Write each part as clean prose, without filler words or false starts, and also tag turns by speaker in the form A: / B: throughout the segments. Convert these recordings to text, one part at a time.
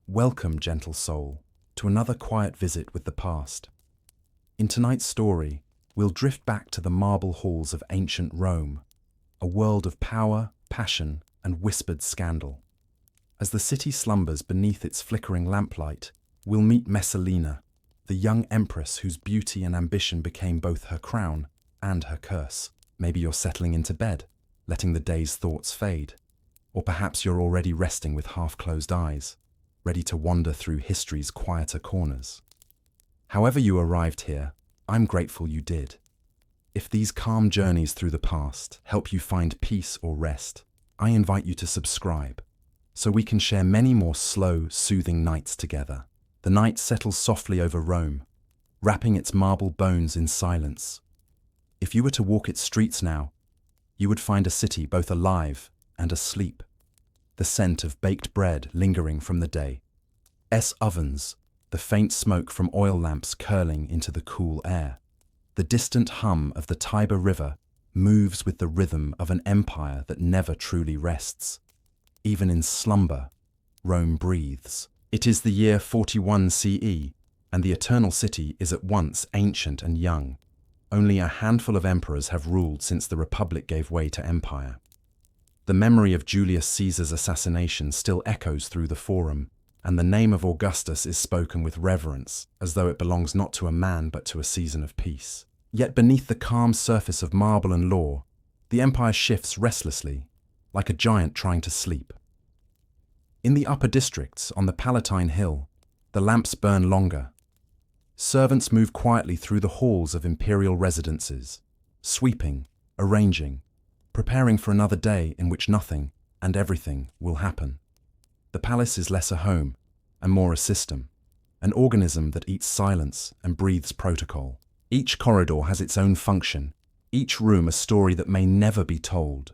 A: Welcome, gentle soul, to another quiet visit with the past. In tonight's story, we'll drift back to the marble halls of ancient Rome, a world of power, passion, and whispered scandal. As the city slumbers beneath its flickering lamplight, we'll meet Messalina, the young empress whose beauty and ambition became both her crown and her curse. Maybe you're settling into bed, letting the day's thoughts fade. Or perhaps you're already resting with half-closed eyes, ready to wander through history's quieter corners. However you arrived here, I'm grateful you did. If these calm journeys through the past help you find peace or rest, I invite you to subscribe, so we can share many more slow, soothing nights together. The night settles softly over Rome, wrapping its marble bones in silence. If you were to walk its streets now, you would find a city both alive and asleep. The scent of baked bread lingering from the day's ovens, the faint smoke from oil lamps curling into the cool air. The distant hum of the Tiber River moves with the rhythm of an empire that never truly rests. Even in slumber, Rome breathes. It is the year 41 CE, and the Eternal City is at once ancient and young. Only a handful of emperors have ruled since the Republic gave way to empire. The memory of Julius Caesar's assassination still echoes through the Forum, and the name of Augustus is spoken with reverence, as though it belongs not to a man but to a season of peace. Yet beneath the calm surface of marble and law, the empire shifts restlessly, like a giant trying to sleep. In the upper districts, on the Palatine Hill, the lamps burn longer. Servants move quietly through the halls of imperial residences, sweeping, arranging, preparing for another day in which nothing and everything will happen. The palace is less a home and more a system, an organism that eats silence and breathes protocol. Each corridor has its own function, each room a story that may never be told.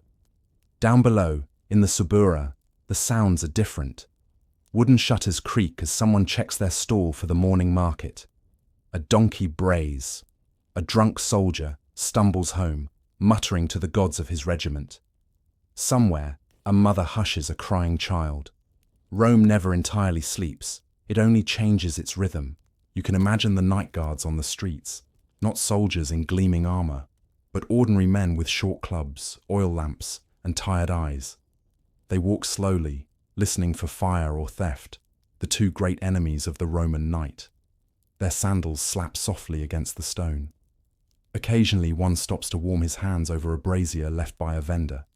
A: Down below, in the Subura, the sounds are different. Wooden shutters creak as someone checks their stall for the morning market. A donkey brays. A drunk soldier stumbles home, muttering to the gods of his regiment. Somewhere, a mother hushes a crying child. Rome never entirely sleeps. It only changes its rhythm. You can imagine the night guards on the streets, not soldiers in gleaming armor, but ordinary men with short clubs, oil lamps, and tired eyes. They walk slowly, listening for fire or theft, the two great enemies of the Roman night. Their sandals slap softly against the stone. Occasionally, one stops to warm his hands over a brazier left by a vendor,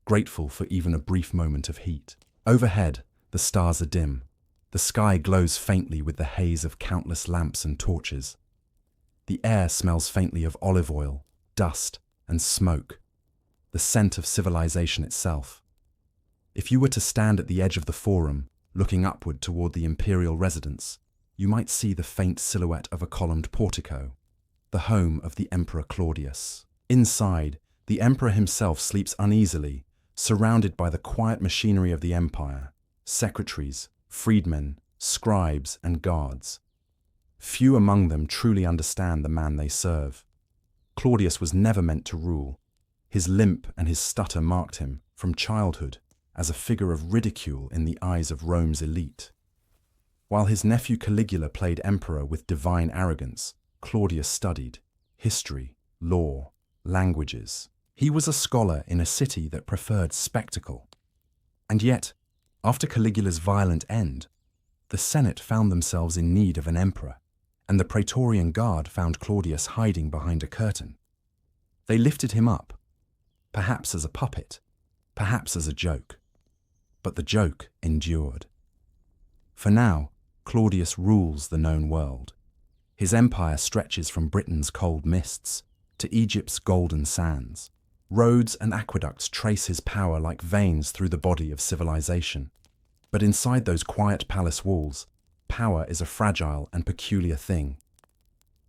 A: grateful for even a brief moment of heat. Overhead, the stars are dim. The sky glows faintly with the haze of countless lamps and torches. The air smells faintly of olive oil, dust, and smoke, the scent of civilization itself. If you were to stand at the edge of the Forum, looking upward toward the imperial residence, you might see the faint silhouette of a columned portico, the home of the Emperor Claudius. Inside, the emperor himself sleeps uneasily, surrounded by the quiet machinery of the empire, secretaries, freedmen, scribes, and guards. Few among them truly understand the man they serve. Claudius was never meant to rule. His limp and his stutter marked him, from childhood, as a figure of ridicule in the eyes of Rome's elite. While his nephew Caligula played emperor with divine arrogance, Claudius studied history, law, languages. He was a scholar in a city that preferred spectacle. And yet, after Caligula's violent end, the Senate found themselves in need of an emperor, and the Praetorian Guard found Claudius hiding behind a curtain. They lifted him up, perhaps as a puppet, perhaps as a joke. But the joke endured. For now, Claudius rules the known world. His empire stretches from Britain's cold mists to Egypt's golden sands. Roads and aqueducts trace his power like veins through the body of civilization. But inside those quiet palace walls, power is a fragile and peculiar thing.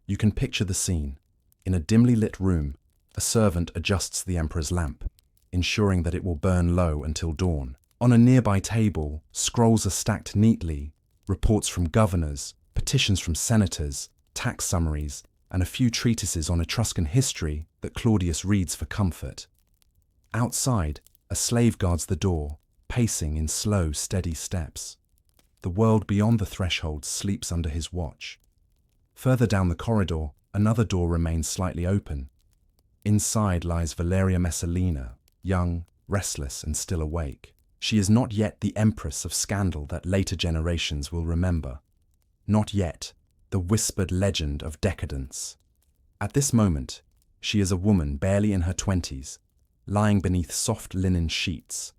A: You can picture the scene. In a dimly lit room, a servant adjusts the emperor's lamp, ensuring that it will burn low until dawn. On a nearby table, scrolls are stacked neatly, reports from governors, petitions from senators, tax summaries, and a few treatises on Etruscan history that Claudius reads for comfort. Outside, a slave guards the door, pacing in slow, steady steps. The world beyond the threshold sleeps under his watch. Further down the corridor, another door remains slightly open. Inside lies Valeria Messalina, young, restless, and still awake. She is not yet the Empress of scandal that later generations will remember. Not yet the whispered legend of decadence. At this moment, she is a woman barely in her 20s, lying beneath soft linen sheets,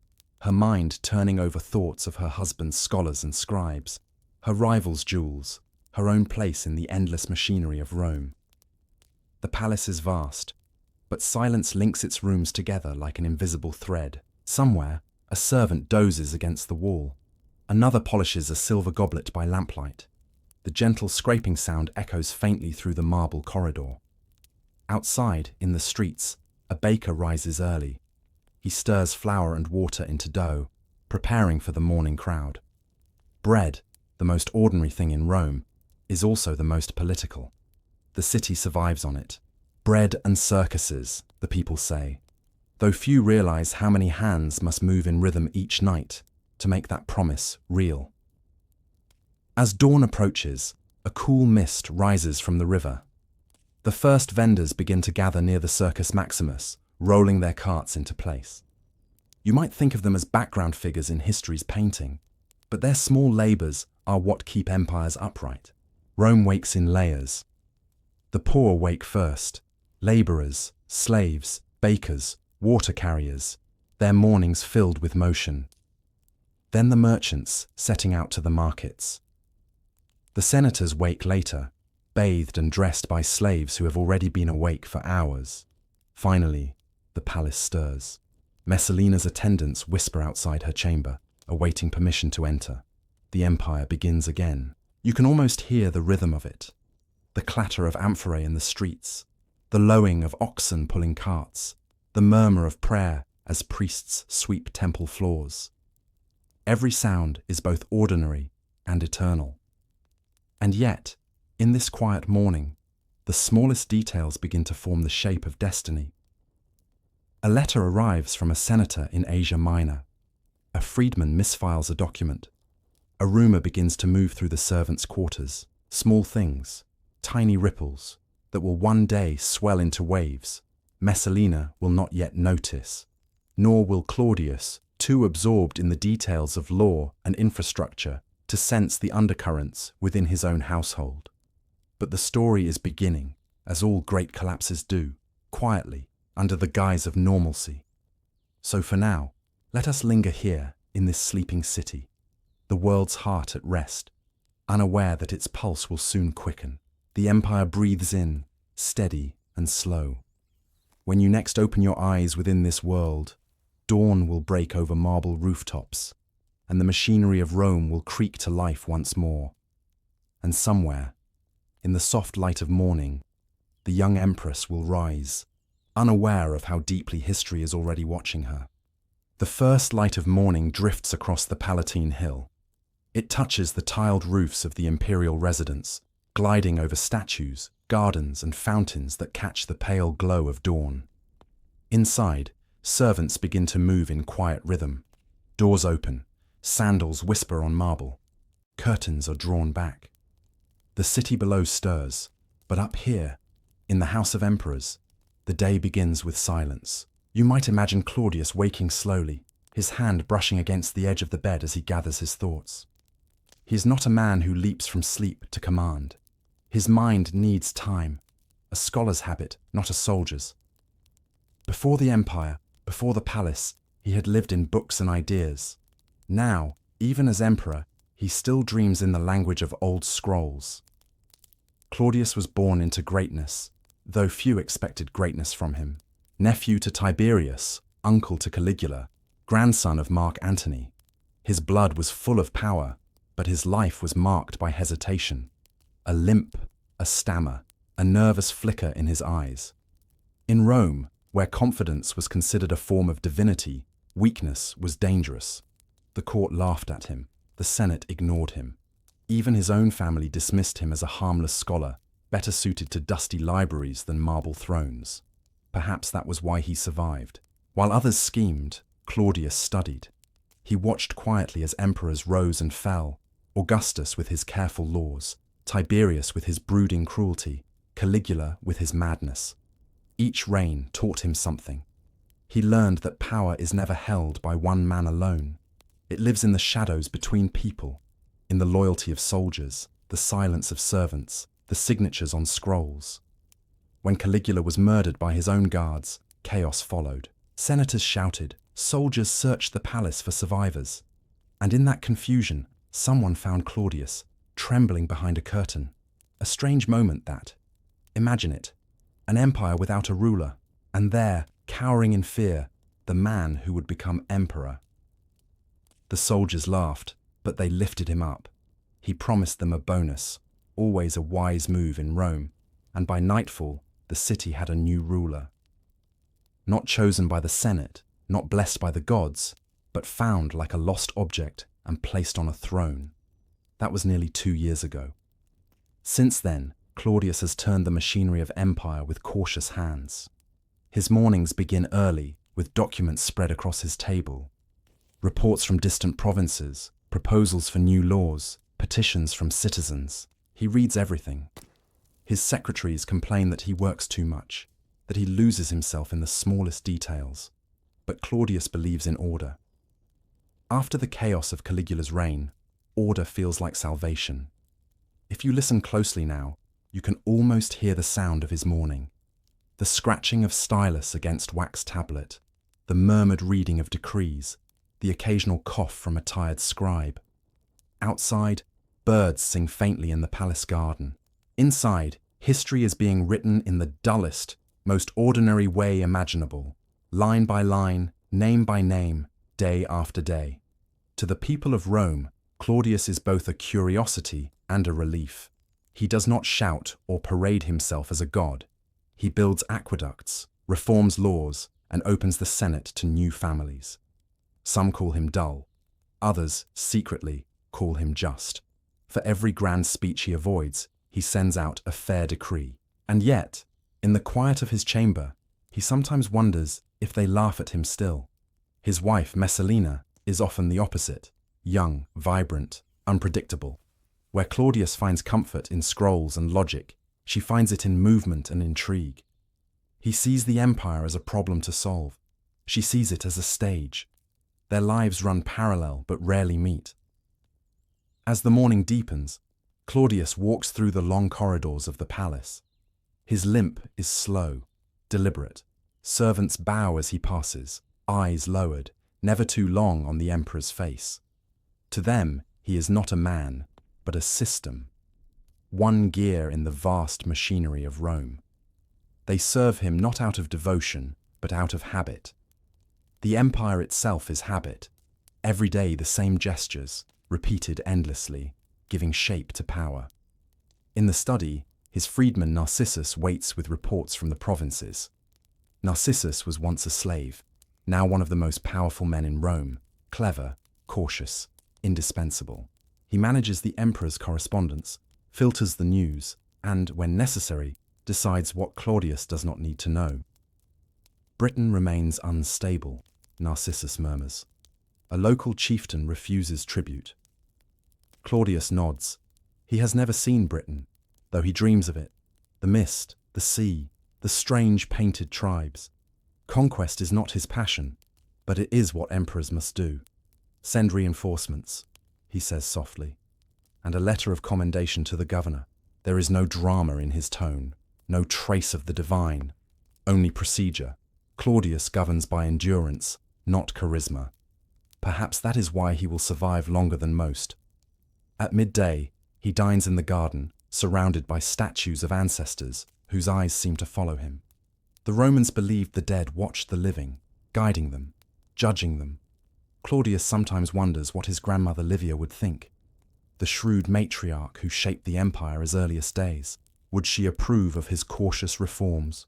A: her mind turning over thoughts of her husband's scholars and scribes, her rivals' jewels, her own place in the endless machinery of Rome. The palace is vast, but silence links its rooms together like an invisible thread. Somewhere, a servant dozes against the wall. Another polishes a silver goblet by lamplight. The gentle scraping sound echoes faintly through the marble corridor. Outside, in the streets, a baker rises early. He stirs flour and water into dough, preparing for the morning crowd. Bread, the most ordinary thing in Rome, is also the most political. The city survives on it. Bread and circuses, the people say, though few realize how many hands must move in rhythm each night to make that promise real. As dawn approaches, a cool mist rises from the river. The first vendors begin to gather near the Circus Maximus, rolling their carts into place. You might think of them as background figures in history's painting, but their small labors are what keep empires upright. Rome wakes in layers. The poor wake first. Laborers, slaves, bakers, water carriers, their mornings filled with motion. Then the merchants setting out to the markets. The senators wake later, bathed and dressed by slaves who have already been awake for hours. Finally, the palace stirs. Messalina's attendants whisper outside her chamber, awaiting permission to enter. The empire begins again. You can almost hear the rhythm of it. The clatter of amphorae in the streets, the lowing of oxen pulling carts, the murmur of prayer as priests sweep temple floors. Every sound is both ordinary and eternal. And yet, in this quiet morning, the smallest details begin to form the shape of destiny. A letter arrives from a senator in Asia Minor. A freedman misfiles a document. A rumor begins to move through the servants' quarters. Small things, tiny ripples, that will one day swell into waves. Messalina will not yet notice, nor will Claudius, too absorbed in the details of law and infrastructure to sense the undercurrents within his own household. But the story is beginning, as all great collapses do, quietly, under the guise of normalcy. So for now, let us linger here in this sleeping city, the world's heart at rest, unaware that its pulse will soon quicken. The empire breathes in, steady and slow. When you next open your eyes within this world, dawn will break over marble rooftops, and the machinery of Rome will creak to life once more. And somewhere, in the soft light of morning, the young Empress will rise, unaware of how deeply history is already watching her. The first light of morning drifts across the Palatine Hill. It touches the tiled roofs of the imperial residence, gliding over statues, gardens, and fountains that catch the pale glow of dawn. Inside, servants begin to move in quiet rhythm. Doors open, sandals whisper on marble, curtains are drawn back. The city below stirs, but up here, in the House of Emperors, the day begins with silence. You might imagine Claudius waking slowly, his hand brushing against the edge of the bed as he gathers his thoughts. He is not a man who leaps from sleep to command. His mind needs time, a scholar's habit, not a soldier's. Before the empire, before the palace, he had lived in books and ideas. Now, even as emperor, he still dreams in the language of old scrolls. Claudius was born into greatness, though few expected greatness from him. Nephew to Tiberius, uncle to Caligula, grandson of Mark Antony. His blood was full of power, but his life was marked by hesitation. A limp, a stammer, a nervous flicker in his eyes. In Rome, where confidence was considered a form of divinity, weakness was dangerous. The court laughed at him. The Senate ignored him. Even his own family dismissed him as a harmless scholar, better suited to dusty libraries than marble thrones. Perhaps that was why he survived. While others schemed, Claudius studied. He watched quietly as emperors rose and fell, Augustus with his careful laws, Tiberius with his brooding cruelty, Caligula with his madness. Each reign taught him something. He learned that power is never held by one man alone. It lives in the shadows between people, in the loyalty of soldiers, the silence of servants, the signatures on scrolls. When Caligula was murdered by his own guards, chaos followed. Senators shouted, soldiers searched the palace for survivors. And in that confusion, someone found Claudius, trembling behind a curtain. A strange moment that. Imagine it. An empire without a ruler, and there, cowering in fear, the man who would become emperor. The soldiers laughed, but they lifted him up. He promised them a bonus, always a wise move in Rome, and by nightfall, the city had a new ruler. Not chosen by the Senate, not blessed by the gods, but found like a lost object and placed on a throne. That was nearly 2 years ago. Since then, Claudius has turned the machinery of empire with cautious hands. His mornings begin early, with documents spread across his table. Reports from distant provinces, proposals for new laws, petitions from citizens. He reads everything. His secretaries complain that he works too much, that he loses himself in the smallest details. But Claudius believes in order. After the chaos of Caligula's reign, order feels like salvation. If you listen closely now, you can almost hear the sound of his mourning. The scratching of stylus against wax tablet, the murmured reading of decrees, the occasional cough from a tired scribe. Outside, birds sing faintly in the palace garden. Inside, history is being written in the dullest, most ordinary way imaginable, line by line, name by name, day after day. To the people of Rome, Claudius is both a curiosity and a relief. He does not shout or parade himself as a god. He builds aqueducts, reforms laws, and opens the Senate to new families. Some call him dull. Others, secretly, call him just. For every grand speech he avoids, he sends out a fair decree. And yet, in the quiet of his chamber, he sometimes wonders if they laugh at him still. His wife, Messalina, is often the opposite, young, vibrant, unpredictable. Where Claudius finds comfort in scrolls and logic, she finds it in movement and intrigue. He sees the empire as a problem to solve. She sees it as a stage. Their lives run parallel but rarely meet. As the morning deepens, Claudius walks through the long corridors of the palace. His limp is slow, deliberate. Servants bow as he passes, eyes lowered, never too long on the emperor's face. To them, he is not a man, but a system. One gear in the vast machinery of Rome. They serve him not out of devotion, but out of habit. The empire itself is habit. Every day the same gestures, repeated endlessly, giving shape to power. In the study, his freedman Narcissus waits with reports from the provinces. Narcissus was once a slave, now one of the most powerful men in Rome, clever, cautious, indispensable. He manages the emperor's correspondence, filters the news, and, when necessary, decides what Claudius does not need to know. Britain remains unstable, Narcissus murmurs. A local chieftain refuses tribute. Claudius nods. He has never seen Britain, though he dreams of it. The mist, the sea, the strange painted tribes. Conquest is not his passion, but it is what emperors must do. Send reinforcements, he says softly, and a letter of commendation to the governor. There is no drama in his tone, no trace of the divine, only procedure. Claudius governs by endurance, not charisma. Perhaps that is why he will survive longer than most. At midday, he dines in the garden, surrounded by statues of ancestors whose eyes seem to follow him. The Romans believed the dead watched the living, guiding them, judging them. Claudius sometimes wonders what his grandmother Livia would think. The shrewd matriarch who shaped the empire's earliest days. Would she approve of his cautious reforms?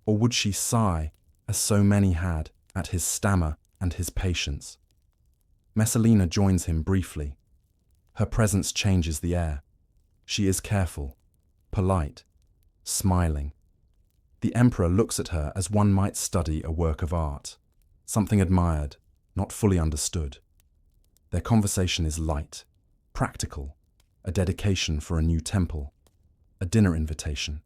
A: Or would she sigh, as so many had, at his stammer and his patience? Messalina joins him briefly. Her presence changes the air. She is careful, polite, smiling. The emperor looks at her as one might study a work of art, something admired, not fully understood. Their conversation is light. Practical, a dedication for a new temple, a dinner invitation,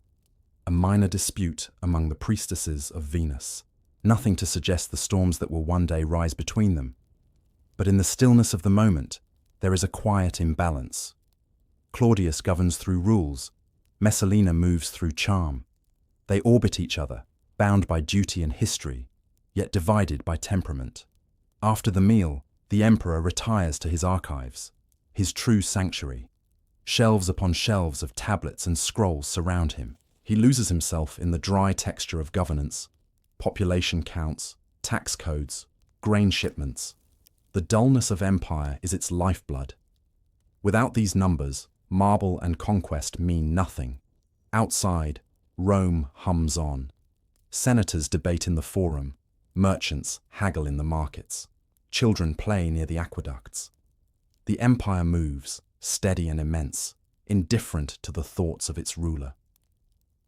A: a minor dispute among the priestesses of Venus. Nothing to suggest the storms that will one day rise between them. But in the stillness of the moment, there is a quiet imbalance. Claudius governs through rules, Messalina moves through charm. They orbit each other, bound by duty and history, yet divided by temperament. After the meal, the emperor retires to his archives, his true sanctuary. Shelves upon shelves of tablets and scrolls surround him. He loses himself in the dry texture of governance, population counts, tax codes, grain shipments. The dullness of empire is its lifeblood. Without these numbers, marble and conquest mean nothing. Outside, Rome hums on. Senators debate in the forum, merchants haggle in the markets, children play near the aqueducts. The empire moves, steady and immense, indifferent to the thoughts of its ruler.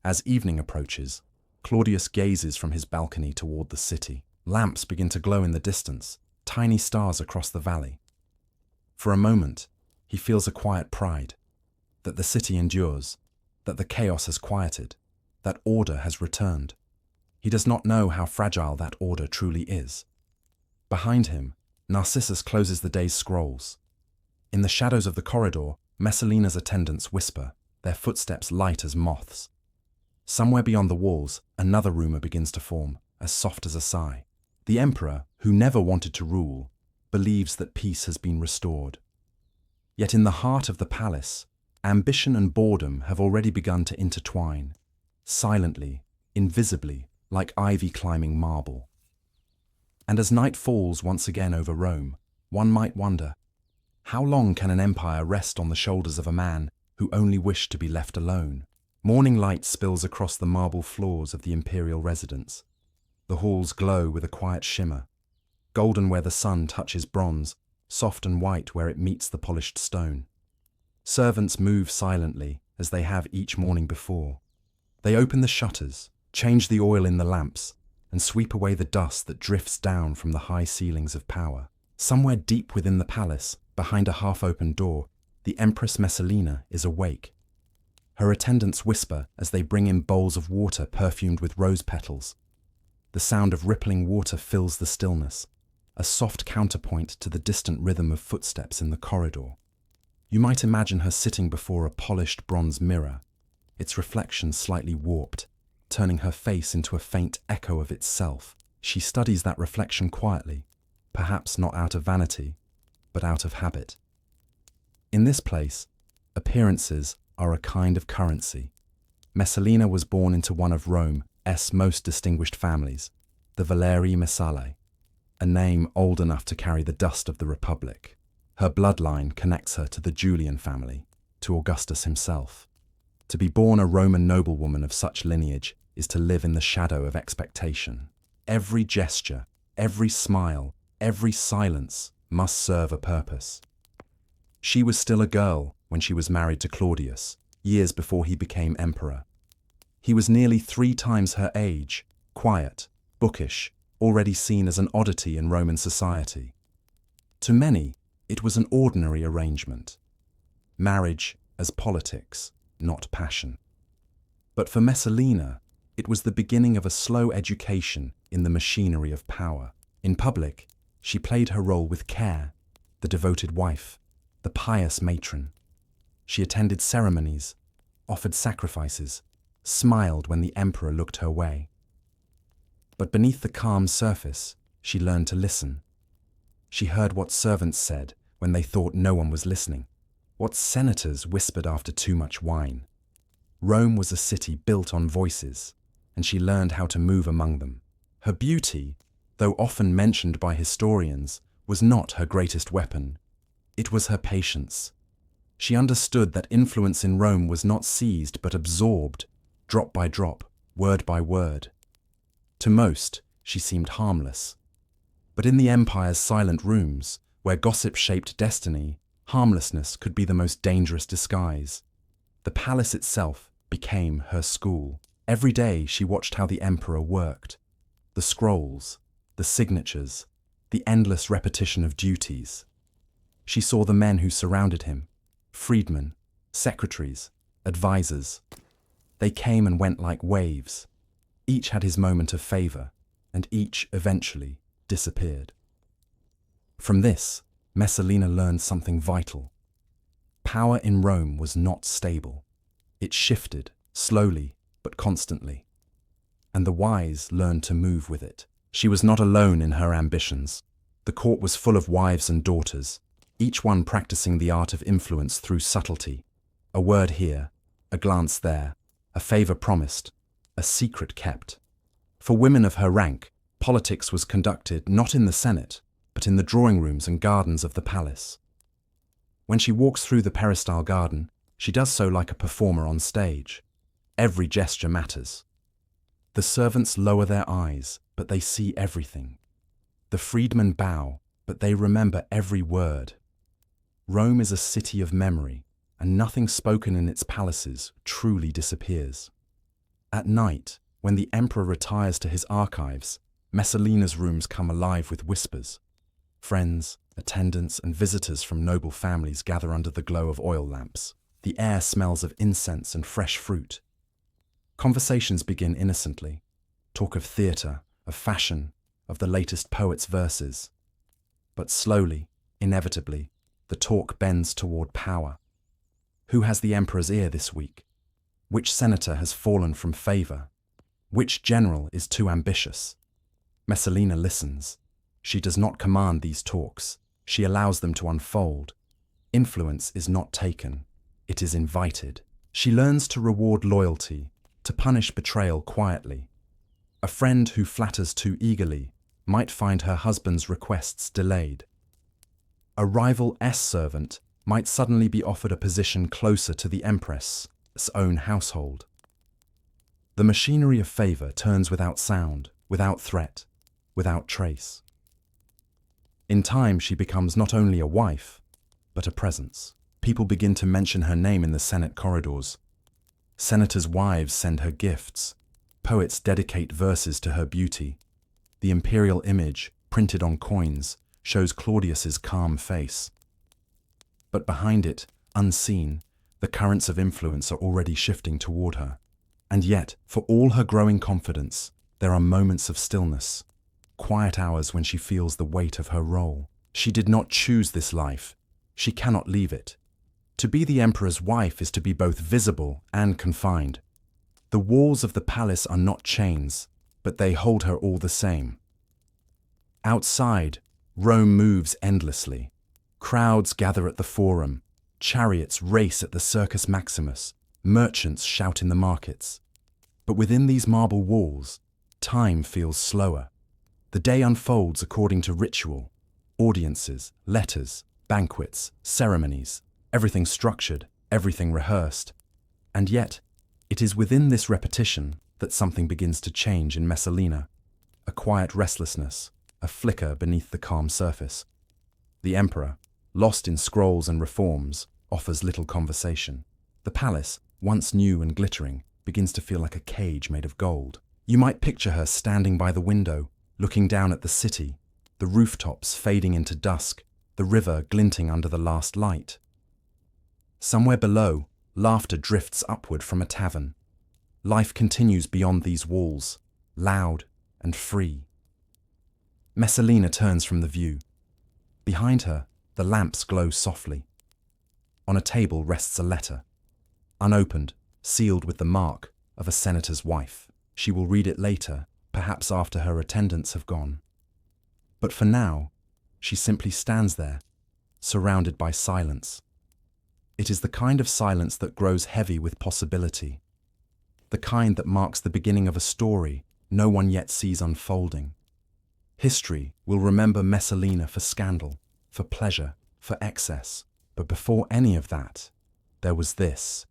A: As evening approaches, Claudius gazes from his balcony toward the city. Lamps begin to glow in the distance, tiny stars across the valley. For a moment, he feels a quiet pride, that the city endures, that the chaos has quieted, that order has returned. He does not know how fragile that order truly is. Behind him, Narcissus closes the day's scrolls. In the shadows of the corridor, Messalina's attendants whisper, their footsteps light as moths. Somewhere beyond the walls, another rumor begins to form, as soft as a sigh. The emperor, who never wanted to rule, believes that peace has been restored. Yet in the heart of the palace, ambition and boredom have already begun to intertwine, silently, invisibly, like ivy climbing marble. And as night falls once again over Rome, one might wonder, how long can an empire rest on the shoulders of a man who only wished to be left alone? Morning light spills across the marble floors of the imperial residence. The halls glow with a quiet shimmer, golden where the sun touches bronze, soft and white where it meets the polished stone. Servants move silently, as they have each morning before. They open the shutters, change the oil in the lamps, and sweep away the dust that drifts down from the high ceilings of power. Somewhere deep within the palace, behind a half-open door, the Empress Messalina is awake. Her attendants whisper as they bring in bowls of water perfumed with rose petals. The sound of rippling water fills the stillness, a soft counterpoint to the distant rhythm of footsteps in the corridor. You might imagine her sitting before a polished bronze mirror, its reflection slightly warped, turning her face into a faint echo of itself. She studies that reflection quietly, perhaps not out of vanity, but out of habit. In this place, appearances are a kind of currency. Messalina was born into one of Rome's most distinguished families, the Valerii Messalia, a name old enough to carry the dust of the Republic. Her bloodline connects her to the Julian family, to Augustus himself. To be born a Roman noblewoman of such lineage is to live in the shadow of expectation. Every gesture, every smile, every silence must serve a purpose. She was still a girl when she was married to Claudius, years before he became emperor. He was nearly 3 times her age, quiet, bookish, already seen as an oddity in Roman society. To many, it was an ordinary arrangement. Marriage as politics, not passion. But for Messalina, it was the beginning of a slow education in the machinery of power. In public, she played her role with care, the devoted wife, the pious matron. She attended ceremonies, offered sacrifices, smiled when the emperor looked her way. But beneath the calm surface, she learned to listen. She heard what servants said when they thought no one was listening, what senators whispered after too much wine. Rome was a city built on voices, and she learned how to move among them. Her beauty, though often mentioned by historians, was not her greatest weapon. It was her patience. She understood that influence in Rome was not seized but absorbed, drop by drop, word by word. To most, she seemed harmless. But in the empire's silent rooms, where gossip shaped destiny, harmlessness could be the most dangerous disguise. The palace itself became her school. Every day she watched how the emperor worked. The scrolls, the signatures, the endless repetition of duties. She saw the men who surrounded him, freedmen, secretaries, advisors. They came and went like waves. Each had his moment of favor, and each eventually disappeared. From this, Messalina learned something vital. Power in Rome was not stable. It shifted, slowly but constantly. And the wise learned to move with it. She was not alone in her ambitions. The court was full of wives and daughters, each one practicing the art of influence through subtlety. A word here, a glance there, a favor promised, a secret kept. For women of her rank, politics was conducted not in the Senate, but in the drawing rooms and gardens of the palace. When she walks through the peristyle garden, she does so like a performer on stage. Every gesture matters. The servants lower their eyes, but they see everything. The freedmen bow, but they remember every word. Rome is a city of memory, and nothing spoken in its palaces truly disappears. At night, when the emperor retires to his archives, Messalina's rooms come alive with whispers. Friends, attendants, and visitors from noble families gather under the glow of oil lamps. The air smells of incense and fresh fruit. Conversations begin innocently. Talk of theatre, of fashion, of the latest poet's verses. But slowly, inevitably, the talk bends toward power. Who has the emperor's ear this week? Which senator has fallen from favor? Which general is too ambitious? Messalina listens. She does not command these talks. She allows them to unfold. Influence is not taken. It is invited. She learns to reward loyalty, to punish betrayal quietly. A friend who flatters too eagerly might find her husband's requests delayed. A rival servant might suddenly be offered a position closer to the Empress's own household. The machinery of favor turns without sound, without threat, without trace. In time, she becomes not only a wife, but a presence. People begin to mention her name in the Senate corridors. Senators' wives send her gifts. Poets dedicate verses to her beauty. The imperial image, printed on coins, shows Claudius's calm face. But behind it, unseen, the currents of influence are already shifting toward her. And yet, for all her growing confidence, there are moments of stillness, quiet hours when she feels the weight of her role. She did not choose this life. She cannot leave it. To be the emperor's wife is to be both visible and confined. The walls of the palace are not chains, but they hold her all the same. Outside, Rome moves endlessly. Crowds gather at the Forum, chariots race at the Circus Maximus, merchants shout in the markets. But within these marble walls, time feels slower. The day unfolds according to ritual, audiences, letters, banquets, ceremonies, everything structured, everything rehearsed. And yet, it is within this repetition that something begins to change in Messalina, a quiet restlessness, a flicker beneath the calm surface. The emperor, lost in scrolls and reforms, offers little conversation. The palace, once new and glittering, begins to feel like a cage made of gold. You might picture her standing by the window, looking down at the city, the rooftops fading into dusk, the river glinting under the last light. Somewhere below, laughter drifts upward from a tavern. Life continues beyond these walls, loud and free. Messalina turns from the view. Behind her, the lamps glow softly. On a table rests a letter, unopened, sealed with the mark of a senator's wife. She will read it later, perhaps after her attendants have gone. But for now, she simply stands there, surrounded by silence. It is the kind of silence that grows heavy with possibility, the kind that marks the beginning of a story no one yet sees unfolding. History will remember Messalina for scandal, for pleasure, for excess. But before any of that, there was this,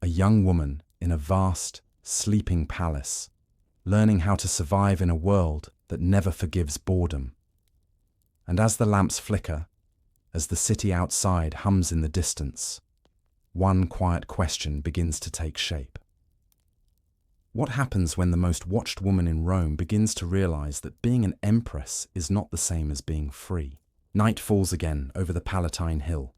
A: a young woman in a vast, sleeping palace, learning how to survive in a world that never forgives boredom. And as the lamps flicker, as the city outside hums in the distance, one quiet question begins to take shape. What happens when the most watched woman in Rome begins to realize that being an empress is not the same as being free? Night falls again over the Palatine Hill.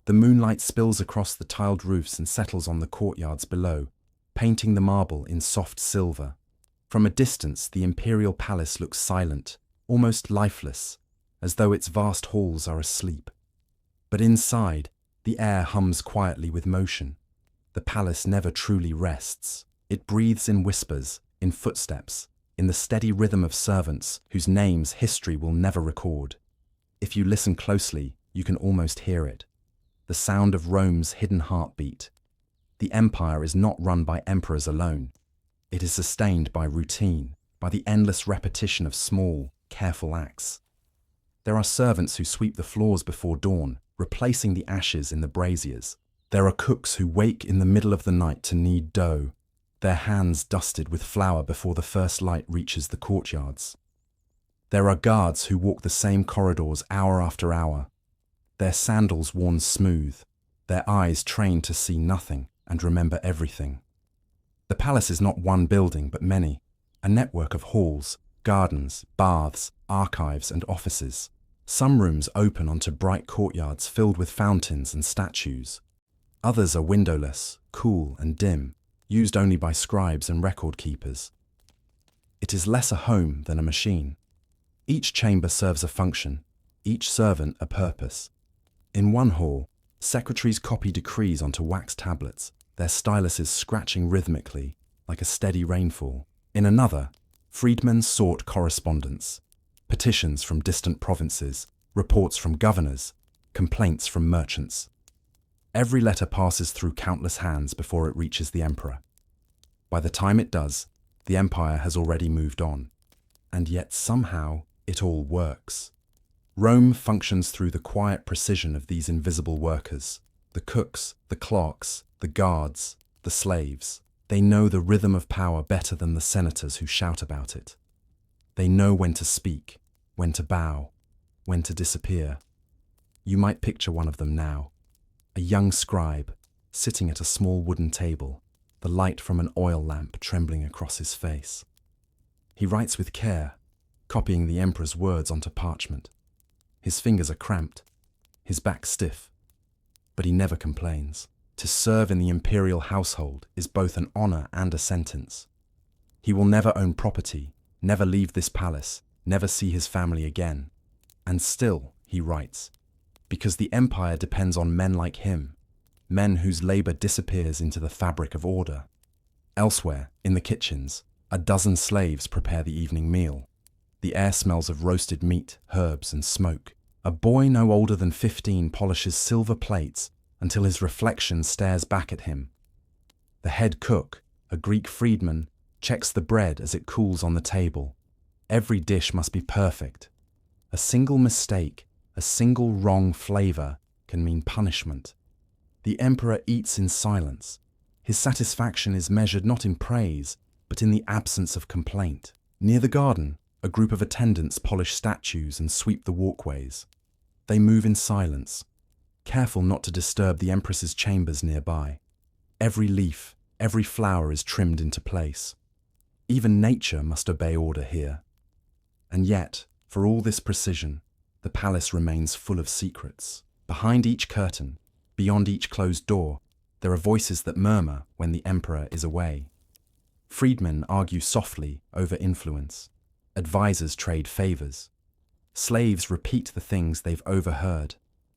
A: The moonlight spills across the tiled roofs and settles on the courtyards below, painting the marble in soft silver. From a distance, the imperial palace looks silent, almost lifeless, as though its vast halls are asleep. But inside, the air hums quietly with motion. The palace never truly rests. It breathes in whispers, in footsteps, in the steady rhythm of servants whose names history will never record. If you listen closely, you can almost hear it. The sound of Rome's hidden heartbeat. The empire is not run by emperors alone. It is sustained by routine, by the endless repetition of small, careful acts. There are servants who sweep the floors before dawn, replacing the ashes in the braziers. There are cooks who wake in the middle of the night to knead dough, their hands dusted with flour before the first light reaches the courtyards. There are guards who walk the same corridors hour after hour, their sandals worn smooth, their eyes trained to see nothing and remember everything. The palace is not one building, but many, a network of halls, gardens, baths, archives, and offices. Some rooms open onto bright courtyards filled with fountains and statues. Others are windowless, cool and dim, used only by scribes and record keepers. It is less a home than a machine. Each chamber serves a function, each servant a purpose. In one hall, secretaries copy decrees onto wax tablets, their styluses scratching rhythmically, like a steady rainfall. In another, freedmen sort correspondence, petitions from distant provinces, reports from governors, complaints from merchants. Every letter passes through countless hands before it reaches the emperor. By the time it does, the empire has already moved on. And yet somehow it all works. Rome functions through the quiet precision of these invisible workers. The cooks, the clerks, the guards, the slaves. They know the rhythm of power better than the senators who shout about it. They know when to speak, when to bow, when to disappear. You might picture one of them now. A young scribe, sitting at a small wooden table, the light from an oil lamp trembling across his face. He writes with care, copying the emperor's words onto parchment. His fingers are cramped, his back stiff, but he never complains. To serve in the imperial household is both an honor and a sentence. He will never own property, never leave this palace, never see his family again. And still, he writes, because the empire depends on men like him, men whose labor disappears into the fabric of order. Elsewhere, in the kitchens, a dozen slaves prepare the evening meal. The air smells of roasted meat, herbs, and smoke. A boy no older than 15 polishes silver plates until his reflection stares back at him. The head cook, a Greek freedman, checks the bread as it cools on the table. Every dish must be perfect. A single mistake, a single wrong flavor can mean punishment. The emperor eats in silence. His satisfaction is measured not in praise, but in the absence of complaint. Near the garden, a group of attendants polish statues and sweep the walkways. They move in silence, careful not to disturb the Empress's chambers nearby. Every leaf, every flower is trimmed into place. Even nature must obey order here. And yet, for all this precision, the palace remains full of secrets. Behind each curtain, beyond each closed door, there are voices that murmur when the emperor is away. Freedmen argue softly over influence. Advisors trade favors. Slaves repeat the things they've overheard,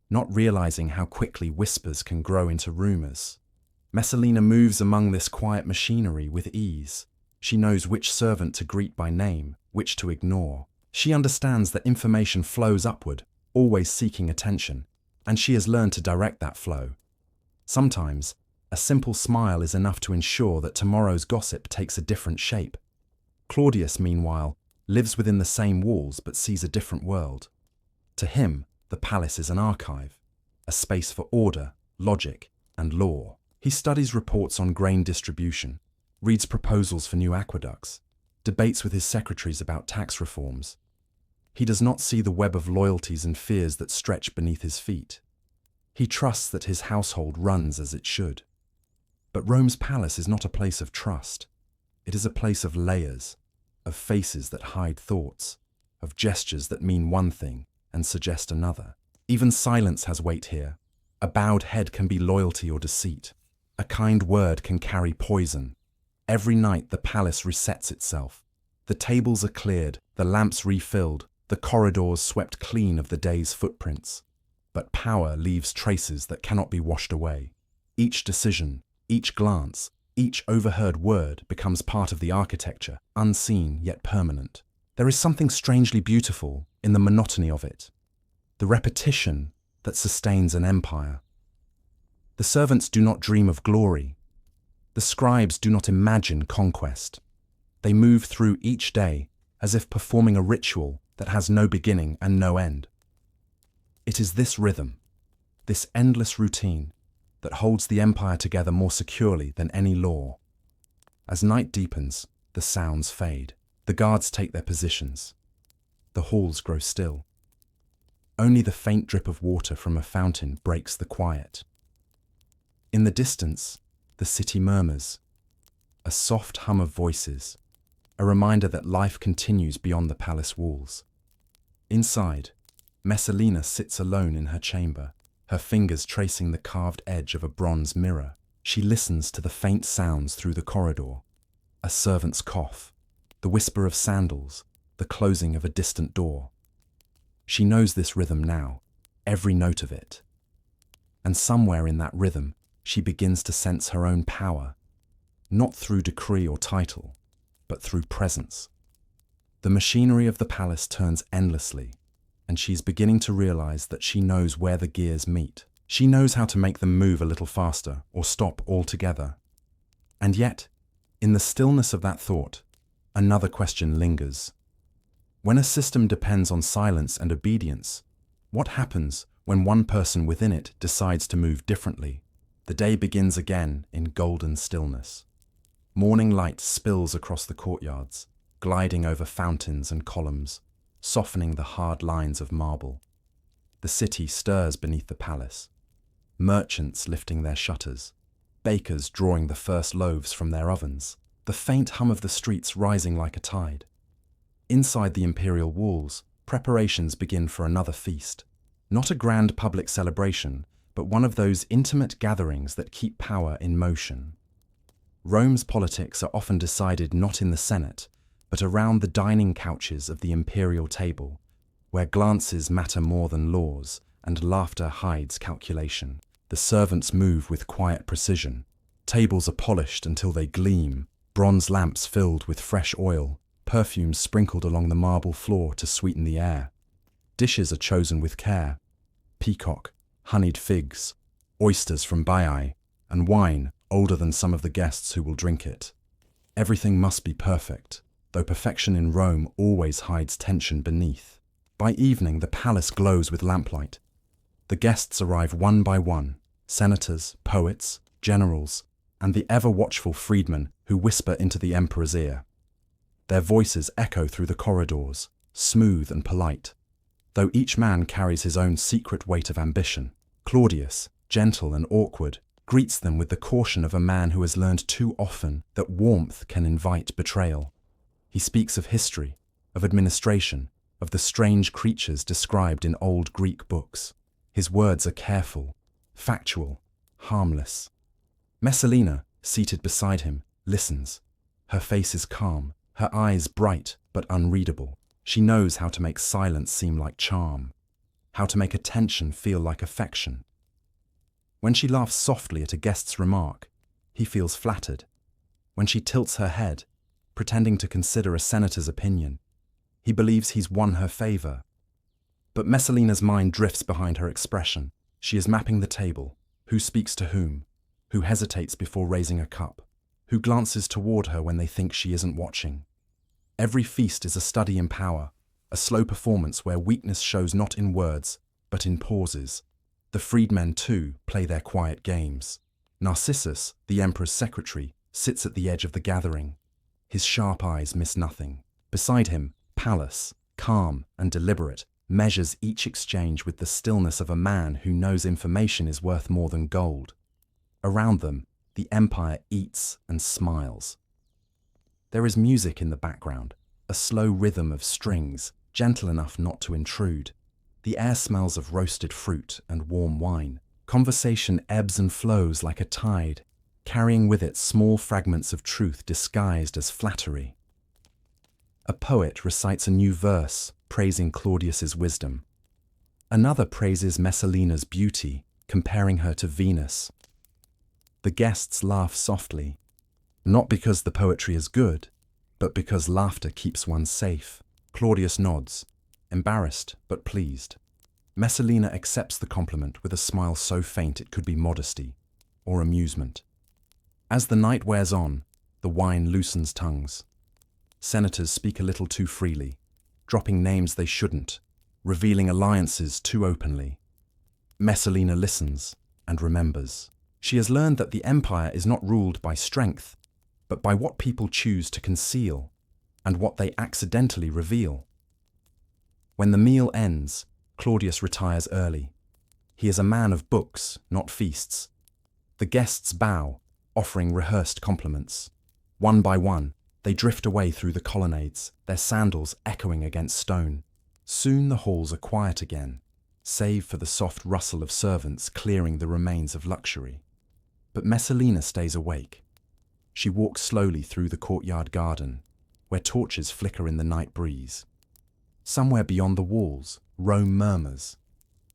A: not realizing how quickly whispers can grow into rumors. Messalina moves among this quiet machinery with ease. She knows which servant to greet by name, which to ignore. She understands that information flows upward, always seeking attention, and she has learned to direct that flow. Sometimes, a simple smile is enough to ensure that tomorrow's gossip takes a different shape. Claudius, meanwhile, lives within the same walls but sees a different world. To him, the palace is an archive, a space for order, logic, and law. He studies reports on grain distribution, reads proposals for new aqueducts, debates with his secretaries about tax reforms. He does not see the web of loyalties and fears that stretch beneath his feet. He trusts that his household runs as it should. But Rome's palace is not a place of trust. It is a place of layers, of faces that hide thoughts, of gestures that mean one thing and suggest another. Even silence has weight here. A bowed head can be loyalty or deceit. A kind word can carry poison. Every night the palace resets itself. The tables are cleared, the lamps refilled, the corridors swept clean of the day's footprints. But power leaves traces that cannot be washed away. Each decision, each glance, each overheard word becomes part of the architecture, unseen yet permanent. There is something strangely beautiful in the monotony of it, the repetition that sustains an empire. The servants do not dream of glory. The scribes do not imagine conquest. They move through each day as if performing a ritual that has no beginning and no end. It is this rhythm, this endless routine, that holds the empire together more securely than any law. As night deepens, the sounds fade. The guards take their positions. The halls grow still. Only the faint drip of water from a fountain breaks the quiet. In the distance, the city murmurs, a soft hum of voices, a reminder that life continues beyond the palace walls. Inside, Messalina sits alone in her chamber, her fingers tracing the carved edge of a bronze mirror. She listens to the faint sounds through the corridor, a servant's cough, the whisper of sandals, the closing of a distant door. She knows this rhythm now, every note of it. And somewhere in that rhythm, she begins to sense her own power, not through decree or title, but through presence. The machinery of the palace turns endlessly, and she's beginning to realize that she knows where the gears meet. She knows how to make them move a little faster or stop altogether. And yet, in the stillness of that thought, another question lingers. When a system depends on silence and obedience, what happens when one person within it decides to move differently? The day begins again in golden stillness. Morning light spills across the courtyards, gliding over fountains and columns, softening the hard lines of marble. The city stirs beneath the palace. Merchants lifting their shutters, bakers drawing the first loaves from their ovens, the faint hum of the streets rising like a tide. Inside the imperial walls, preparations begin for another feast. Not a grand public celebration, but one of those intimate gatherings that keep power in motion. Rome's politics are often decided not in the Senate, but around the dining couches of the imperial table, where glances matter more than laws and laughter hides calculation. The servants move with quiet precision. Tables are polished until they gleam, bronze lamps filled with fresh oil, perfumes sprinkled along the marble floor to sweeten the air. Dishes are chosen with care: peacock, honeyed figs, oysters from Baiae, and wine older than some of the guests who will drink it. Everything must be perfect, though perfection in Rome always hides tension beneath. By evening, the palace glows with lamplight. The guests arrive one by one: senators, poets, generals, and the ever-watchful freedmen who whisper into the emperor's ear. Their voices echo through the corridors, smooth and polite, though each man carries his own secret weight of ambition. Claudius, gentle and awkward, greets them with the caution of a man who has learned too often that warmth can invite betrayal. He speaks of history, of administration, of the strange creatures described in old Greek books. His words are careful, factual, harmless. Messalina, seated beside him, listens. Her face is calm, her eyes bright but unreadable. She knows how to make silence seem like charm, how to make attention feel like affection. When she laughs softly at a guest's remark, he feels flattered. When she tilts her head, pretending to consider a senator's opinion, he believes he's won her favor. But Messalina's mind drifts behind her expression. She is mapping the table: who speaks to whom, who hesitates before raising a cup, who glances toward her when they think she isn't watching. Every feast is a study in power, a slow performance where weakness shows not in words, but in pauses. The freedmen, too, play their quiet games. Narcissus, the emperor's secretary, sits at the edge of the gathering. His sharp eyes miss nothing. Beside him, Pallas, calm and deliberate, measures each exchange with the stillness of a man who knows information is worth more than gold. Around them, the empire eats and smiles. There is music in the background, a slow rhythm of strings, gentle enough not to intrude. The air smells of roasted fruit and warm wine. Conversation ebbs and flows like a tide, carrying with it small fragments of truth disguised as flattery. A poet recites a new verse, praising Claudius's wisdom. Another praises Messalina's beauty, comparing her to Venus. The guests laugh softly, not because the poetry is good, but because laughter keeps one safe. Claudius nods, embarrassed but pleased. Messalina accepts the compliment with a smile so faint it could be modesty or amusement. As the night wears on, the wine loosens tongues. Senators speak a little too freely, dropping names they shouldn't, revealing alliances too openly. Messalina listens and remembers. She has learned that the empire is not ruled by strength, but by what people choose to conceal and what they accidentally reveal. When the meal ends, Claudius retires early. He is a man of books, not feasts. The guests bow, offering rehearsed compliments. One by one, they drift away through the colonnades, their sandals echoing against stone. Soon the halls are quiet again, save for the soft rustle of servants clearing the remains of luxury. But Messalina stays awake. She walks slowly through the courtyard garden, where torches flicker in the night breeze. Somewhere beyond the walls, Rome murmurs,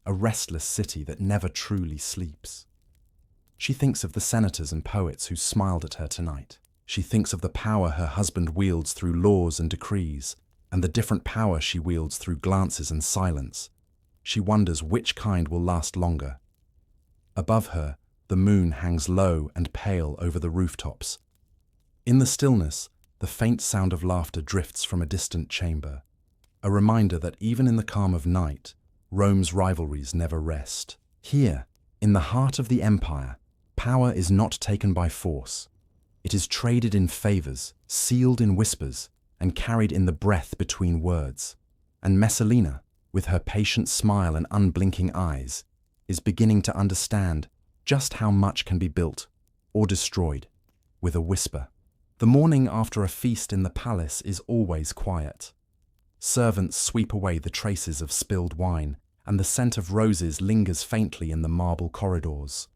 A: a restless city that never truly sleeps. She thinks of the senators and poets who smiled at her tonight. She thinks of the power her husband wields through laws and decrees, and the different power she wields through glances and silence. She wonders which kind will last longer. Above her, the moon hangs low and pale over the rooftops. In the stillness, the faint sound of laughter drifts from a distant chamber, a reminder that even in the calm of night, Rome's rivalries never rest. Here, in the heart of the empire, power is not taken by force. It is traded in favors, sealed in whispers, and carried in the breath between words. And Messalina, with her patient smile and unblinking eyes, is beginning to understand just how much can be built or destroyed with a whisper. The morning after a feast in the palace is always quiet. Servants sweep away the traces of spilled wine, and the scent of roses lingers faintly in the marble corridors.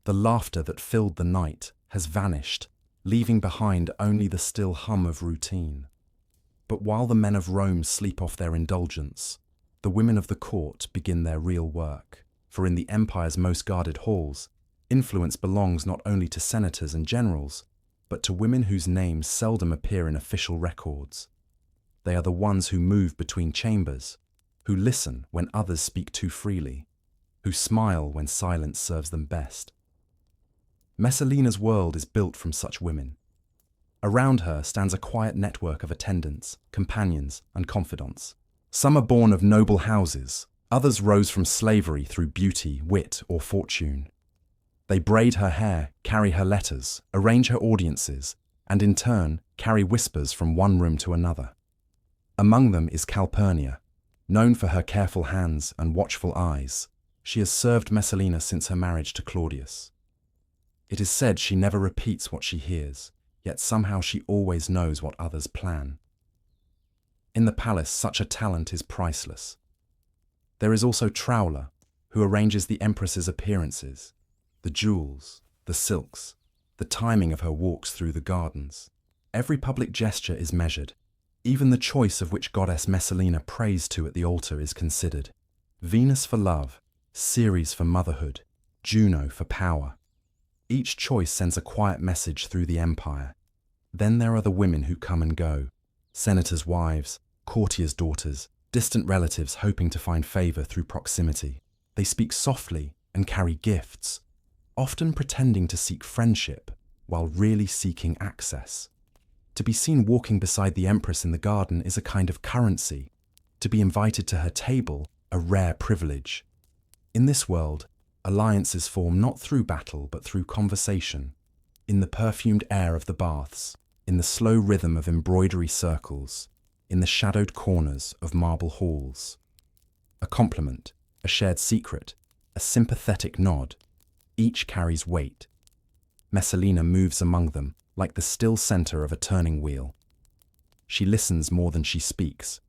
A: The laughter that filled the night has vanished, leaving behind only the still hum of routine. But while the men of Rome sleep off their indulgence, the women of the court begin their real work. For in the empire's most guarded halls, influence belongs not only to senators and generals, but to women whose names seldom appear in official records. They are the ones who move between chambers, who listen when others speak too freely, who smile when silence serves them best. Messalina's world is built from such women. Around her stands a quiet network of attendants, companions, and confidants. Some are born of noble houses, others rose from slavery through beauty, wit, or fortune. They braid her hair, carry her letters, arrange her audiences, and in turn carry whispers from one room to another. Among them is Calpurnia, known for her careful hands and watchful eyes. She has served Messalina since her marriage to Claudius. It is said she never repeats what she hears, yet somehow she always knows what others plan. In the palace, such a talent is priceless. There is also Trowler, who arranges the Empress's appearances, the jewels, the silks, the timing of her walks through the gardens. Every public gesture is measured. Even the choice of which goddess Messalina prays to at the altar is considered. Venus for love, Ceres for motherhood, Juno for power. Each choice sends a quiet message through the empire. Then there are the women who come and go, senators' wives, courtiers' daughters, distant relatives hoping to find favor through proximity. They speak softly and carry gifts, often pretending to seek friendship while really seeking access. To be seen walking beside the Empress in the garden is a kind of currency. To be invited to her table, a rare privilege. In this world, alliances form not through battle but through conversation, in the perfumed air of the baths, in the slow rhythm of embroidery circles, in the shadowed corners of marble halls. A compliment, a shared secret, a sympathetic nod, each carries weight. Messalina moves among them like the still center of a turning wheel. She listens more than she speaks,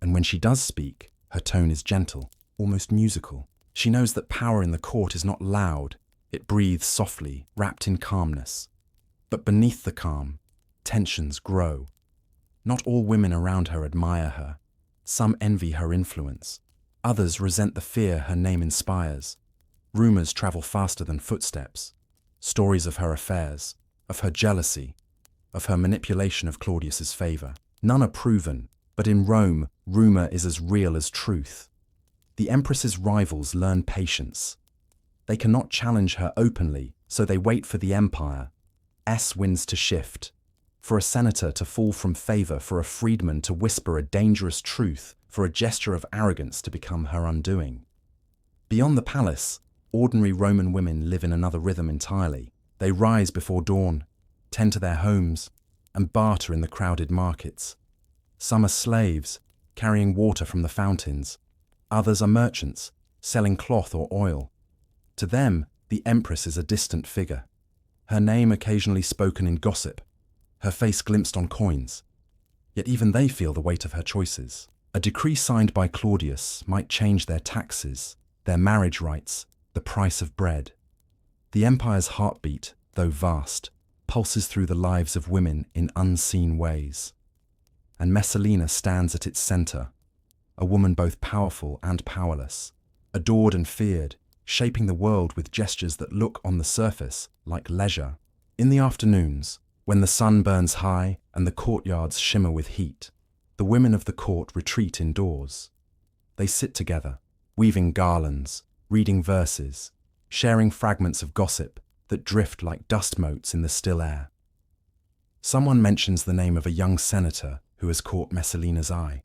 A: and when she does speak, her tone is gentle, almost musical. She knows that power in the court is not loud, it breathes softly, wrapped in calmness. But beneath the calm, tensions grow. Not all women around her admire her. Some envy her influence. Others resent the fear her name inspires. Rumors travel faster than footsteps. Stories of her affairs, of her jealousy, of her manipulation of Claudius's favor. None are proven, but in Rome, rumor is as real as truth. The Empress's rivals learn patience. They cannot challenge her openly, so they wait for the Empire's winds to shift, for a senator to fall from favor, for a freedman to whisper a dangerous truth, for a gesture of arrogance to become her undoing. Beyond the palace, ordinary Roman women live in another rhythm entirely. They rise before dawn, tend to their homes, and barter in the crowded markets. Some are slaves, carrying water from the fountains. Others are merchants, selling cloth or oil. To them, the Empress is a distant figure. Her name occasionally spoken in gossip, her face glimpsed on coins. Yet even they feel the weight of her choices. A decree signed by Claudius might change their taxes, their marriage rights, the price of bread. The empire's heartbeat, though vast, pulses through the lives of women in unseen ways. And Messalina stands at its center, a woman both powerful and powerless, adored and feared, shaping the world with gestures that look on the surface like leisure. In the afternoons, when the sun burns high and the courtyards shimmer with heat, the women of the court retreat indoors. They sit together, weaving garlands, reading verses, sharing fragments of gossip that drift like dust motes in the still air. Someone mentions the name of a young senator who has caught Messalina's eye.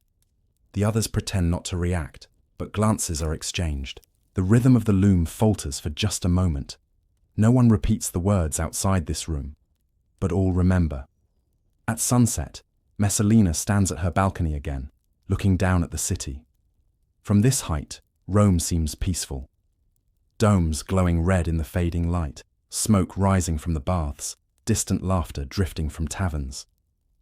A: The others pretend not to react, but glances are exchanged. The rhythm of the loom falters for just a moment. No one repeats the words outside this room, but all remember. At sunset, Messalina stands at her balcony again, looking down at the city. From this height, Rome seems peaceful. Domes glowing red in the fading light, smoke rising from the baths, distant laughter drifting from taverns.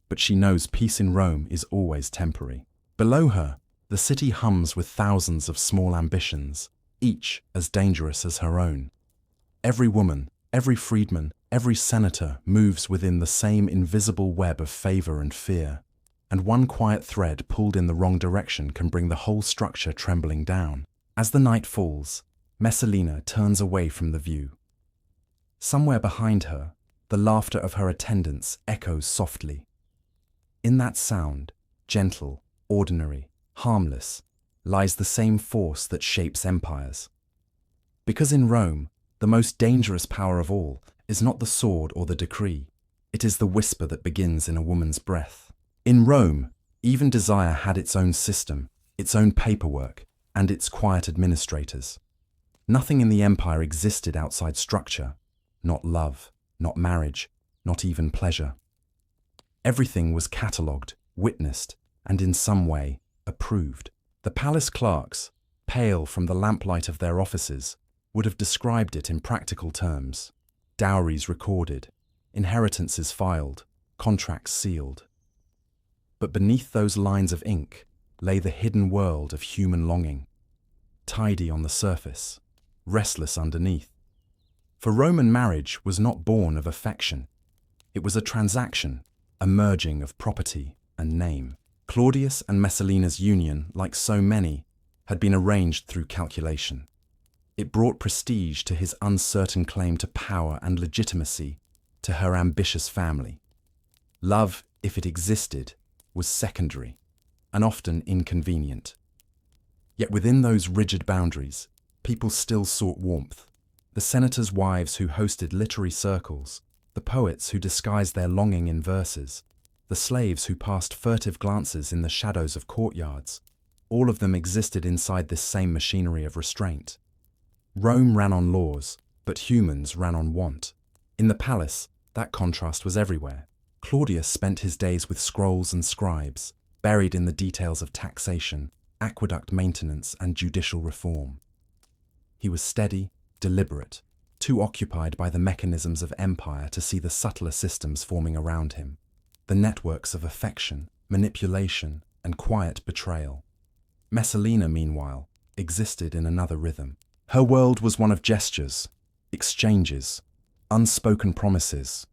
A: But she knows peace in Rome is always temporary. Below her, the city hums with thousands of small ambitions, each as dangerous as her own. Every woman, every freedman, every senator moves within the same invisible web of favor and fear, and one quiet thread pulled in the wrong direction can bring the whole structure trembling down. As the night falls, Messalina turns away from the view. Somewhere behind her, the laughter of her attendants echoes softly. In that sound, gentle, ordinary, harmless, lies the same force that shapes empires. Because in Rome, the most dangerous power of all is not the sword or the decree. It is the whisper that begins in a woman's breath. In Rome, even desire had its own system, its own paperwork, and its quiet administrators. Nothing in the empire existed outside structure, not love, not marriage, not even pleasure. Everything was catalogued, witnessed, and in some way, approved. The palace clerks, pale from the lamplight of their offices, would have described it in practical terms. Dowries recorded, inheritances filed, contracts sealed. But beneath those lines of ink lay the hidden world of human longing, tidy on the surface, restless underneath. For Roman marriage was not born of affection. It was a transaction, a merging of property and name. Claudius and Messalina's union, like so many, had been arranged through calculation. It brought prestige to his uncertain claim to power and legitimacy, to her ambitious family. Love, if it existed, was secondary, and often inconvenient. Yet within those rigid boundaries, people still sought warmth. The senators' wives who hosted literary circles, the poets who disguised their longing in verses, the slaves who passed furtive glances in the shadows of courtyards, all of them existed inside this same machinery of restraint. Rome ran on laws, but humans ran on want. In the palace, that contrast was everywhere. Claudius spent his days with scrolls and scribes, buried in the details of taxation, aqueduct maintenance, and judicial reform. He was steady, deliberate, too occupied by the mechanisms of empire to see the subtler systems forming around him, the networks of affection, manipulation, and quiet betrayal. Messalina, meanwhile, existed in another rhythm. Her world was one of gestures, exchanges, unspoken promises.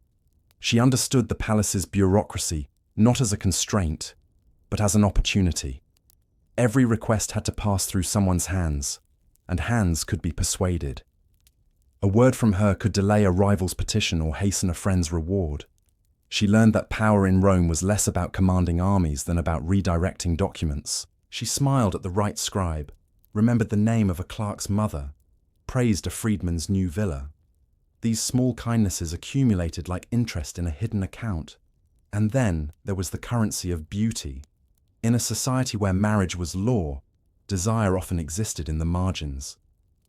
A: She understood the palace's bureaucracy not as a constraint, but as an opportunity. Every request had to pass through someone's hands, and hands could be persuaded. A word from her could delay a rival's petition or hasten a friend's reward. She learned that power in Rome was less about commanding armies than about redirecting documents. She smiled at the right scribe, remembered the name of a clerk's mother, praised a freedman's new villa. These small kindnesses accumulated like interest in a hidden account. And then there was the currency of beauty. In a society where marriage was law, desire often existed in the margins,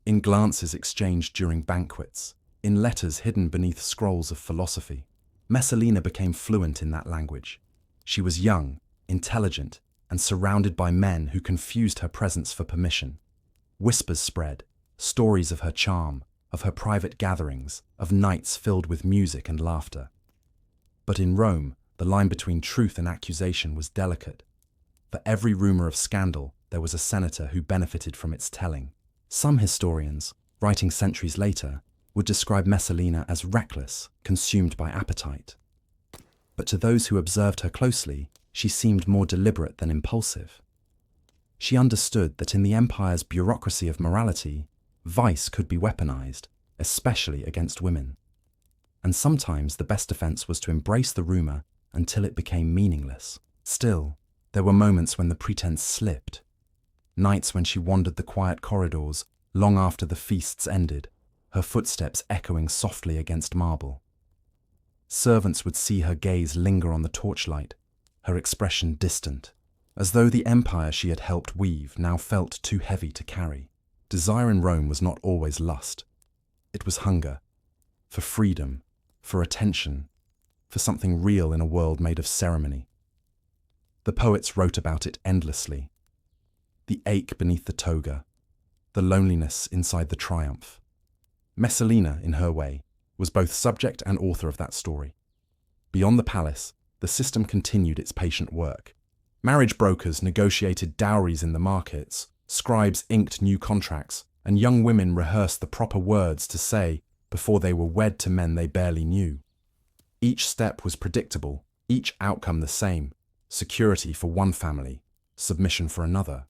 A: in glances exchanged during banquets, in letters hidden beneath scrolls of philosophy. Messalina became fluent in that language. She was young, intelligent, and surrounded by men who confused her presence for permission. Whispers spread, stories of her charm, of her private gatherings, of nights filled with music and laughter. But in Rome, the line between truth and accusation was delicate. For every rumor of scandal, there was a senator who benefited from its telling. Some historians, writing centuries later, would describe Messalina as reckless, consumed by appetite. But to those who observed her closely, she seemed more deliberate than impulsive. She understood that in the empire's bureaucracy of morality, vice could be weaponized, especially against women. And sometimes the best defense was to embrace the rumor until it became meaningless. Still, there were moments when the pretense slipped. Nights when she wandered the quiet corridors, long after the feasts ended, her footsteps echoing softly against marble. Servants would see her gaze linger on the torchlight, her expression distant, as though the empire she had helped weave now felt too heavy to carry. Desire in Rome was not always lust. It was hunger, for freedom, for attention, for something real in a world made of ceremony. The poets wrote about it endlessly. The ache beneath the toga, the loneliness inside the triumph. Messalina, in her way, was both subject and author of that story. Beyond the palace, the system continued its patient work. Marriage brokers negotiated dowries in the markets, scribes inked new contracts, and young women rehearsed the proper words to say before they were wed to men they barely knew. Each step was predictable, each outcome the same: security for one family, submission for another.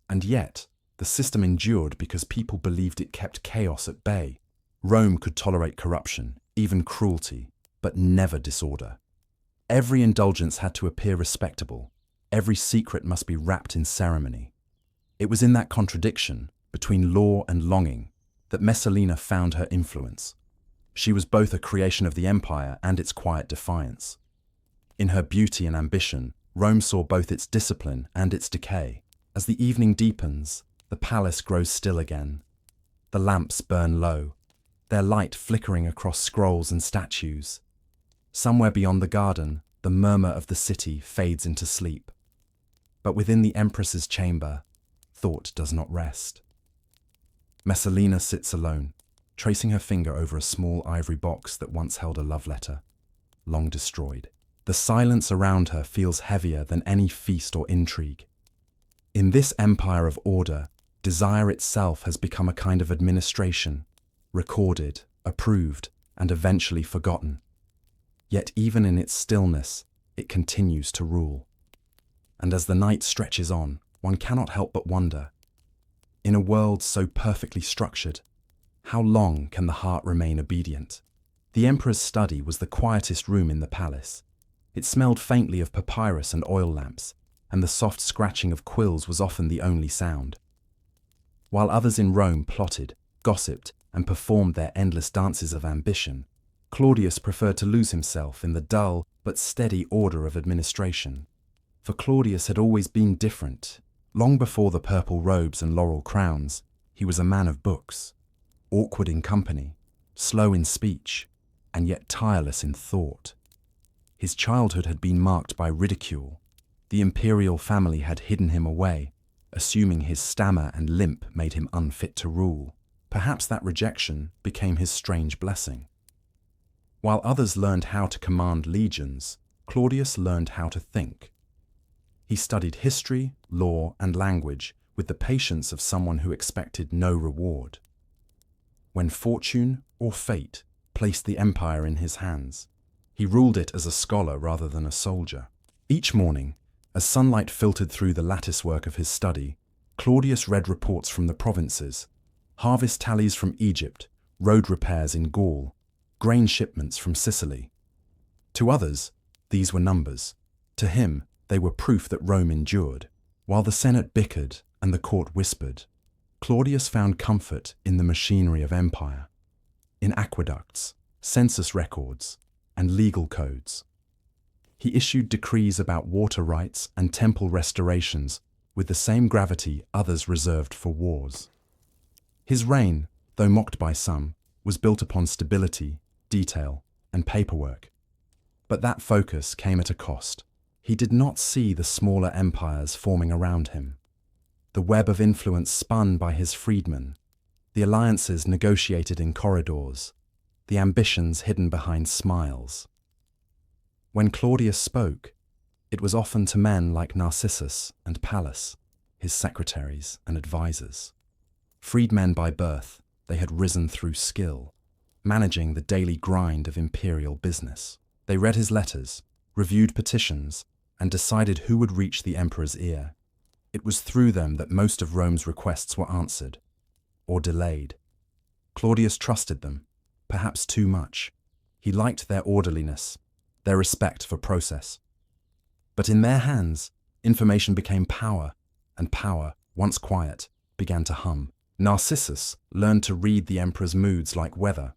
A: And yet, the system endured because people believed it kept chaos at bay. Rome could tolerate corruption, even cruelty, but never disorder. Every indulgence had to appear respectable. Every secret must be wrapped in ceremony. It was in that contradiction, between law and longing, that Messalina found her influence. She was both a creation of the empire and its quiet defiance. In her beauty and ambition, Rome saw both its discipline and its decay. As the evening deepens, the palace grows still again. The lamps burn low, their light flickering across scrolls and statues. Somewhere beyond the garden, the murmur of the city fades into sleep. But within the Empress's chamber, thought does not rest. Messalina sits alone, tracing her finger over a small ivory box that once held a love letter, long destroyed. The silence around her feels heavier than any feast or intrigue. In this empire of order, desire itself has become a kind of administration, recorded, approved, and eventually forgotten. Yet even in its stillness, it continues to rule. And as the night stretches on, one cannot help but wonder, in a world so perfectly structured, how long can the heart remain obedient? The Emperor's study was the quietest room in the palace. It smelled faintly of papyrus and oil lamps, and the soft scratching of quills was often the only sound. While others in Rome plotted, gossiped, and performed their endless dances of ambition, Claudius preferred to lose himself in the dull but steady order of administration. For Claudius had always been different. Long before the purple robes and laurel crowns, he was a man of books, awkward in company, slow in speech, and yet tireless in thought. His childhood had been marked by ridicule. The imperial family had hidden him away, assuming his stammer and limp made him unfit to rule. Perhaps that rejection became his strange blessing. While others learned how to command legions, Claudius learned how to think. He studied history, law, and language with the patience of someone who expected no reward. When fortune or fate placed the empire in his hands, he ruled it as a scholar rather than a soldier. Each morning, as sunlight filtered through the latticework of his study, Claudius read reports from the provinces, harvest tallies from Egypt, road repairs in Gaul, grain shipments from Sicily. To others, these were numbers. To him, they were proof that Rome endured. While the Senate bickered and the court whispered, Claudius found comfort in the machinery of empire, in aqueducts, census records, and legal codes. He issued decrees about water rights and temple restorations with the same gravity others reserved for wars. His reign, though mocked by some, was built upon stability, detail, and paperwork. But that focus came at a cost. He did not see the smaller empires forming around him, the web of influence spun by his freedmen, the alliances negotiated in corridors, the ambitions hidden behind smiles. When Claudius spoke, it was often to men like Narcissus and Pallas, his secretaries and advisors. Freedmen by birth, they had risen through skill, managing the daily grind of imperial business. They read his letters, reviewed petitions, and decided who would reach the emperor's ear. It was through them that most of Rome's requests were answered, or delayed. Claudius trusted them, perhaps too much. He liked their orderliness, their respect for process. But in their hands, information became power, and power, once quiet, began to hum. Narcissus learned to read the emperor's moods like weather.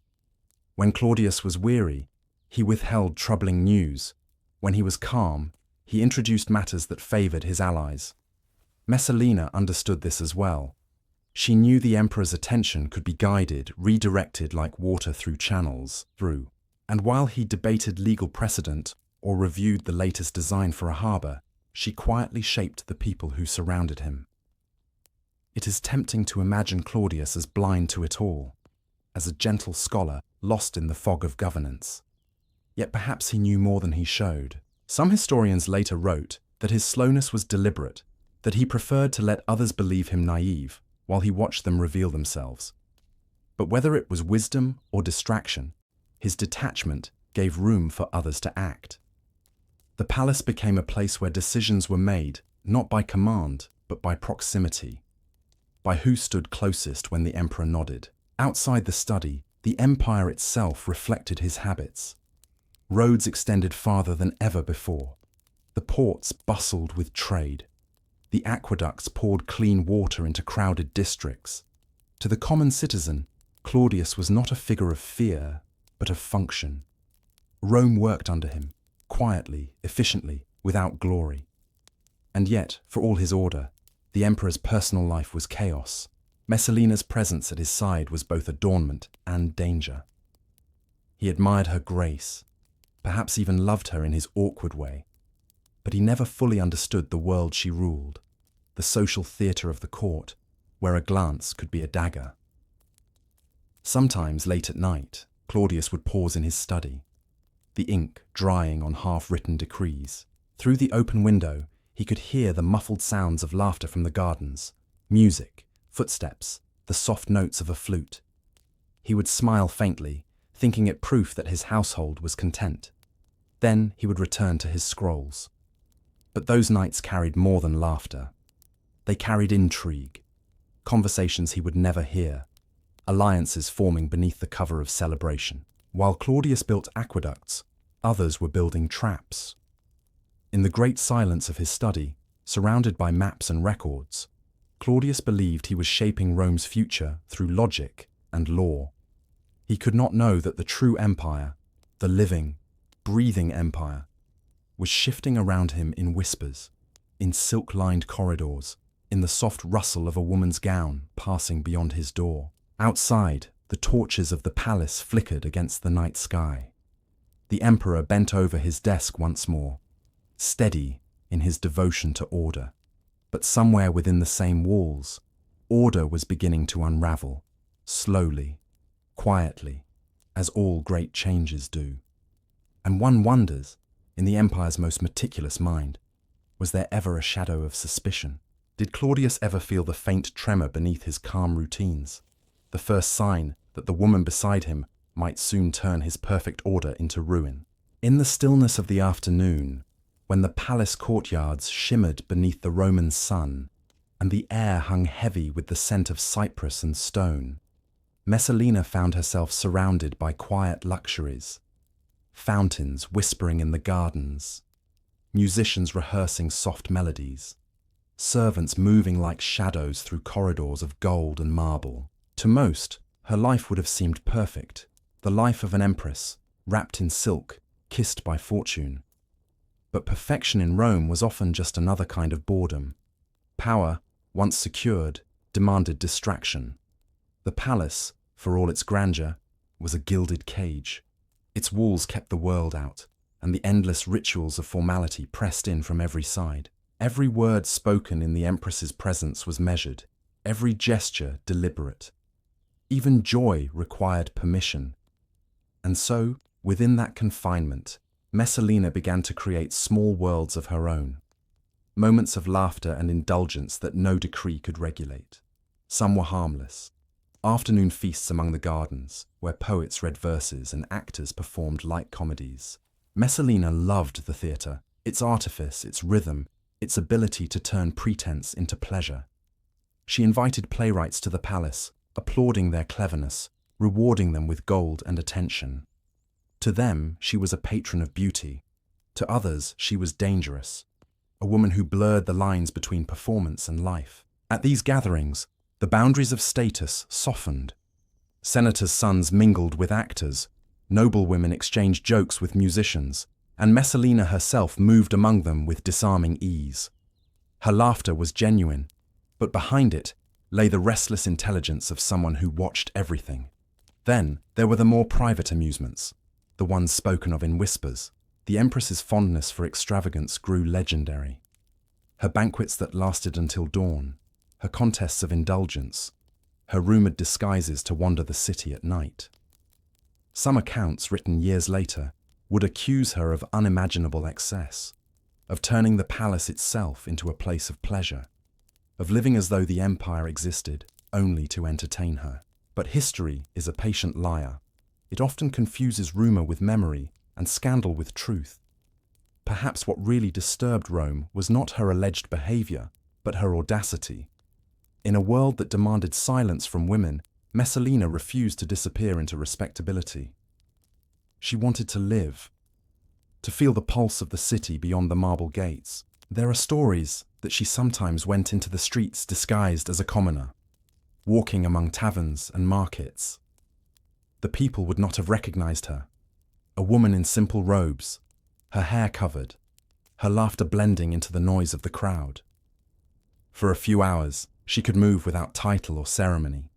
A: When Claudius was weary, he withheld troubling news. When he was calm, he introduced matters that favored his allies. Messalina understood this as well. She knew the emperor's attention could be guided, redirected like water through channels, And while he debated legal precedent or reviewed the latest design for a harbor, she quietly shaped the people who surrounded him. It is tempting to imagine Claudius as blind to it all, as a gentle scholar lost in the fog of governance. Yet perhaps he knew more than he showed. Some historians later wrote that his slowness was deliberate, that he preferred to let others believe him naive while he watched them reveal themselves. But whether it was wisdom or distraction, his detachment gave room for others to act. The palace became a place where decisions were made, not by command, but by proximity, by who stood closest when the emperor nodded. Outside the study, the empire itself reflected his habits. Roads extended farther than ever before. The ports bustled with trade. The aqueducts poured clean water into crowded districts. To the common citizen, Claudius was not a figure of fear, but of function. Rome worked under him, quietly, efficiently, without glory. And yet, for all his order, the emperor's personal life was chaos. Messalina's presence at his side was both adornment and danger. He admired her grace, perhaps even loved her in his awkward way, but he never fully understood the world she ruled, the social theatre of the court, where a glance could be a dagger. Sometimes late at night, Claudius would pause in his study, the ink drying on half-written decrees. Through the open window, he could hear the muffled sounds of laughter from the gardens, music, footsteps, the soft notes of a flute. He would smile faintly, thinking it proof that his household was content. Then he would return to his scrolls. But those nights carried more than laughter. They carried intrigue, conversations he would never hear, alliances forming beneath the cover of celebration. While Claudius built aqueducts, others were building traps. In the great silence of his study, surrounded by maps and records, Claudius believed he was shaping Rome's future through logic and law. He could not know that the true empire, the living, breathing empire, was shifting around him in whispers, in silk-lined corridors, in the soft rustle of a woman's gown passing beyond his door. Outside, the torches of the palace flickered against the night sky. The emperor bent over his desk once more, steady in his devotion to order. But somewhere within the same walls, order was beginning to unravel, slowly, quietly, as all great changes do. And one wonders, in the empire's most meticulous mind, was there ever a shadow of suspicion? Did Claudius ever feel the faint tremor beneath his calm routines? The first sign that the woman beside him might soon turn his perfect order into ruin. In the stillness of the afternoon, when the palace courtyards shimmered beneath the Roman sun, and the air hung heavy with the scent of cypress and stone, Messalina found herself surrounded by quiet luxuries. Fountains whispering in the gardens, musicians rehearsing soft melodies, servants moving like shadows through corridors of gold and marble. To most, her life would have seemed perfect, the life of an empress, wrapped in silk, kissed by fortune. But perfection in Rome was often just another kind of boredom. Power, once secured, demanded distraction. The palace, for all its grandeur, was a gilded cage. Its walls kept the world out, and the endless rituals of formality pressed in from every side. Every word spoken in the Empress's presence was measured, every gesture deliberate. Even joy required permission. And so, within that confinement, Messalina began to create small worlds of her own. Moments of laughter and indulgence that no decree could regulate. Some were harmless. Afternoon feasts among the gardens, where poets read verses and actors performed light comedies. Messalina loved the theatre, its artifice, its rhythm, its ability to turn pretense into pleasure. She invited playwrights to the palace, applauding their cleverness, rewarding them with gold and attention. To them, she was a patron of beauty. To others, she was dangerous, a woman who blurred the lines between performance and life. At these gatherings, the boundaries of status softened. Senators' sons mingled with actors, noblewomen exchanged jokes with musicians, and Messalina herself moved among them with disarming ease. Her laughter was genuine, but behind it lay the restless intelligence of someone who watched everything. Then there were the more private amusements, the ones spoken of in whispers. The Empress's fondness for extravagance grew legendary. Her banquets that lasted until dawn, her contests of indulgence, her rumoured disguises to wander the city at night. Some accounts, written years later, would accuse her of unimaginable excess, of turning the palace itself into a place of pleasure, of living as though the empire existed only to entertain her. But history is a patient liar. It often confuses rumour with memory and scandal with truth. Perhaps what really disturbed Rome was not her alleged behaviour, but her audacity. In a world that demanded silence from women, Messalina refused to disappear into respectability. She wanted to live, to feel the pulse of the city beyond the marble gates. There are stories that she sometimes went into the streets disguised as a commoner, walking among taverns and markets. The people would not have recognized her. A woman in simple robes, her hair covered, her laughter blending into the noise of the crowd. For a few hours, she could move without title or ceremony.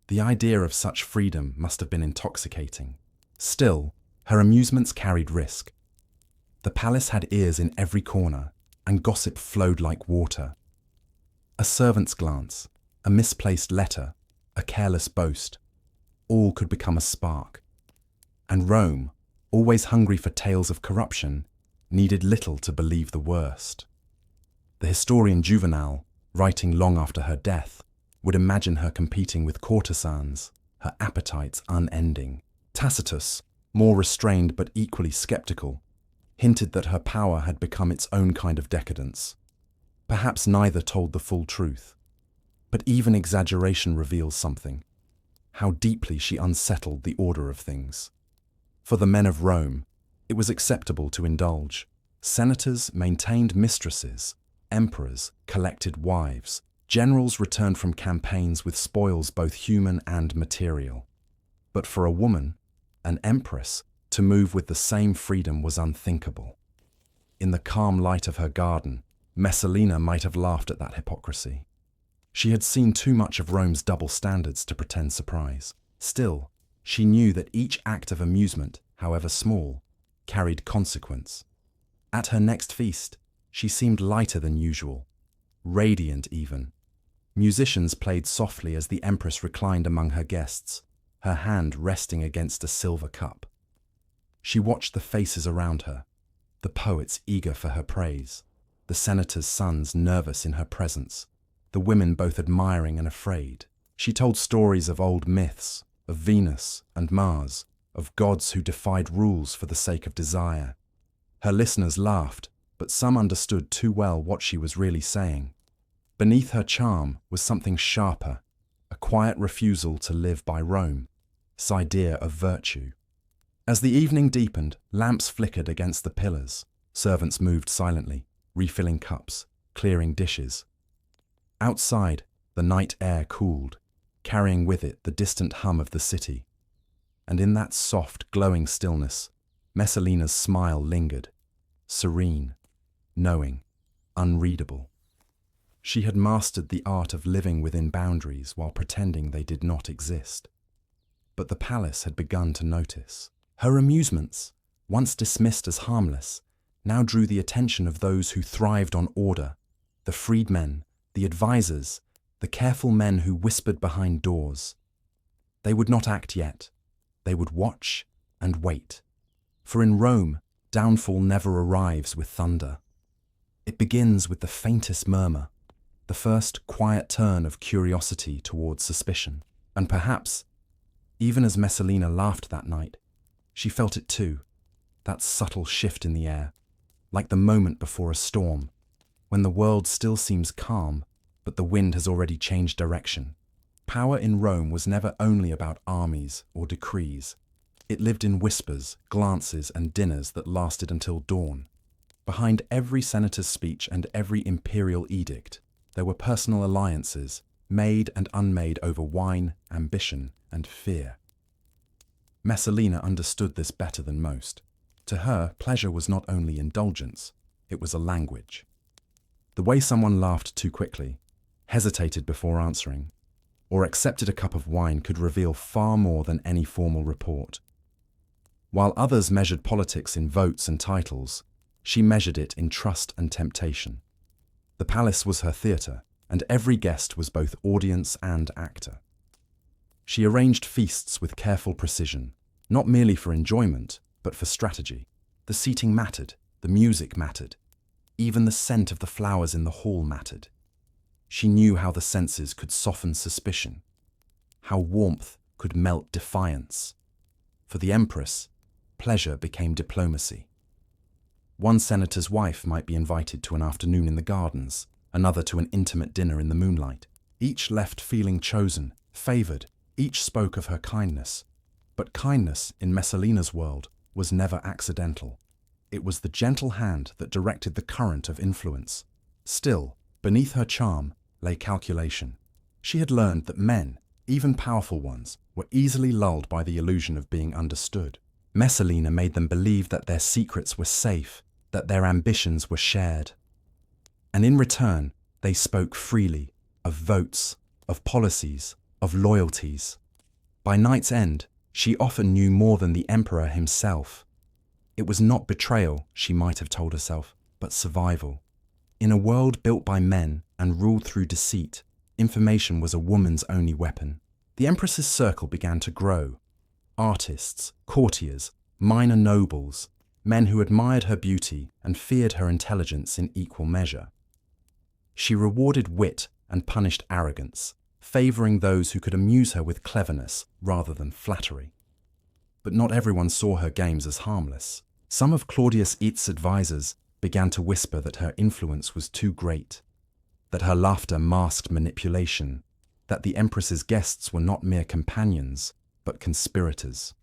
A: The idea of such freedom must have been intoxicating. Still, her amusements carried risk. The palace had ears in every corner, and gossip flowed like water. A servant's glance, a misplaced letter, a careless boast, all could become a spark. And Rome, always hungry for tales of corruption, needed little to believe the worst. The historian Juvenal, writing long after her death, would imagine her competing with courtesans, her appetites unending. Tacitus, more restrained but equally skeptical, hinted that her power had become its own kind of decadence. Perhaps neither told the full truth. But even exaggeration reveals something, how deeply she unsettled the order of things. For the men of Rome, it was acceptable to indulge. Senators maintained mistresses, emperors collected wives, generals returned from campaigns with spoils both human and material. But for a woman, an empress, to move with the same freedom was unthinkable. In the calm light of her garden, Messalina might have laughed at that hypocrisy. She had seen too much of Rome's double standards to pretend surprise. Still, she knew that each act of amusement, however small, carried consequence. At her next feast, she seemed lighter than usual, radiant even. Musicians played softly as the Empress reclined among her guests, her hand resting against a silver cup. She watched the faces around her, the poets eager for her praise. the senator's sons nervous in her presence, the women both admiring and afraid. She told stories of old myths, of Venus and Mars, of gods who defied rules for the sake of desire. Her listeners laughed, but some understood too well what she was really saying. Beneath her charm was something sharper, a quiet refusal to live by Rome, this idea of virtue. As the evening deepened, lamps flickered against the pillars. Servants moved silently, refilling cups, clearing dishes. Outside, the night air cooled, carrying with it the distant hum of the city. And in that soft, glowing stillness, Messalina's smile lingered, serene, knowing, unreadable. She had mastered the art of living within boundaries while pretending they did not exist. But the palace had begun to notice. Her amusements, once dismissed as harmless, now drew the attention of those who thrived on order, the freedmen, the advisors, the careful men who whispered behind doors. They would not act yet. They would watch and wait. For in Rome, downfall never arrives with thunder. It begins with the faintest murmur, the first quiet turn of curiosity towards suspicion. And perhaps, even as Messalina laughed that night, she felt it too, that subtle shift in the air, like the moment before a storm, when the world still seems calm, but the wind has already changed direction. Power in Rome was never only about armies or decrees. It lived in whispers, glances, and dinners that lasted until dawn. Behind every senator's speech and every imperial edict, there were personal alliances, made and unmade over wine, ambition, and fear. Messalina understood this better than most. To her, pleasure was not only indulgence, it was a language. The way someone laughed too quickly, hesitated before answering, or accepted a cup of wine could reveal far more than any formal report. While others measured politics in votes and titles, she measured it in trust and temptation. The palace was her theatre, and every guest was both audience and actor. She arranged feasts with careful precision, not merely for enjoyment, but for strategy. The seating mattered, the music mattered, even the scent of the flowers in the hall mattered. She knew how the senses could soften suspicion, how warmth could melt defiance. For the Empress, pleasure became diplomacy. One senator's wife might be invited to an afternoon in the gardens, another to an intimate dinner in the moonlight. Each left feeling chosen, favoured. Each spoke of her kindness. But kindness, in Messalina's world, was never accidental. It was the gentle hand that directed the current of influence. Still, beneath her charm lay calculation. She had learned that men, even powerful ones, were easily lulled by the illusion of being understood. Messalina made them believe that their secrets were safe, that their ambitions were shared. And in return, they spoke freely of votes, of policies, of loyalties. By night's end, she often knew more than the emperor himself. It was not betrayal, she might have told herself, but survival. In a world built by men and ruled through deceit, information was a woman's only weapon. The Empress's circle began to grow. Artists, courtiers, minor nobles, men who admired her beauty and feared her intelligence in equal measure. She rewarded wit and punished arrogance, favouring those who could amuse her with cleverness rather than flattery. But not everyone saw her games as harmless. Some of Claudius Eat's advisors began to whisper that her influence was too great, that her laughter masked manipulation, that the Empress's guests were not mere companions, but conspirators.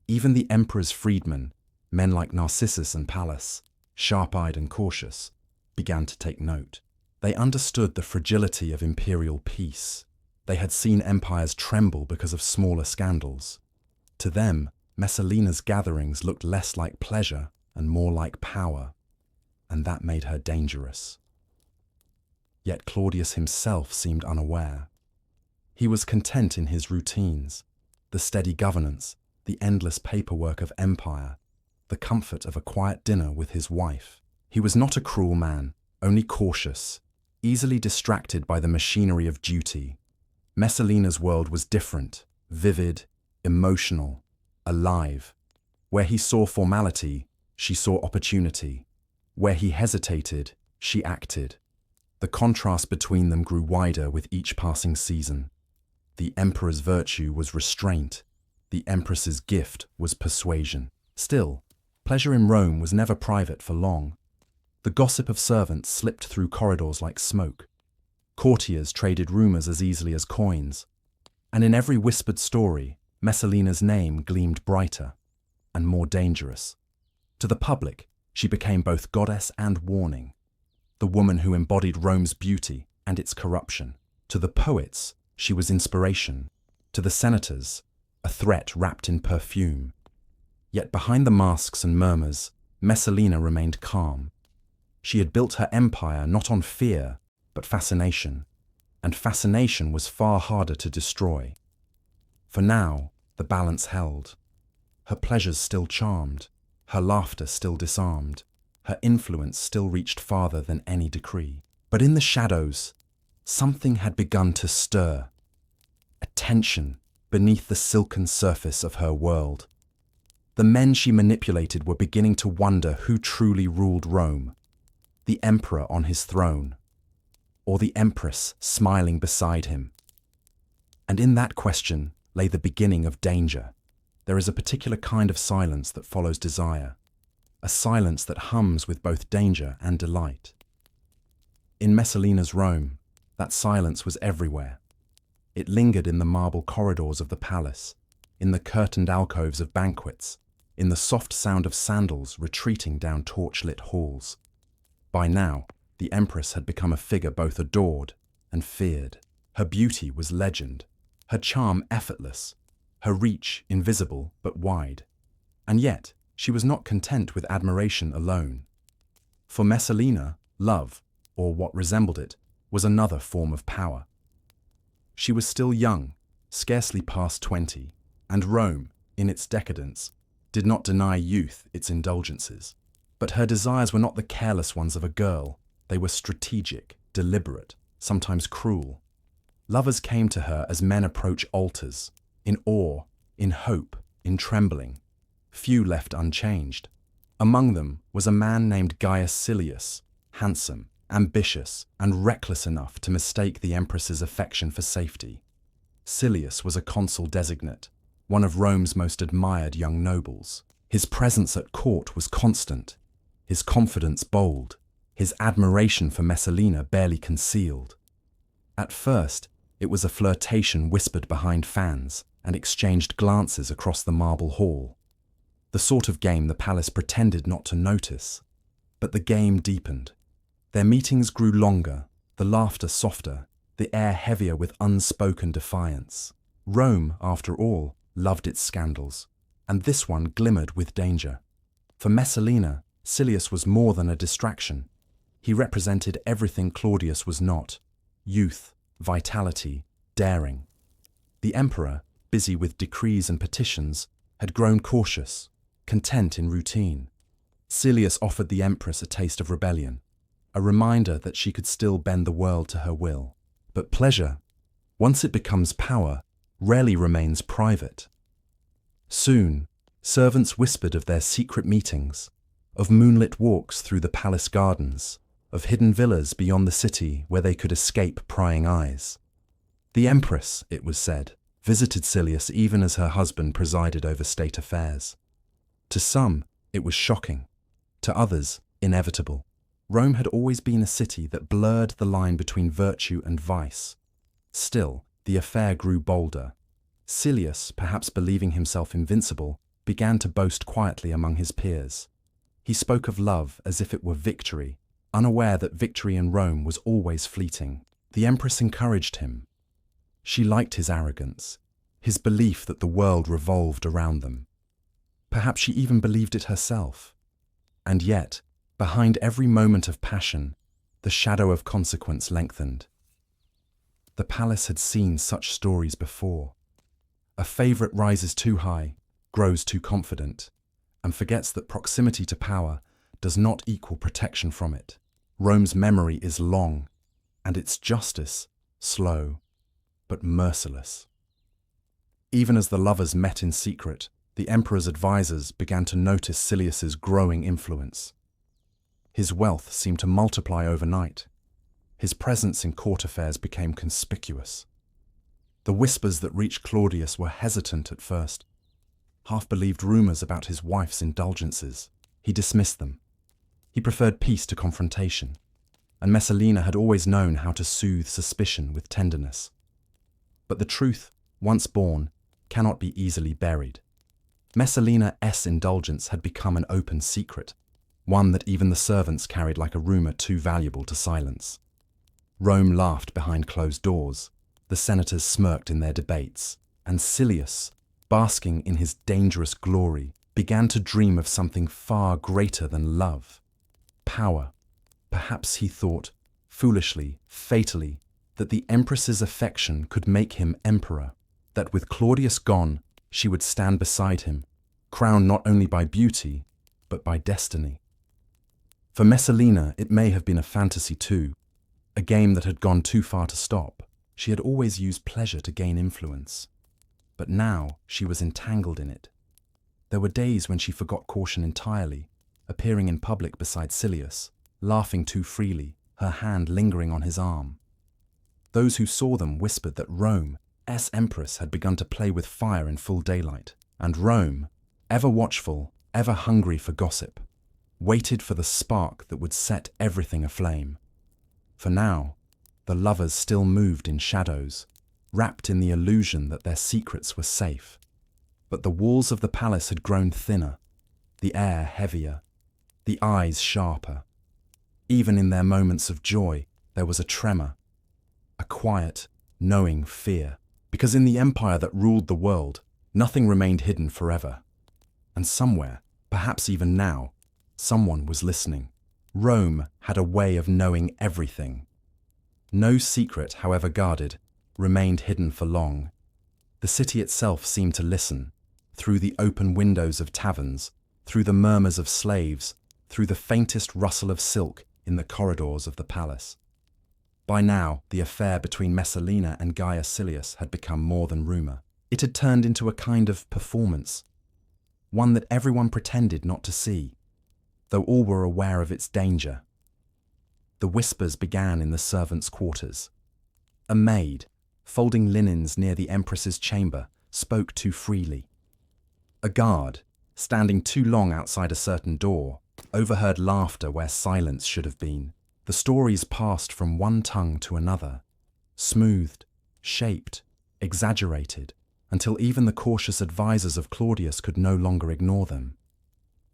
A: Even the Emperor's freedmen, men like Narcissus and Pallas, sharp-eyed and cautious, began to take note. They understood the fragility of imperial peace. They had seen empires tremble because of smaller scandals. To them, Messalina's gatherings looked less like pleasure and more like power, and that made her dangerous. Yet Claudius himself seemed unaware. He was content in his routines, the steady governance, the endless paperwork of empire, the comfort of a quiet dinner with his wife. He was not a cruel man, only cautious, easily distracted by the machinery of duty. Messalina's world was different, vivid, emotional, alive. Where he saw formality, she saw opportunity. Where he hesitated, she acted. The contrast between them grew wider with each passing season. The emperor's virtue was restraint. The empress's gift was persuasion. Still, pleasure in Rome was never private for long. The gossip of servants slipped through corridors like smoke. Courtiers traded rumors as easily as coins. And in every whispered story, Messalina's name gleamed brighter and more dangerous. To the public, she became both goddess and warning, the woman who embodied Rome's beauty and its corruption. To the poets, she was inspiration. To the senators, a threat wrapped in perfume. Yet behind the masks and murmurs, Messalina remained calm. She had built her empire not on fear, but fascination. And fascination was far harder to destroy. For now, the balance held. Her pleasures still charmed, her laughter still disarmed, her influence still reached farther than any decree. But in the shadows, something had begun to stir. A tension beneath the silken surface of her world. The men she manipulated were beginning to wonder who truly ruled Rome. The emperor on his throne, or the empress smiling beside him. And in that question lay the beginning of danger. There is a particular kind of silence that follows desire, a silence that hums with both danger and delight. In Messalina's Rome, that silence was everywhere. It lingered in the marble corridors of the palace, in the curtained alcoves of banquets, in the soft sound of sandals retreating down torch-lit halls. By now, the Empress had become a figure both adored and feared. Her beauty was legend, her charm effortless, her reach invisible but wide. And yet, she was not content with admiration alone. For Messalina, love, or what resembled it, was another form of power. She was still young, scarcely past 20, and Rome, in its decadence, did not deny youth its indulgences. But her desires were not the careless ones of a girl. They were strategic, deliberate, sometimes cruel. Lovers came to her as men approach altars, in awe, in hope, in trembling. Few left unchanged. Among them was a man named Gaius Silius, handsome, ambitious, and reckless enough to mistake the Empress's affection for safety. Silius was a consul designate, one of Rome's most admired young nobles. His presence at court was constant, his confidence bold, his admiration for Messalina barely concealed. At first, it was a flirtation whispered behind fans and exchanged glances across the marble hall. The sort of game the palace pretended not to notice. But the game deepened. Their meetings grew longer, the laughter softer, the air heavier with unspoken defiance. Rome, after all, loved its scandals, and this one glimmered with danger. For Messalina, Silius was more than a distraction. He represented everything Claudius was not: youth, vitality, daring. The emperor, busy with decrees and petitions, had grown cautious, content in routine. Silius offered the empress a taste of rebellion, a reminder that she could still bend the world to her will. But pleasure, once it becomes power, rarely remains private. Soon, servants whispered of their secret meetings, of moonlit walks through the palace gardens, of hidden villas beyond the city where they could escape prying eyes. The empress, it was said, visited Silius even as her husband presided over state affairs. To some, it was shocking. To others, inevitable. Rome had always been a city that blurred the line between virtue and vice. Still, the affair grew bolder. Silius, perhaps believing himself invincible, began to boast quietly among his peers. He spoke of love as if it were victory, unaware that victory in Rome was always fleeting. The empress encouraged him. She liked his arrogance, his belief that the world revolved around them. Perhaps she even believed it herself. And yet, behind every moment of passion, the shadow of consequence lengthened. The palace had seen such stories before. A favorite rises too high, grows too confident, and forgets that proximity to power does not equal protection from it. Rome's memory is long, and its justice slow, but merciless. Even as the lovers met in secret, the emperor's advisors began to notice Silius's growing influence. His wealth seemed to multiply overnight. His presence in court affairs became conspicuous. The whispers that reached Claudius were hesitant at first. Half-believed rumors about his wife's indulgences. He dismissed them. He preferred peace to confrontation, and Messalina had always known how to soothe suspicion with tenderness. But the truth, once born, cannot be easily buried. Messalina's indulgence had become an open secret, one that even the servants carried like a rumor too valuable to silence. Rome laughed behind closed doors, the senators smirked in their debates, and Silius, basking in his dangerous glory, began to dream of something far greater than love. Power. Perhaps he thought, foolishly, fatally, that the Empress's affection could make him emperor, that with Claudius gone, she would stand beside him, crowned not only by beauty, but by destiny. For Messalina, it may have been a fantasy too, a game that had gone too far to stop. She had always used pleasure to gain influence. But now she was entangled in it. There were days when she forgot caution entirely, appearing in public beside Silius, laughing too freely, her hand lingering on his arm. Those who saw them whispered that Rome's Empress had begun to play with fire in full daylight, and Rome, ever watchful, ever hungry for gossip, waited for the spark that would set everything aflame. For now, the lovers still moved in shadows, wrapped in the illusion that their secrets were safe. But the walls of the palace had grown thinner, the air heavier, the eyes sharper. Even in their moments of joy, there was a tremor, a quiet, knowing fear, because in the empire that ruled the world, nothing remained hidden forever. And somewhere, perhaps even now, someone was listening. Rome had a way of knowing everything. No secret, however guarded, remained hidden for long. The city itself seemed to listen, through the open windows of taverns, through the murmurs of slaves, through the faintest rustle of silk in the corridors of the palace. By now, the affair between Messalina and Gaius Silius had become more than rumor. It had turned into a kind of performance, one that everyone pretended not to see, though all were aware of its danger. The whispers began in the servants' quarters. A maid, folding linens near the Empress's chamber, spoke too freely. A guard, standing too long outside a certain door, overheard laughter where silence should have been. The stories passed from one tongue to another, smoothed, shaped, exaggerated, until even the cautious advisers of Claudius could no longer ignore them.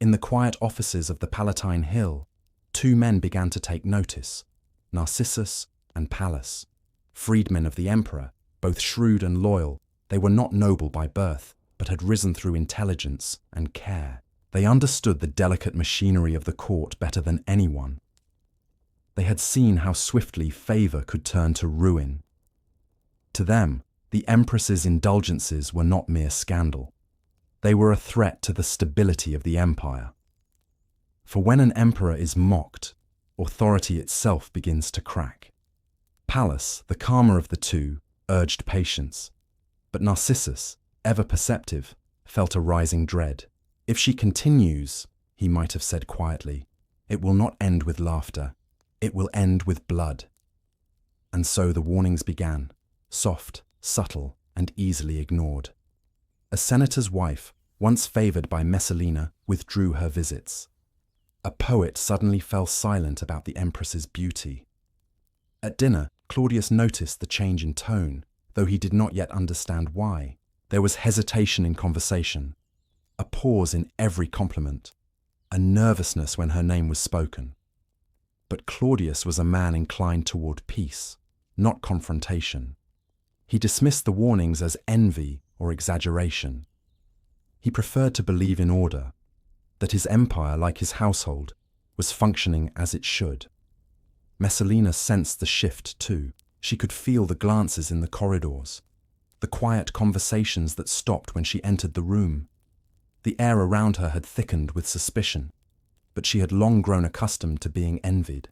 A: In the quiet offices of the Palatine Hill, two men began to take notice, Narcissus and Pallas. Freedmen of the emperor, both shrewd and loyal, they were not noble by birth, but had risen through intelligence and care. They understood the delicate machinery of the court better than anyone. They had seen how swiftly favor could turn to ruin. To them, the Empress's indulgences were not mere scandal. They were a threat to the stability of the empire. For when an emperor is mocked, authority itself begins to crack. Pallas, the calmer of the two, urged patience, but Narcissus, ever perceptive, felt a rising dread. If she continues, he might have said quietly, it will not end with laughter, it will end with blood. And so the warnings began, soft, subtle, and easily ignored. A senator's wife, once favored by Messalina, withdrew her visits. A poet suddenly fell silent about the Empress's beauty. At dinner, Claudius noticed the change in tone, though he did not yet understand why. There was hesitation in conversation, a pause in every compliment, a nervousness when her name was spoken. But Claudius was a man inclined toward peace, not confrontation. He dismissed the warnings as envy or exaggeration. He preferred to believe in order, that his empire, like his household, was functioning as it should. Messalina sensed the shift too. She could feel the glances in the corridors, the quiet conversations that stopped when she entered the room. The air around her had thickened with suspicion, but she had long grown accustomed to being envied.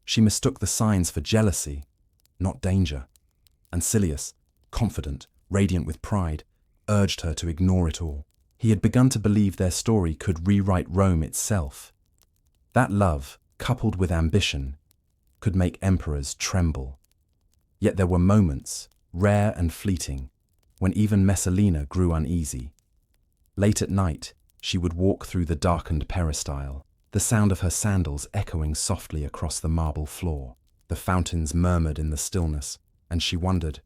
A: She mistook the signs for jealousy, not danger, and Silius, confident, radiant with pride, urged her to ignore it all. He had begun to believe their story could rewrite Rome itself. That love, coupled with ambition, could make emperors tremble. Yet there were moments, rare and fleeting, when even Messalina grew uneasy. Late at night, she would walk through the darkened peristyle, the sound of her sandals echoing softly across the marble floor. The fountains murmured in the stillness, and she wondered,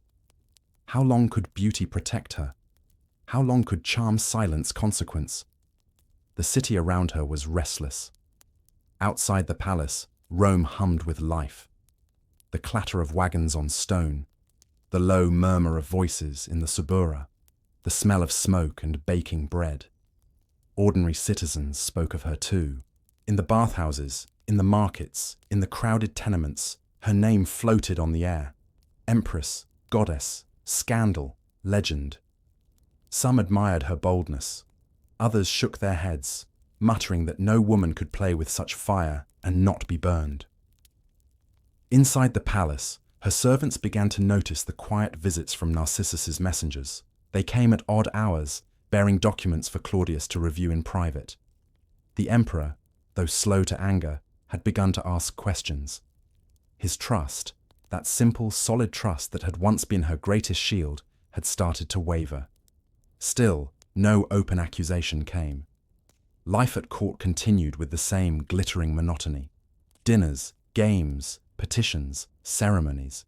A: how long could beauty protect her? How long could charm silence consequence? The city around her was restless. Outside the palace, Rome hummed with life. The clatter of wagons on stone, the low murmur of voices in the subura, the smell of smoke and baking bread. Ordinary citizens spoke of her too. In the bathhouses, in the markets, in the crowded tenements, her name floated on the air. Empress, goddess, scandal, legend. Some admired her boldness. Others shook their heads, muttering that no woman could play with such fire and not be burned. Inside the palace, her servants began to notice the quiet visits from Narcissus's messengers. They came at odd hours, bearing documents for Claudius to review in private. The emperor, though slow to anger, had begun to ask questions. His trust, that simple, solid trust that had once been her greatest shield, had started to waver. Still, no open accusation came. Life at court continued with the same glittering monotony. Dinners, games, petitions, ceremonies.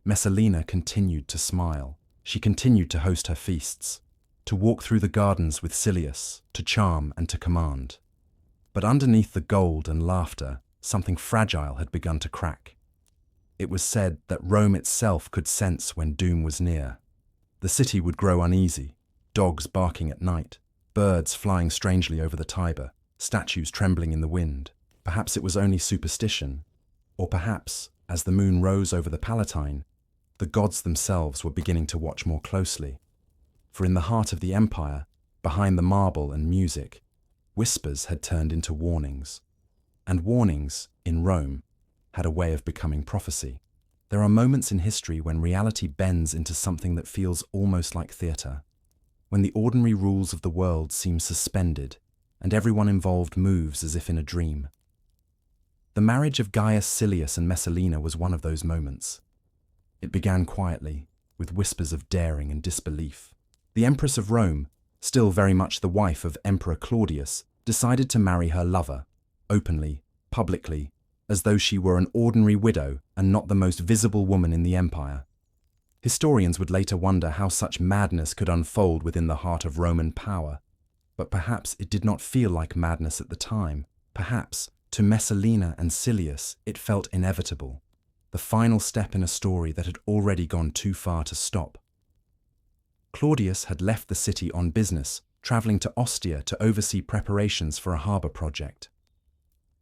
A: Messalina continued to smile. She continued to host her feasts, to walk through the gardens with Silius, to charm and to command. But underneath the gold and laughter, something fragile had begun to crack. It was said that Rome itself could sense when doom was near. The city would grow uneasy, dogs barking at night, birds flying strangely over the Tiber, statues trembling in the wind. Perhaps it was only superstition, or perhaps, as the moon rose over the Palatine, the gods themselves were beginning to watch more closely. For in the heart of the empire, behind the marble and music, whispers had turned into warnings. And warnings, in Rome, had a way of becoming prophecy. There are moments in history when reality bends into something that feels almost like theatre, when the ordinary rules of the world seem suspended, and everyone involved moves as if in a dream. The marriage of Gaius Silius and Messalina was one of those moments. It began quietly, with whispers of daring and disbelief. The Empress of Rome, still very much the wife of Emperor Claudius, decided to marry her lover, openly, publicly, as though she were an ordinary widow and not the most visible woman in the empire. Historians would later wonder how such madness could unfold within the heart of Roman power, but perhaps it did not feel like madness at the time. Perhaps, to Messalina and Silius, it felt inevitable, the final step in a story that had already gone too far to stop. Claudius had left the city on business, travelling to Ostia to oversee preparations for a harbour project.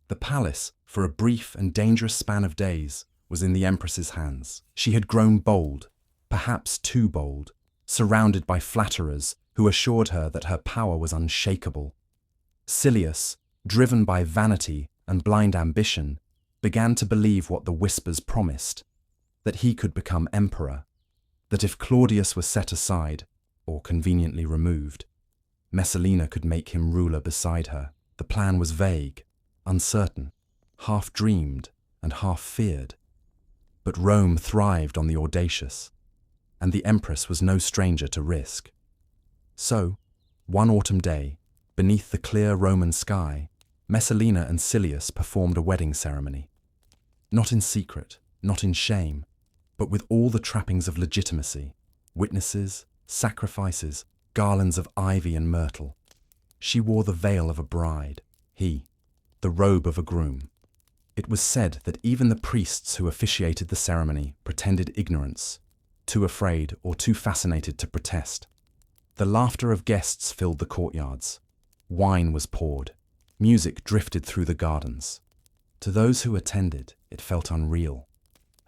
A: The palace, for a brief and dangerous span of days, was in the Empress's hands. She had grown bold, perhaps too bold, surrounded by flatterers who assured her that her power was unshakable. Silius, driven by vanity and blind ambition, began to believe what the whispers promised, that he could become emperor, that if Claudius was set aside, or conveniently removed, Messalina could make him ruler beside her. The plan was vague, uncertain, half dreamed and half feared. But Rome thrived on the audacious, and the Empress was no stranger to risk. So, one autumn day, beneath the clear Roman sky, Messalina and Silius performed a wedding ceremony. Not in secret, not in shame, but with all the trappings of legitimacy, witnesses, sacrifices, garlands of ivy and myrtle. She wore the veil of a bride, he, the robe of a groom. It was said that even the priests who officiated the ceremony pretended ignorance, too afraid or too fascinated to protest. The laughter of guests filled the courtyards. Wine was poured. Music drifted through the gardens. To those who attended, it felt unreal,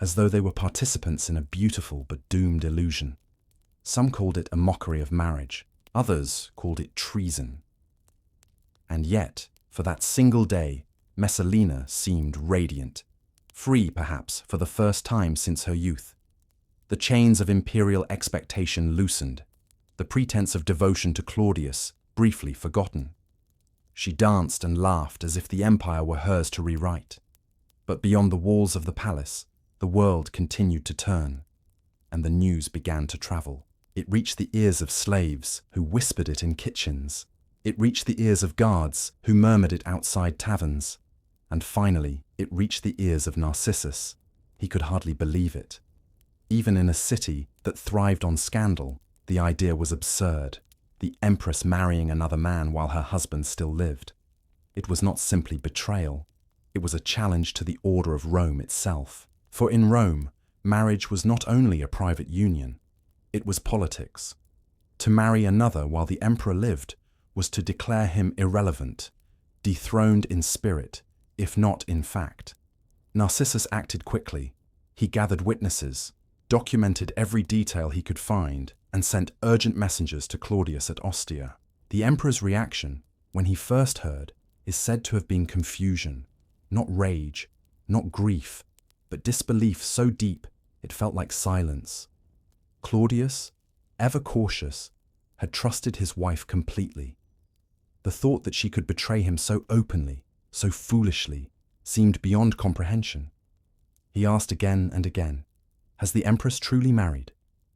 A: as though they were participants in a beautiful but doomed illusion. Some called it a mockery of marriage. Others called it treason. And yet, for that single day, Messalina seemed radiant, free perhaps for the first time since her youth. The chains of imperial expectation loosened, the pretense of devotion to Claudius briefly forgotten. She danced and laughed as if the empire were hers to rewrite. But beyond the walls of the palace, the world continued to turn, and the news began to travel. It reached the ears of slaves, who whispered it in kitchens. It reached the ears of guards, who murmured it outside taverns. And finally, it reached the ears of Narcissus. He could hardly believe it. Even in a city that thrived on scandal, the idea was absurd. The Empress marrying another man while her husband still lived. It was not simply betrayal. It was a challenge to the order of Rome itself. For in Rome, marriage was not only a private union, it was politics. To marry another while the emperor lived was to declare him irrelevant, dethroned in spirit, if not in fact. Narcissus acted quickly. He gathered witnesses, documented every detail he could find, and sent urgent messengers to Claudius at Ostia. The emperor's reaction, when he first heard, is said to have been confusion, not rage, not grief, but disbelief so deep it felt like silence. Claudius, ever cautious, had trusted his wife completely. The thought that she could betray him so openly, so foolishly, seemed beyond comprehension. He asked again and again, "Has the Empress truly married?"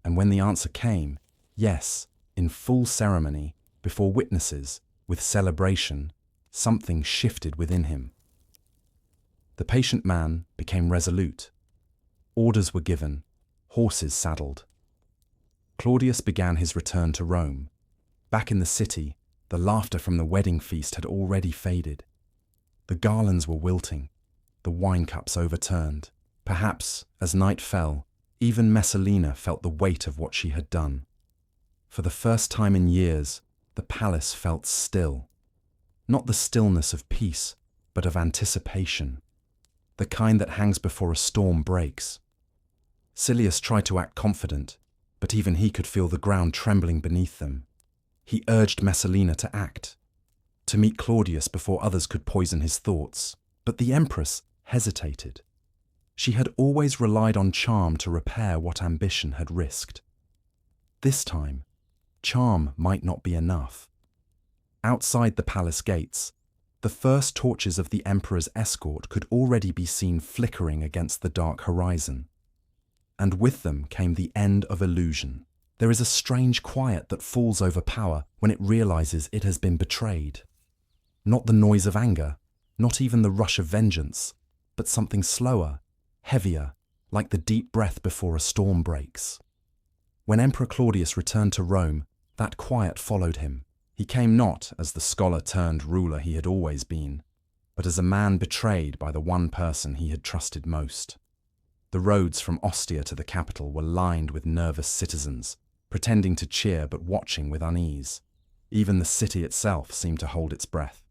A: And when the answer came, yes, in full ceremony, before witnesses, with celebration, something shifted within him. The patient man became resolute. Orders were given, horses saddled. Claudius began his return to Rome. Back in the city, the laughter from the wedding feast had already faded. The garlands were wilting, the wine cups overturned. Perhaps, as night fell, even Messalina felt the weight of what she had done. For the first time in years, the palace felt still. Not the stillness of peace, but of anticipation. The kind that hangs before a storm breaks. Silius tried to act confident, but even he could feel the ground trembling beneath them. He urged Messalina to act, to meet Claudius before others could poison his thoughts. But the Empress hesitated. She had always relied on charm to repair what ambition had risked. This time, charm might not be enough. Outside the palace gates, the first torches of the Emperor's escort could already be seen flickering against the dark horizon. And with them came the end of illusion. There is a strange quiet that falls over power when it realizes it has been betrayed. Not the noise of anger, not even the rush of vengeance, but something slower, heavier, like the deep breath before a storm breaks. When Emperor Claudius returned to Rome, that quiet followed him. He came not as the scholar-turned-ruler he had always been, but as a man betrayed by the one person he had trusted most. The roads from Ostia to the capital were lined with nervous citizens, pretending to cheer but watching with unease. Even the city itself seemed to hold its breath.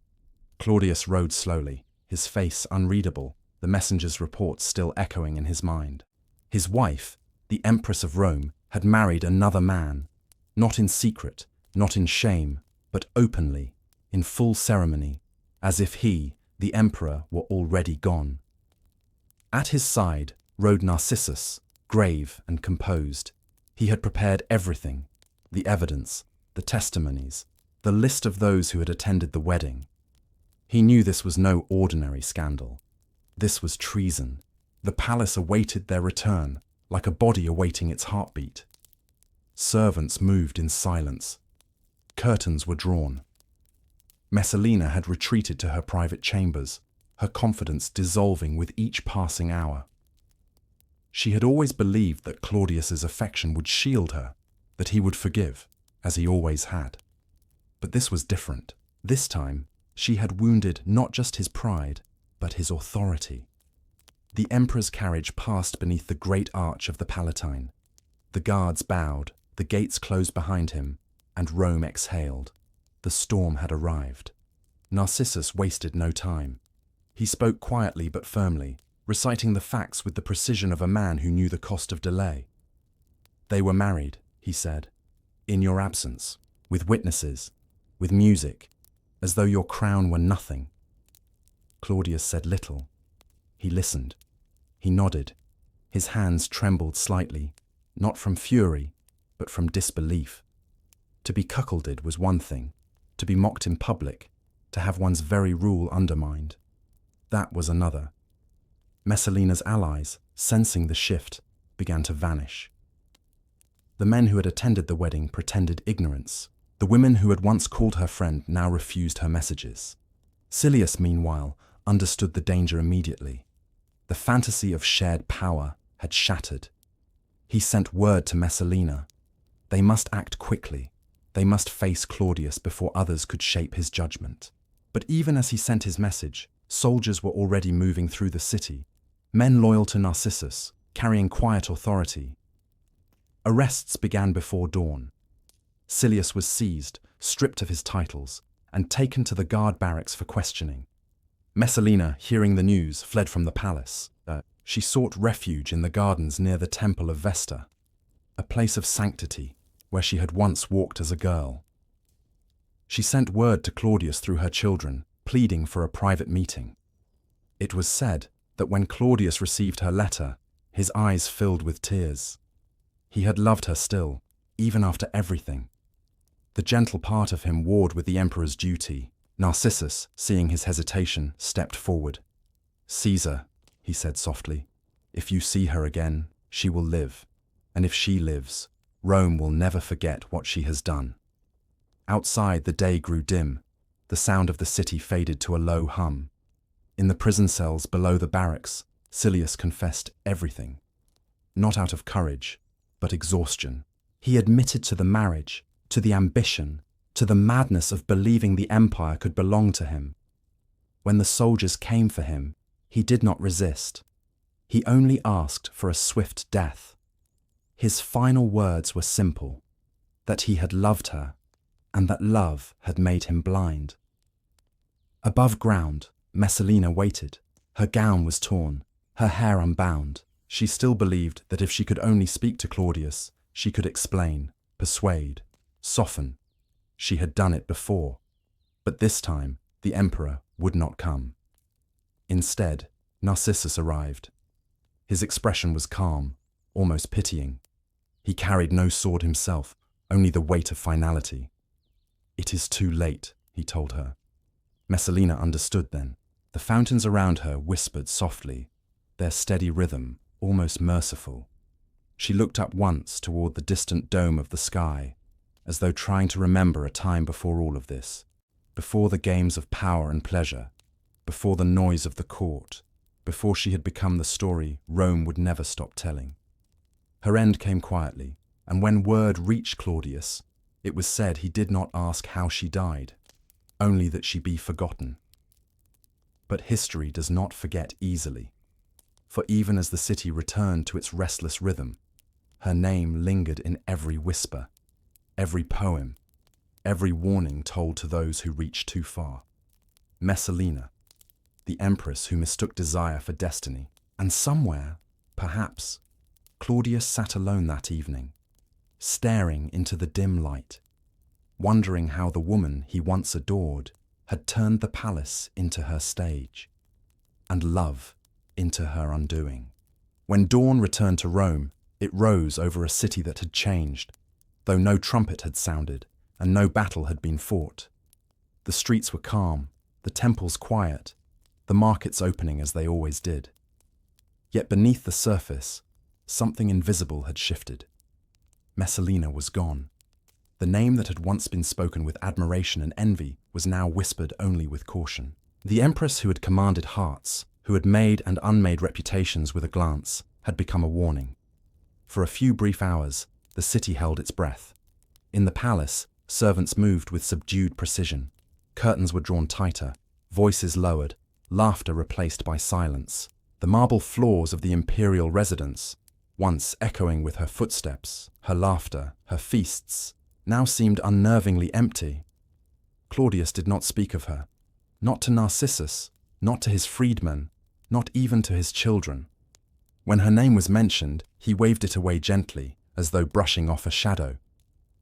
A: Claudius rode slowly, his face unreadable, the messenger's reports still echoing in his mind. His wife, the Empress of Rome, had married another man, not in secret, not in shame, but openly, in full ceremony, as if he, the emperor, were already gone. At his side rode Narcissus, grave and composed. He had prepared everything, the evidence, the testimonies, the list of those who had attended the wedding. He knew this was no ordinary scandal. This was treason. The palace awaited their return, like a body awaiting its heartbeat. Servants moved in silence. Curtains were drawn. Messalina had retreated to her private chambers, her confidence dissolving with each passing hour. She had always believed that Claudius's affection would shield her, that he would forgive, as he always had. But this was different. This time, she had wounded not just his pride, but his authority. The emperor's carriage passed beneath the great arch of the Palatine. The guards bowed, the gates closed behind him, and Rome exhaled. The storm had arrived. Narcissus wasted no time. He spoke quietly but firmly, reciting the facts with the precision of a man who knew the cost of delay. "They were married," he said, "in your absence, with witnesses, with music, as though your crown were nothing." Claudius said little. He listened. He nodded. His hands trembled slightly, not from fury, but from disbelief. To be cuckolded was one thing, to be mocked in public, to have one's very rule undermined. That was another. Messalina's allies, sensing the shift, began to vanish. The men who had attended the wedding pretended ignorance. The women who had once called her friend now refused her messages. Silius, meanwhile, understood the danger immediately. The fantasy of shared power had shattered. He sent word to Messalina. They must act quickly. They must face Claudius before others could shape his judgment. But even as he sent his message, soldiers were already moving through the city, men loyal to Narcissus, carrying quiet authority. Arrests began before dawn. Silius was seized, stripped of his titles, and taken to the guard barracks for questioning. Messalina, hearing the news, fled from the palace. She sought refuge in the gardens near the temple of Vesta, a place of sanctity where she had once walked as a girl. She sent word to Claudius through her children, pleading for a private meeting. It was said that when Claudius received her letter, his eyes filled with tears. He had loved her still, even after everything. The gentle part of him warred with the emperor's duty. Narcissus, seeing his hesitation, stepped forward. "Caesar," he said softly, "if you see her again, she will live. And if she lives, Rome will never forget what she has done." Outside, the day grew dim. The sound of the city faded to a low hum. In the prison cells below the barracks, Silius confessed everything. Not out of courage, but exhaustion. He admitted to the marriage, to the ambition, to the madness of believing the empire could belong to him. When the soldiers came for him, he did not resist. He only asked for a swift death. His final words were simple, that he had loved her, and that love had made him blind. Above ground, Messalina waited. Her gown was torn, her hair unbound. She still believed that if she could only speak to Claudius, she could explain, persuade, soften. She had done it before, but this time the emperor would not come. Instead, Narcissus arrived. His expression was calm, almost pitying. He carried no sword himself, only the weight of finality. "It is too late," he told her. Messalina understood then. The fountains around her whispered softly, their steady rhythm almost merciful. She looked up once toward the distant dome of the sky, as though trying to remember a time before all of this, before the games of power and pleasure, before the noise of the court, before she had become the story Rome would never stop telling. Her end came quietly, and when word reached Claudius, it was said he did not ask how she died, only that she be forgotten. But history does not forget easily, for even as the city returned to its restless rhythm, her name lingered in every whisper, every poem, every warning told to those who reached too far. Messalina, the empress who mistook desire for destiny, and somewhere, perhaps, Claudius sat alone that evening, staring into the dim light, wondering how the woman he once adored had turned the palace into her stage, and love into her undoing. When dawn returned to Rome, it rose over a city that had changed, though no trumpet had sounded and no battle had been fought. The streets were calm, the temples quiet, the markets opening as they always did. Yet beneath the surface, something invisible had shifted. Messalina was gone. The name that had once been spoken with admiration and envy was now whispered only with caution. The empress who had commanded hearts, who had made and unmade reputations with a glance, had become a warning. For a few brief hours, the city held its breath. In the palace, servants moved with subdued precision. Curtains were drawn tighter, voices lowered, laughter replaced by silence. The marble floors of the imperial residence, once echoing with her footsteps, her laughter, her feasts, now seemed unnervingly empty. Claudius did not speak of her, not to Narcissus, not to his freedmen, not even to his children. When her name was mentioned, he waved it away gently, as though brushing off a shadow.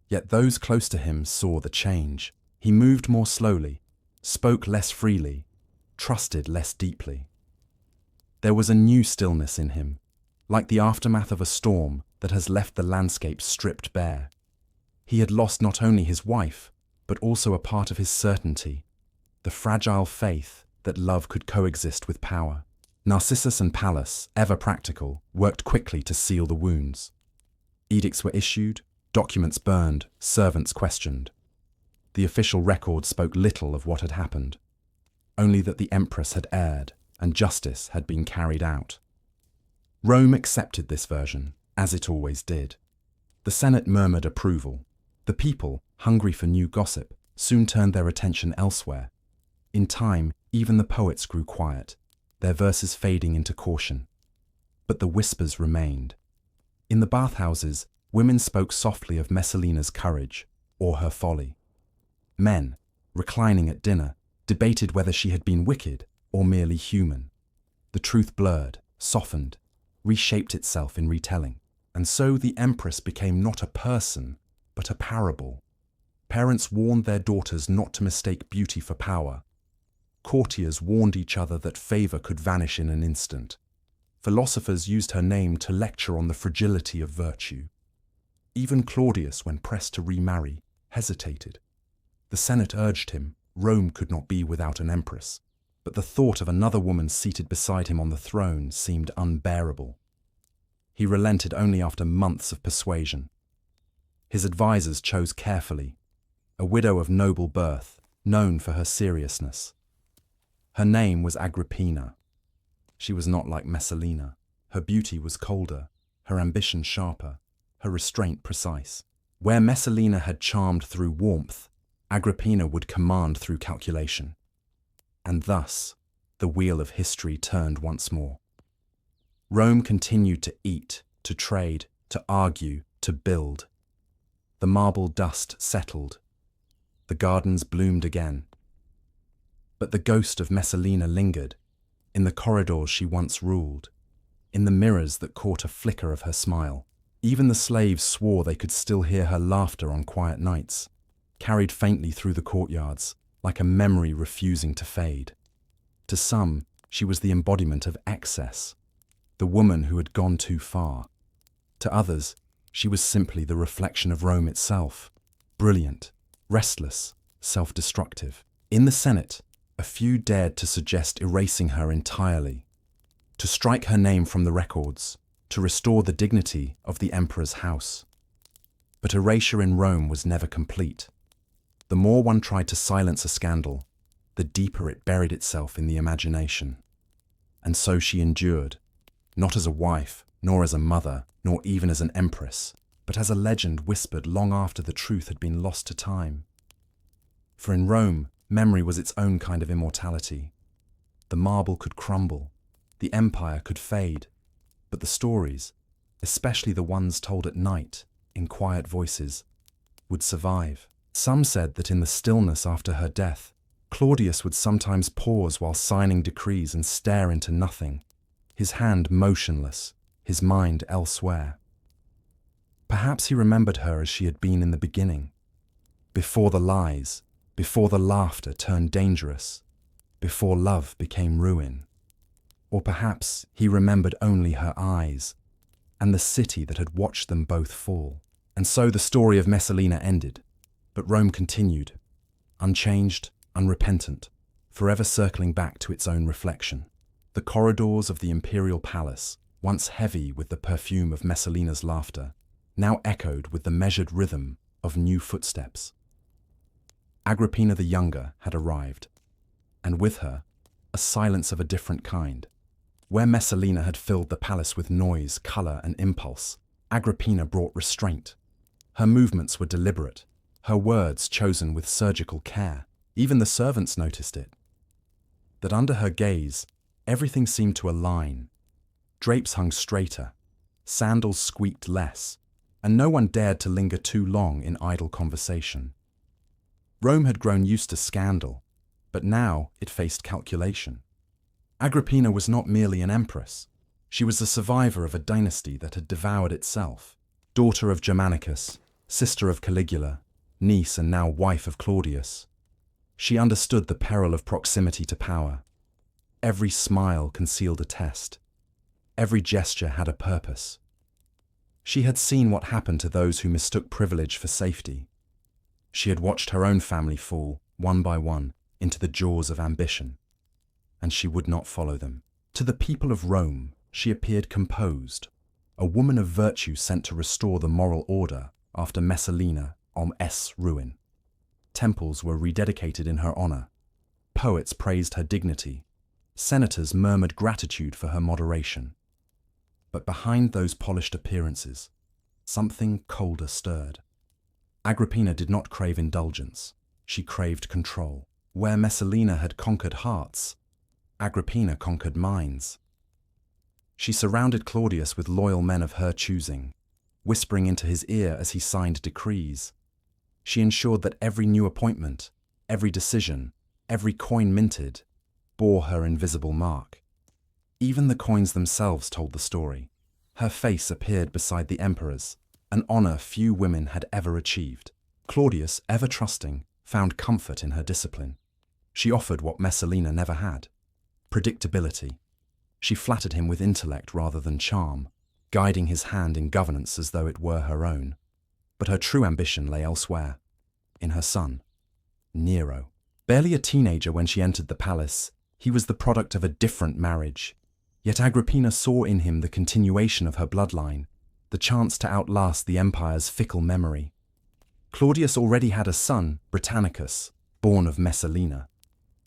A: Yet those close to him saw the change. He moved more slowly, spoke less freely, trusted less deeply. There was a new stillness in him, like the aftermath of a storm that has left the landscape stripped bare. He had lost not only his wife, but also a part of his certainty, the fragile faith that love could coexist with power. Narcissus and Pallas, ever practical, worked quickly to seal the wounds. Edicts were issued, documents burned, servants questioned. The official record spoke little of what had happened, only that the Empress had erred and justice had been carried out. Rome accepted this version, as it always did. The Senate murmured approval. The people, hungry for new gossip, soon turned their attention elsewhere. In time, even the poets grew quiet, their verses fading into caution. But the whispers remained. In the bathhouses, women spoke softly of Messalina's courage or her folly. Men, reclining at dinner, debated whether she had been wicked or merely human. The truth blurred, softened, reshaped itself in retelling. And so the Empress became not a person, but a parable. Parents warned their daughters not to mistake beauty for power. Courtiers warned each other that favor could vanish in an instant. Philosophers used her name to lecture on the fragility of virtue. Even Claudius, when pressed to remarry, hesitated. The Senate urged him. Rome could not be without an empress. But the thought of another woman seated beside him on the throne seemed unbearable. He relented only after months of persuasion. His advisers chose carefully, a widow of noble birth, known for her seriousness. Her name was Agrippina. She was not like Messalina. Her beauty was colder, her ambition sharper, her restraint precise. Where Messalina had charmed through warmth, Agrippina would command through calculation. And thus, the wheel of history turned once more. Rome continued to eat, to trade, to argue, to build. The marble dust settled. The gardens bloomed again. But the ghost of Messalina lingered, in the corridors she once ruled, in the mirrors that caught a flicker of her smile. Even the slaves swore they could still hear her laughter on quiet nights, carried faintly through the courtyards, like a memory refusing to fade. To some, she was the embodiment of excess, the woman who had gone too far. To others, she was simply the reflection of Rome itself, brilliant, restless, self-destructive. In the Senate, a few dared to suggest erasing her entirely, to strike her name from the records, to restore the dignity of the emperor's house. But erasure in Rome was never complete. The more one tried to silence a scandal, the deeper it buried itself in the imagination. And so she endured, not as a wife, nor as a mother, nor even as an empress, but as a legend whispered long after the truth had been lost to time. For in Rome, memory was its own kind of immortality. The marble could crumble, the empire could fade, but the stories, especially the ones told at night, in quiet voices, would survive. Some said that in the stillness after her death, Claudius would sometimes pause while signing decrees and stare into nothing, his hand motionless, his mind elsewhere. Perhaps he remembered her as she had been in the beginning, before the lies, before the laughter turned dangerous, before love became ruin. Or perhaps he remembered only her eyes, and the city that had watched them both fall. And so the story of Messalina ended, but Rome continued, unchanged, unrepentant, forever circling back to its own reflection. The corridors of the imperial palace, once heavy with the perfume of Messalina's laughter, now echoed with the measured rhythm of new footsteps. Agrippina the Younger had arrived, and with her, a silence of a different kind. Where Messalina had filled the palace with noise, color, and impulse, Agrippina brought restraint. Her movements were deliberate, her words chosen with surgical care. Even the servants noticed it. That under her gaze, everything seemed to align. Drapes hung straighter, sandals squeaked less, and no one dared to linger too long in idle conversation. Rome had grown used to scandal, but now it faced calculation. Agrippina was not merely an empress. She was the survivor of a dynasty that had devoured itself. Daughter of Germanicus, sister of Caligula, niece and now wife of Claudius. She understood the peril of proximity to power. Every smile concealed a test. Every gesture had a purpose. She had seen what happened to those who mistook privilege for safety. She had watched her own family fall, one by one, into the jaws of ambition, and she would not follow them. To the people of Rome, she appeared composed, a woman of virtue sent to restore the moral order after Messalina s ruin. Temples were rededicated in her honor. Poets praised her dignity. Senators murmured gratitude for her moderation. But behind those polished appearances, something colder stirred. Agrippina did not crave indulgence. She craved control. Where Messalina had conquered hearts, Agrippina conquered minds. She surrounded Claudius with loyal men of her choosing, whispering into his ear as he signed decrees. She ensured that every new appointment, every decision, every coin minted, bore her invisible mark. Even the coins themselves told the story. Her face appeared beside the emperor's, an honor few women had ever achieved. Claudius, ever trusting, found comfort in her discipline. She offered what Messalina never had: predictability. She flattered him with intellect rather than charm, guiding his hand in governance as though it were her own. But her true ambition lay elsewhere, in her son, Nero. Barely a teenager when she entered the palace, he was the product of a different marriage. Yet Agrippina saw in him the continuation of her bloodline, the chance to outlast the empire's fickle memory. Claudius already had a son, Britannicus, born of Messalina.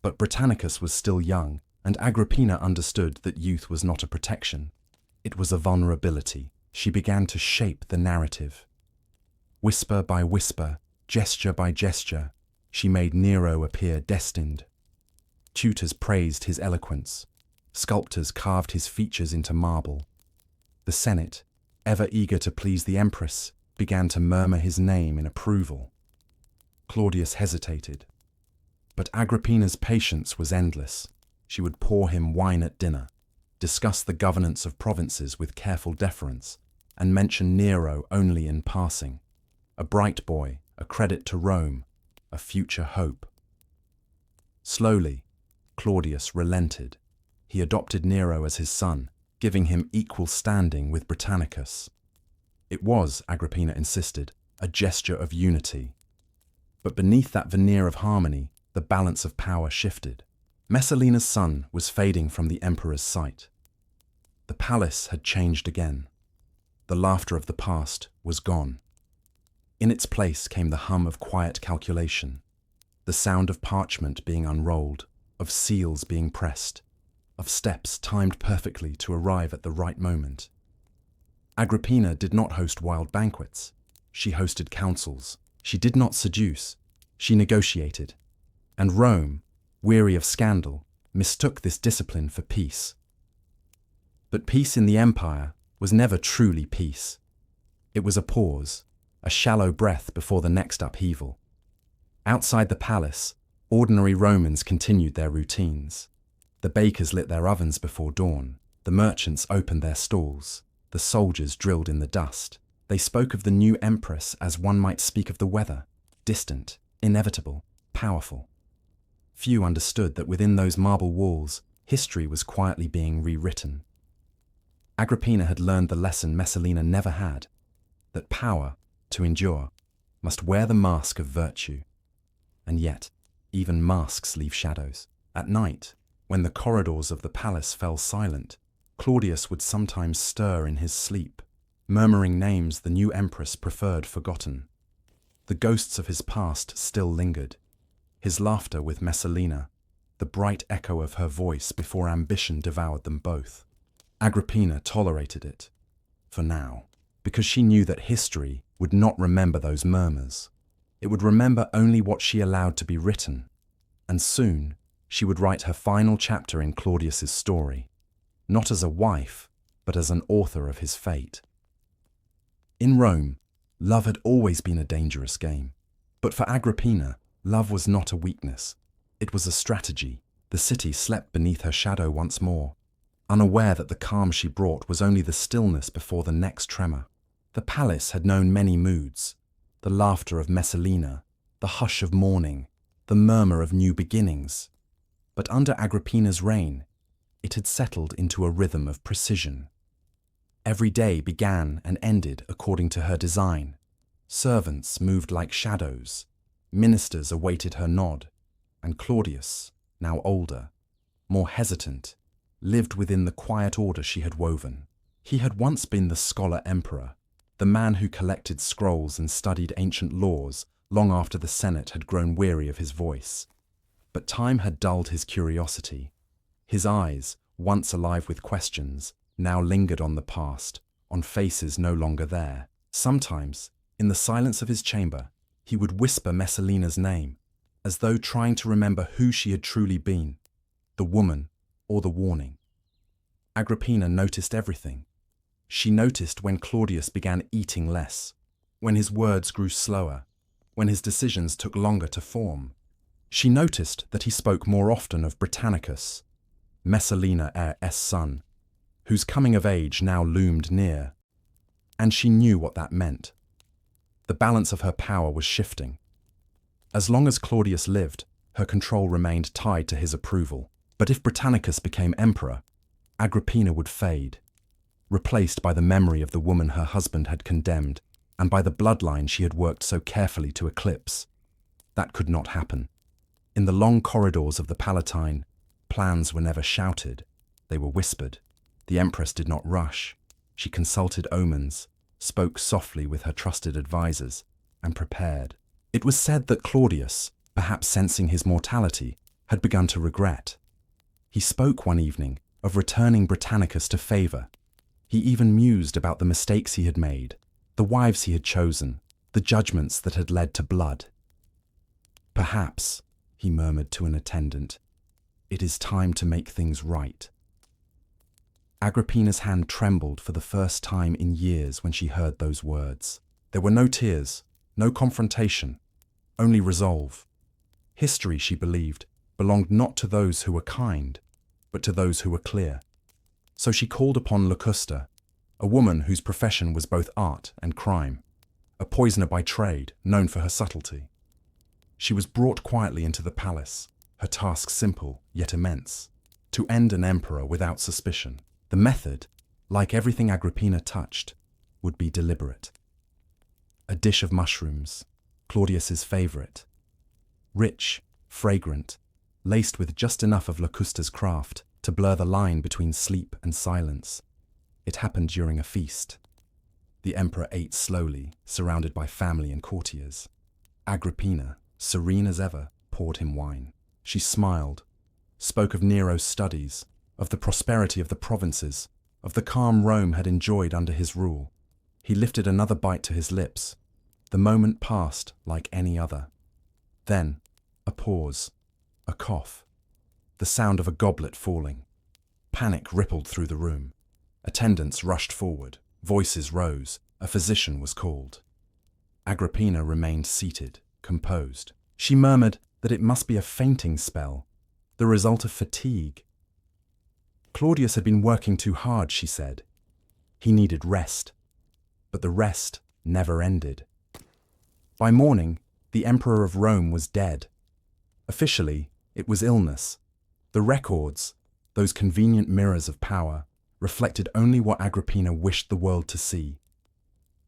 A: But Britannicus was still young, and Agrippina understood that youth was not a protection. It was a vulnerability. She began to shape the narrative. Whisper by whisper, gesture by gesture, she made Nero appear destined. Tutors praised his eloquence. Sculptors carved his features into marble. The Senate, ever eager to please the Empress, began to murmur his name in approval. Claudius hesitated. But Agrippina's patience was endless. She would pour him wine at dinner, discuss the governance of provinces with careful deference, and mention Nero only in passing. A bright boy, a credit to Rome, a future hope. Slowly, Claudius relented. He adopted Nero as his son, giving him equal standing with Britannicus. It was, Agrippina insisted, a gesture of unity. But beneath that veneer of harmony, the balance of power shifted. Messalina's son was fading from the emperor's sight. The palace had changed again. The laughter of the past was gone. In its place came the hum of quiet calculation, the sound of parchment being unrolled, of seals being pressed, of steps timed perfectly to arrive at the right moment. Agrippina did not host wild banquets. She hosted councils. She did not seduce. She negotiated. And Rome, weary of scandal, mistook this discipline for peace. But peace in the empire was never truly peace. It was a pause, a shallow breath before the next upheaval. Outside the palace, ordinary Romans continued their routines. The bakers lit their ovens before dawn. The merchants opened their stalls. The soldiers drilled in the dust. They spoke of the new Empress as one might speak of the weather, distant, inevitable, powerful. Few understood that within those marble walls, history was quietly being rewritten. Agrippina had learned the lesson Messalina never had, that power, to endure, must wear the mask of virtue. And yet, even masks leave shadows. At night, when the corridors of the palace fell silent, Claudius would sometimes stir in his sleep, murmuring names the new empress preferred forgotten. The ghosts of his past still lingered. His laughter with Messalina, the bright echo of her voice before ambition devoured them both. Agrippina tolerated it, for now, because she knew that history would not remember those murmurs. It would remember only what she allowed to be written, and soon she would write her final chapter in Claudius's story, not as a wife, but as an author of his fate. In Rome, love had always been a dangerous game, but for Agrippina, love was not a weakness. It was a strategy. The city slept beneath her shadow once more, unaware that the calm she brought was only the stillness before the next tremor. The palace had known many moods: the laughter of Messalina, the hush of mourning, the murmur of new beginnings. But under Agrippina's reign, it had settled into a rhythm of precision. Every day began and ended according to her design. Servants moved like shadows. Ministers awaited her nod. and Claudius, now older, more hesitant, lived within the quiet order she had woven. He had once been the scholar emperor, the man who collected scrolls and studied ancient laws long after the Senate had grown weary of his voice. But time had dulled his curiosity. His eyes, once alive with questions, now lingered on the past, on faces no longer there. Sometimes, in the silence of his chamber, he would whisper Messalina's name, as though trying to remember who she had truly been, the woman or the warning. Agrippina noticed everything. She noticed when Claudius began eating less, when his words grew slower, when his decisions took longer to form. She noticed that he spoke more often of Britannicus, Messalina heir's son, whose coming of age now loomed near. And she knew what that meant. The balance of her power was shifting. As long as Claudius lived, her control remained tied to his approval. But if Britannicus became emperor, Agrippina would fade, replaced by the memory of the woman her husband had condemned and by the bloodline she had worked so carefully to eclipse. That could not happen. In the long corridors of the Palatine, plans were never shouted, they were whispered. The Empress did not rush. She consulted omens, spoke softly with her trusted advisors, and prepared. It was said that Claudius, perhaps sensing his mortality, had begun to regret. He spoke one evening of returning Britannicus to favor. He even mused about the mistakes he had made, the wives he had chosen, the judgments that had led to blood. Perhaps, he murmured to an attendant, it is time to make things right. Agrippina's hand trembled for the first time in years when she heard those words. There were no tears, no confrontation, only resolve. History, she believed, belonged not to those who were kind, but to those who were clear. So she called upon Locusta, a woman whose profession was both art and crime, a poisoner by trade, known for her subtlety. She was brought quietly into the palace, her task simple yet immense, to end an emperor without suspicion. The method, like everything Agrippina touched, would be deliberate. A dish of mushrooms, Claudius's favorite. Rich, fragrant, laced with just enough of Locusta's craft to blur the line between sleep and silence. It happened during a feast. The emperor ate slowly, surrounded by family and courtiers. Agrippina, serene as ever, poured him wine. She smiled, spoke of Nero's studies, of the prosperity of the provinces, of the calm Rome had enjoyed under his rule. He lifted another bite to his lips. The moment passed like any other. Then, a pause, a cough, the sound of a goblet falling. Panic rippled through the room. Attendants rushed forward, voices rose, a physician was called. Agrippina remained seated, composed. She murmured that it must be a fainting spell, the result of fatigue. Claudius had been working too hard, she said. He needed rest. But the rest never ended. By morning, the Emperor of Rome was dead. Officially, it was illness. The records, those convenient mirrors of power, reflected only what Agrippina wished the world to see.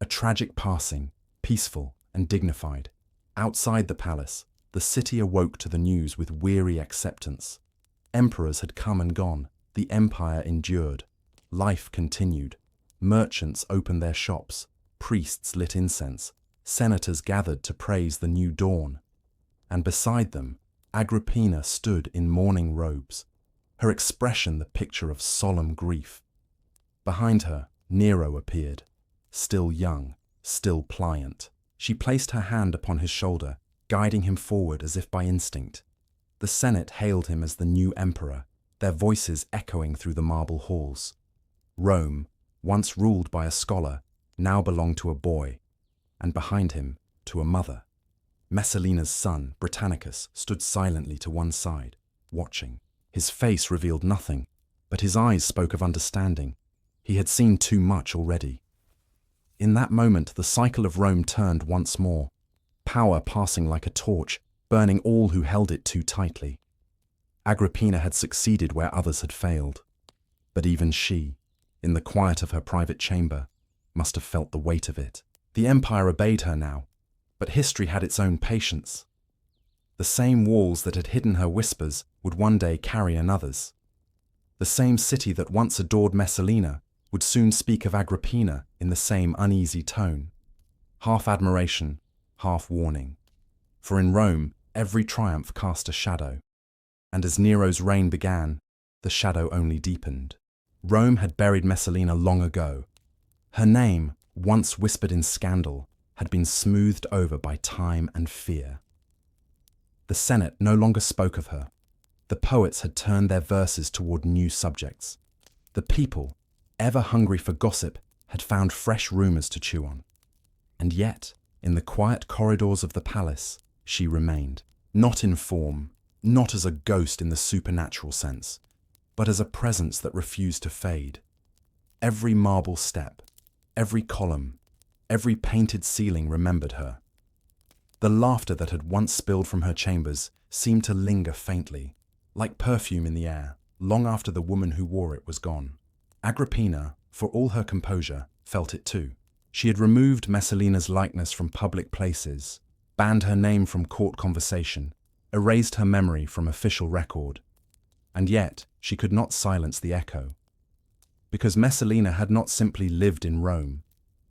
A: A tragic passing, peaceful and dignified. Outside the palace, the city awoke to the news with weary acceptance. Emperors had come and gone. The empire endured. Life continued. Merchants opened their shops. Priests lit incense. Senators gathered to praise the new dawn. And beside them, Agrippina stood in mourning robes, her expression the picture of solemn grief. Behind her, Nero appeared, still young, still pliant. She placed her hand upon his shoulder, guiding him forward as if by instinct. The Senate hailed him as the new emperor, their voices echoing through the marble halls. Rome, once ruled by a scholar, now belonged to a boy, and behind him, to a mother. Messalina's son, Britannicus, stood silently to one side, watching. His face revealed nothing, but his eyes spoke of understanding. He had seen too much already. In that moment, the cycle of Rome turned once more, power passing like a torch, burning all who held it too tightly. Agrippina had succeeded where others had failed. But even she, in the quiet of her private chamber, must have felt the weight of it. The empire obeyed her now, but history had its own patience. The same walls that had hidden her whispers would one day carry another's. The same city that once adored Messalina would soon speak of Agrippina in the same uneasy tone, half admiration, half warning. For in Rome, every triumph cast a shadow, and as Nero's reign began, the shadow only deepened. Rome had buried Messalina long ago. Her name, once whispered in scandal, had been smoothed over by time and fear. The Senate no longer spoke of her. The poets had turned their verses toward new subjects. The people, ever hungry for gossip, had found fresh rumors to chew on. And yet, in the quiet corridors of the palace, she remained, not in form, not as a ghost in the supernatural sense, but as a presence that refused to fade. Every marble step, every column, every painted ceiling remembered her. The laughter that had once spilled from her chambers seemed to linger faintly, like perfume in the air, long after the woman who wore it was gone. Agrippina, for all her composure, felt it too. She had removed Messalina's likeness from public places, banned her name from court conversation, erased her memory from official record. And yet, she could not silence the echo. Because Messalina had not simply lived in Rome,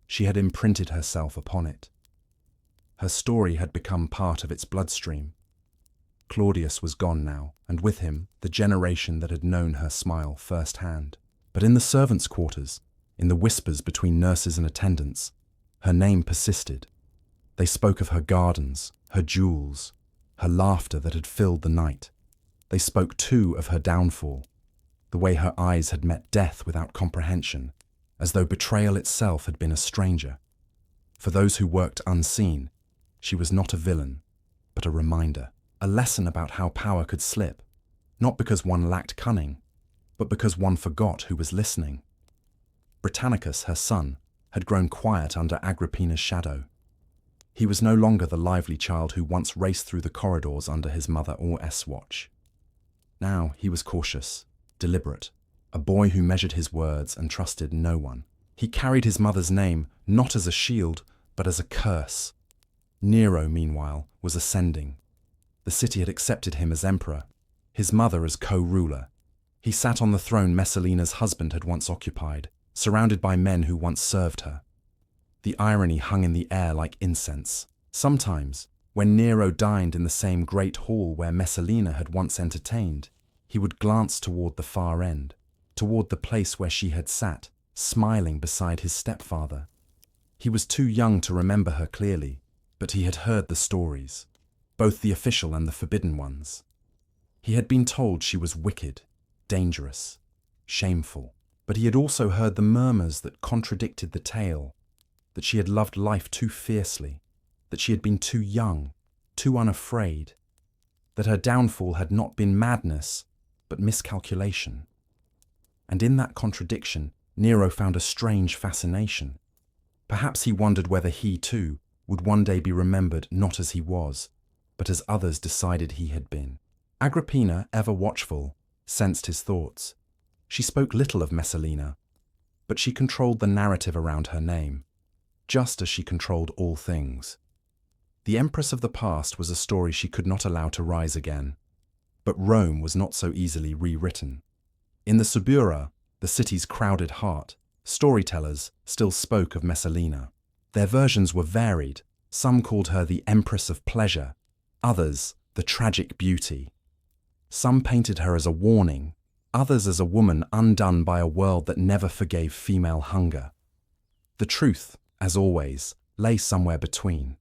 A: she had imprinted herself upon it. Her story had become part of its bloodstream. Claudius was gone now, and with him, the generation that had known her smile firsthand. But in the servants' quarters, in the whispers between nurses and attendants, her name persisted. They spoke of her gardens, her jewels, her laughter that had filled the night. They spoke too of her downfall, the way her eyes had met death without comprehension, as though betrayal itself had been a stranger. For those who worked unseen, she was not a villain, but a reminder, a lesson about how power could slip, not because one lacked cunning, but because one forgot who was listening. Britannicus, her son, had grown quiet under Agrippina's shadow. He was no longer the lively child who once raced through the corridors under his mother or watch. Now he was cautious, deliberate, a boy who measured his words and trusted no one. He carried his mother's name not as a shield, but as a curse. Nero, meanwhile, was ascending. The city had accepted him as emperor, his mother as co-ruler. He sat on the throne Messalina's husband had once occupied, surrounded by men who once served her. The irony hung in the air like incense. Sometimes, when Nero dined in the same great hall where Messalina had once entertained, he would glance toward the far end, toward the place where she had sat, smiling beside his stepfather. He was too young to remember her clearly, but he had heard the stories, both the official and the forbidden ones. He had been told she was wicked, dangerous, shameful, but he had also heard the murmurs that contradicted the tale, that she had loved life too fiercely, that she had been too young, too unafraid, that her downfall had not been madness, but miscalculation. And in that contradiction, Nero found a strange fascination. Perhaps he wondered whether he, too, would one day be remembered not as he was, but as others decided he had been. Agrippina, ever watchful, sensed his thoughts. She spoke little of Messalina, but she controlled the narrative around her name, just as she controlled all things. The Empress of the past was a story she could not allow to rise again, but Rome was not so easily rewritten. In the Subura, the city's crowded heart, storytellers still spoke of Messalina. Their versions were varied. Some called her the Empress of Pleasure, others the Tragic Beauty. Some painted her as a warning, others as a woman undone by a world that never forgave female hunger. The truth, as always, lay somewhere between.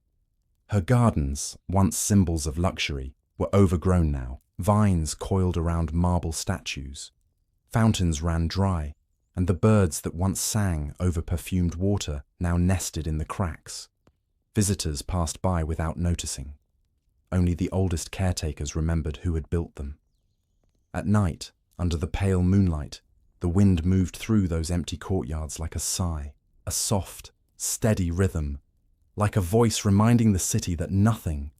A: Her gardens, once symbols of luxury, were overgrown now. Vines coiled around marble statues. Fountains ran dry, and the birds that once sang over perfumed water now nested in the cracks. Visitors passed by without noticing. Only the oldest caretakers remembered who had built them. At night, under the pale moonlight, the wind moved through those empty courtyards like a sigh, a soft, steady rhythm, like a voice reminding the city that nothing,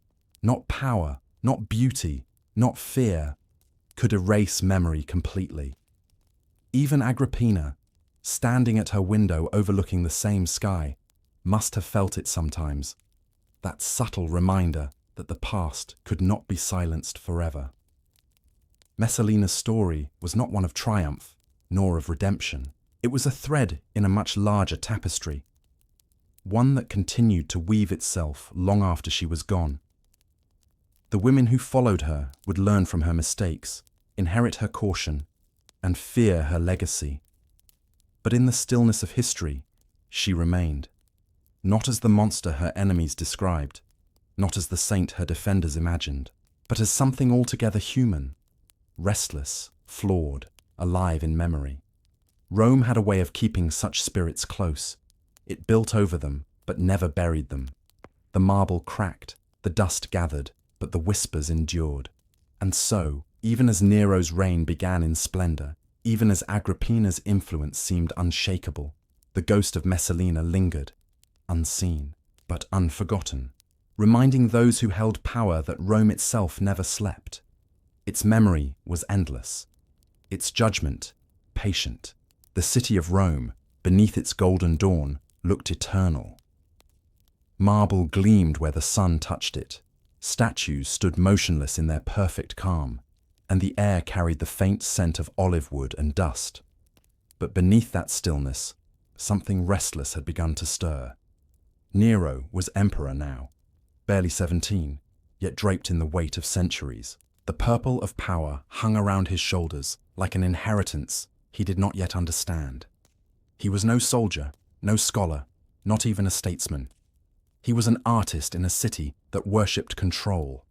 A: not power, not beauty, not fear, could erase memory completely. Even Agrippina, standing at her window overlooking the same sky, must have felt it sometimes, that subtle reminder that the past could not be silenced forever. Messalina's story was not one of triumph, nor of redemption. It was a thread in a much larger tapestry, one that continued to weave itself long after she was gone. The women who followed her would learn from her mistakes, inherit her caution, and fear her legacy. But in the stillness of history, she remained, not as the monster her enemies described, not as the saint her defenders imagined, but as something altogether human, restless, flawed, alive in memory. Rome had a way of keeping such spirits close. It built over them, but never buried them. The marble cracked, the dust gathered, but the whispers endured. And so, even as Nero's reign began in splendor, even as Agrippina's influence seemed unshakable, the ghost of Messalina lingered, unseen, but unforgotten, reminding those who held power that Rome itself never slept. Its memory was endless, its judgment patient. The city of Rome, beneath its golden dawn, looked eternal. Marble gleamed where the sun touched it. Statues stood motionless in their perfect calm, and the air carried the faint scent of olive wood and dust. But beneath that stillness, something restless had begun to stir. Nero was emperor now, barely 17, yet draped in the weight of centuries. The purple of power hung around his shoulders like an inheritance he did not yet understand. He was no soldier, no scholar, not even a statesman. He was an artist in a city that worshipped control.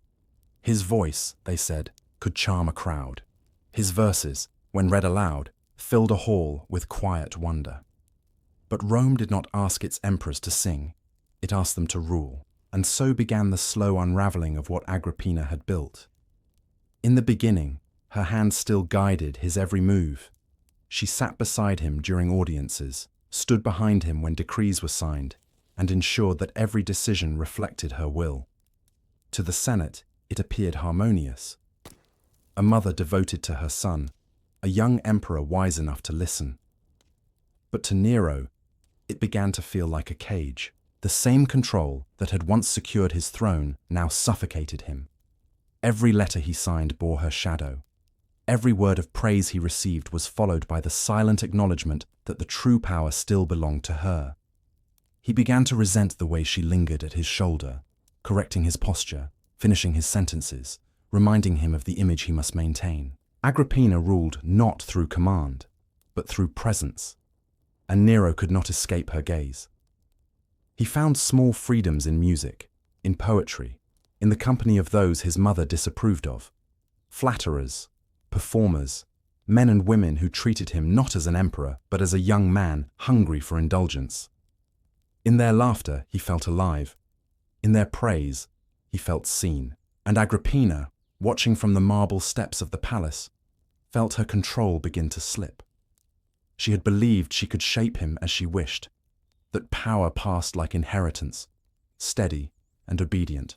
A: His voice, they said, could charm a crowd. His verses, when read aloud, filled a hall with quiet wonder. But Rome did not ask its emperors to sing, it asked them to rule, and so began the slow unraveling of what Agrippina had built. In the beginning, her hand still guided his every move. She sat beside him during audiences, stood behind him when decrees were signed, and ensured that every decision reflected her will. To the Senate, it appeared harmonious. A mother devoted to her son, a young emperor wise enough to listen. But to Nero, it began to feel like a cage. The same control that had once secured his throne now suffocated him. Every letter he signed bore her shadow. Every word of praise he received was followed by the silent acknowledgement that the true power still belonged to her. He began to resent the way she lingered at his shoulder, correcting his posture, finishing his sentences, reminding him of the image he must maintain. Agrippina ruled not through command, but through presence, and Nero could not escape her gaze. He found small freedoms in music, in poetry, in the company of those his mother disapproved of, flatterers, performers, men and women who treated him not as an emperor, but as a young man hungry for indulgence. In their laughter, he felt alive. In their praise, he felt seen. And Agrippina, watching from the marble steps of the palace, felt her control begin to slip. She had believed she could shape him as she wished, that power passed like inheritance, steady and obedient.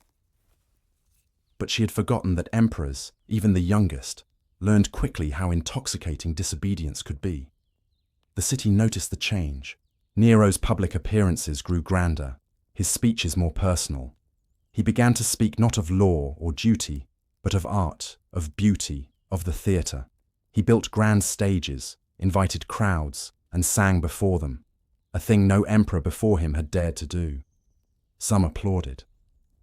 A: But she had forgotten that emperors, even the youngest, learned quickly how intoxicating disobedience could be. The city noticed the change. Nero's public appearances grew grander, his speeches more personal. He began to speak not of law or duty, but of art, of beauty, of the theatre. He built grand stages, invited crowds, and sang before them, a thing no emperor before him had dared to do. Some applauded.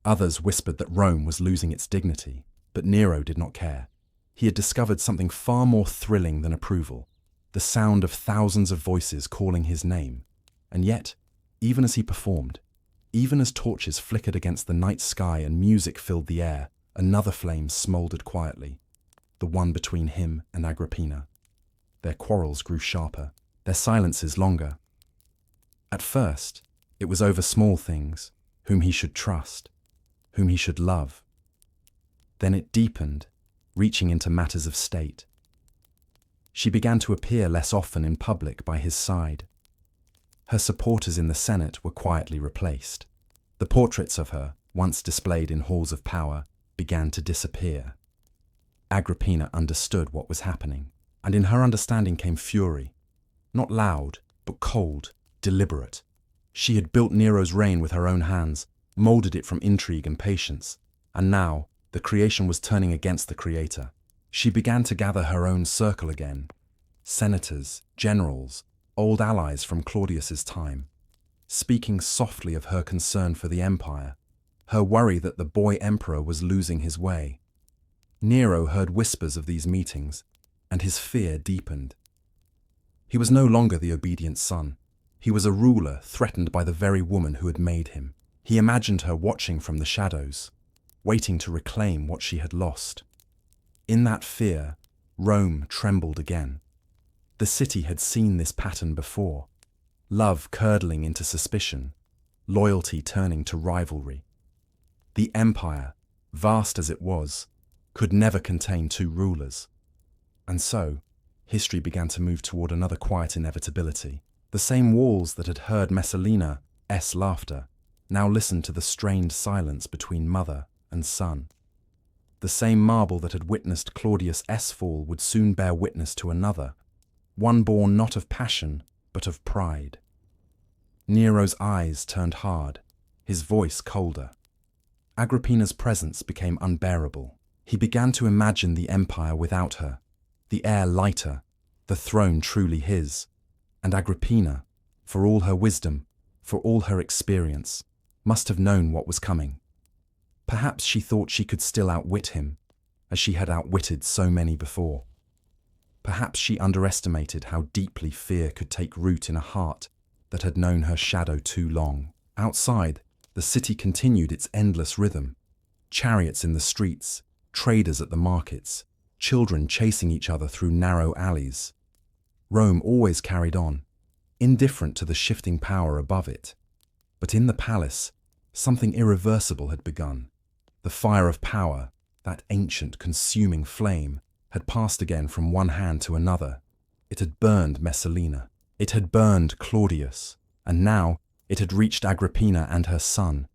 A: Others whispered that Rome was losing its dignity, but Nero did not care. He had discovered something far more thrilling than approval, the sound of thousands of voices calling his name. And yet, even as he performed, even as torches flickered against the night sky and music filled the air, another flame smoldered quietly, the one between him and Agrippina. Their quarrels grew sharper, their silences longer. At first, it was over small things, whom he should trust, whom he should love. Then it deepened, reaching into matters of state. She began to appear less often in public by his side. Her supporters in the Senate were quietly replaced. The portraits of her, once displayed in halls of power, began to disappear. Agrippina understood what was happening, and in her understanding came fury. Not loud, but cold, deliberate. She had built Nero's reign with her own hands, molded it from intrigue and patience, And now, the creation was turning against the creator. She began to gather her own circle again. Senators, generals, old allies from Claudius's time, speaking softly of her concern for the empire, her worry that the boy emperor was losing his way. Nero heard whispers of these meetings, and his fear deepened. He was no longer the obedient son. He was a ruler threatened by the very woman who had made him. He imagined her watching from the shadows, waiting to reclaim what she had lost. In that fear, Rome trembled again. The city had seen this pattern before. Love curdling into suspicion, loyalty turning to rivalry. The empire, vast as it was, could never contain two rulers. And so, history began to move toward another quiet inevitability. The same walls that had heard Messalina's laughter now listened to the strained silence between mother and son. The same marble that had witnessed Claudius's fall would soon bear witness to another, one born not of passion, but of pride. Nero's eyes turned hard, his voice colder. Agrippina's presence became unbearable. He began to imagine the empire without her, the air lighter, the throne truly his. And Agrippina, for all her wisdom, for all her experience, must have known what was coming. Perhaps she thought she could still outwit him, as she had outwitted so many before. Perhaps she underestimated how deeply fear could take root in a heart that had known her shadow too long. Outside, the city continued its endless rhythm. Chariots in the streets, traders at the markets, children chasing each other through narrow alleys. Rome always carried on, indifferent to the shifting power above it. But in the palace, something irreversible had begun. The fire of power, that ancient consuming flame, had passed again from one hand to another. It had burned Messalina. It had burned Claudius. And now it had reached Agrippina and her son.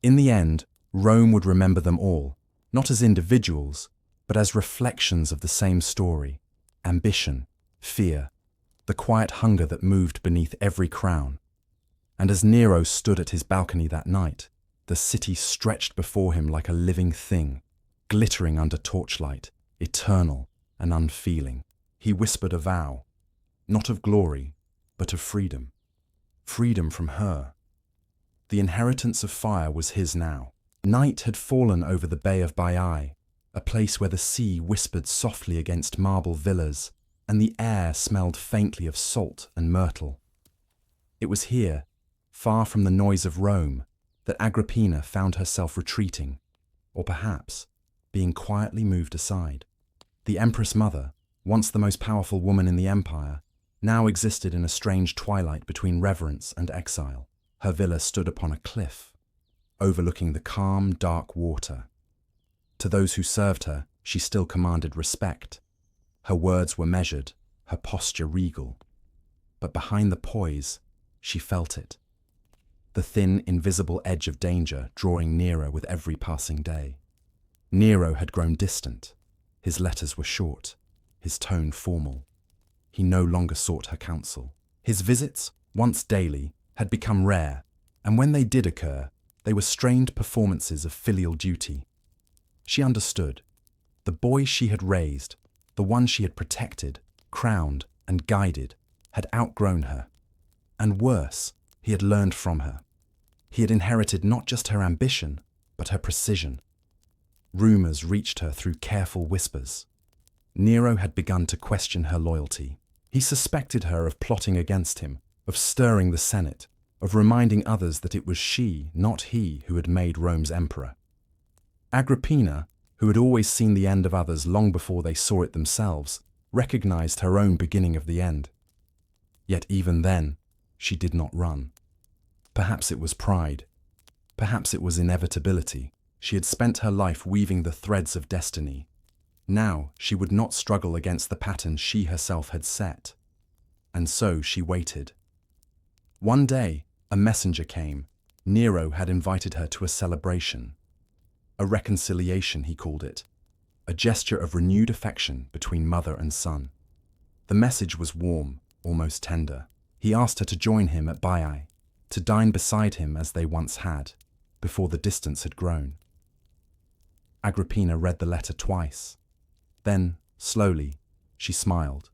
A: In the end, Rome would remember them all, not as individuals, but as reflections of the same story: ambition, fear, the quiet hunger that moved beneath every crown. And as Nero stood at his balcony that night, the city stretched before him like a living thing, glittering under torchlight, eternal and unfeeling. He whispered a vow, not of glory, but of freedom. Freedom from her. The inheritance of fire was his now. Night had fallen over the Bay of Baiae, a place where the sea whispered softly against marble villas, and the air smelled faintly of salt and myrtle. It was here, far from the noise of Rome, that Agrippina found herself retreating, or perhaps being quietly moved aside. The Empress Mother, once the most powerful woman in the empire, now existed in a strange twilight between reverence and exile. Her villa stood upon a cliff, overlooking the calm, dark water. To those who served her, she still commanded respect. Her words were measured, her posture regal. But behind the poise, she felt it. The thin, invisible edge of danger drawing nearer with every passing day. Nero had grown distant. His letters were short, his tone formal. He no longer sought her counsel. His visits, once daily, had become rare, and when they did occur, they were strained performances of filial duty. She understood. The boy she had raised, the one she had protected, crowned, and guided, had outgrown her. And worse, he had learned from her. He had inherited not just her ambition, but her precision. Rumors reached her through careful whispers. Nero had begun to question her loyalty. He suspected her of plotting against him, of stirring the Senate, of reminding others that it was she, not he, who had made Rome's emperor. Agrippina, who had always seen the end of others long before they saw it themselves, recognized her own beginning of the end. Yet even then, she did not run. Perhaps it was pride. Perhaps it was inevitability. She had spent her life weaving the threads of destiny. Now she would not struggle against the pattern she herself had set. And so she waited. One day, a messenger came. Nero had invited her to a celebration. A reconciliation, he called it. A gesture of renewed affection between mother and son. The message was warm, almost tender. He asked her to join him at Baiae, to dine beside him as they once had, before the distance had grown. Agrippina read the letter twice. Then, slowly, she smiled.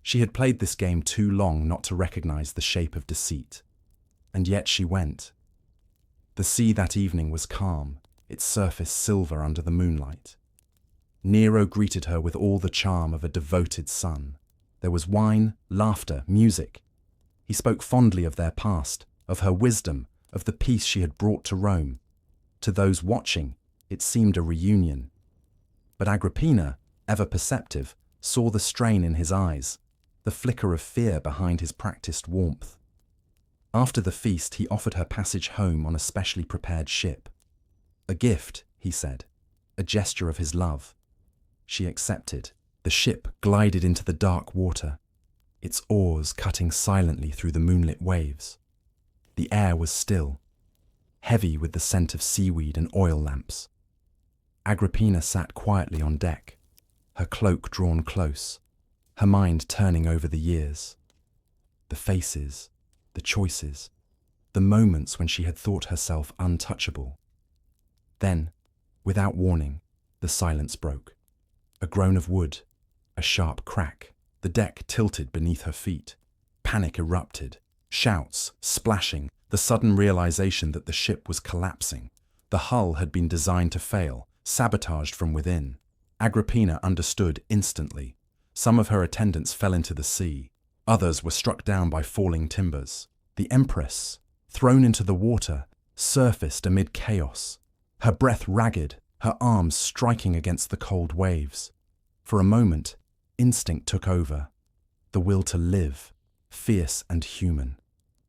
A: She had played this game too long not to recognize the shape of deceit. And yet she went. The sea that evening was calm, its surface silver under the moonlight. Nero greeted her with all the charm of a devoted son. There was wine, laughter, music. He spoke fondly of their past, of her wisdom, of the peace she had brought to Rome. To those watching, it seemed a reunion. But Agrippina, ever perceptive, saw the strain in his eyes, the flicker of fear behind his practiced warmth. After the feast, he offered her passage home on a specially prepared ship. A gift, he said, a gesture of his love. She accepted. The ship glided into the dark water, its oars cutting silently through the moonlit waves. The air was still, heavy with the scent of seaweed and oil lamps. Agrippina sat quietly on deck, her cloak drawn close, her mind turning over the years. The faces, the choices, the moments when she had thought herself untouchable. Then, without warning, the silence broke. A groan of wood, a sharp crack, the deck tilted beneath her feet. Panic erupted, shouts, splashing, the sudden realization that the ship was collapsing. The hull had been designed to fail, sabotaged from within. Agrippina understood instantly. Some of her attendants fell into the sea. Others were struck down by falling timbers. The Empress, thrown into the water, surfaced amid chaos, her breath ragged, her arms striking against the cold waves. For a moment, instinct took over, the will to live, fierce and human.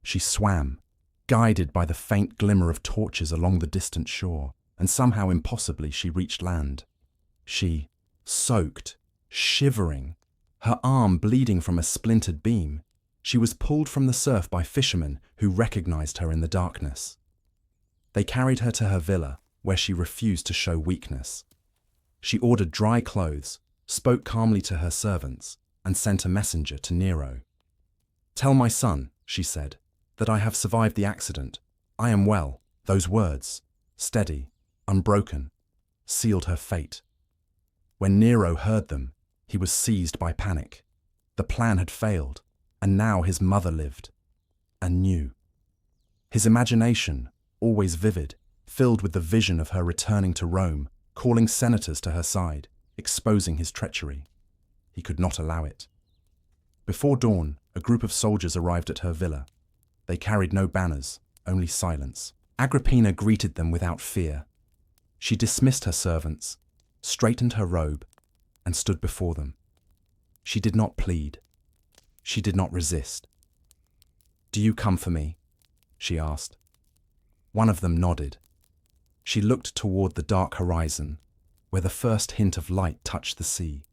A: She swam, guided by the faint glimmer of torches along the distant shore, and somehow impossibly she reached land. She, soaked, shivering, her arm bleeding from a splintered beam, she was pulled from the surf by fishermen who recognized her in the darkness. They carried her to her villa, where she refused to show weakness. She ordered dry clothes, spoke calmly to her servants, and sent a messenger to Nero. "Tell my son," she said, "that I have survived the accident. I am well." Those words, steady, unbroken, sealed her fate. When Nero heard them, he was seized by panic. The plan had failed, and now his mother lived, and knew. His imagination, always vivid, filled with the vision of her returning to Rome, calling senators to her side, exposing his treachery. He could not allow it. Before dawn, a group of soldiers arrived at her villa. They carried no banners, only silence. Agrippina greeted them without fear. She dismissed her servants, straightened her robe, and stood before them. She did not plead. She did not resist. "Do you come for me?" she asked. One of them nodded. She looked toward the dark horizon, where the first hint of light touched the sea.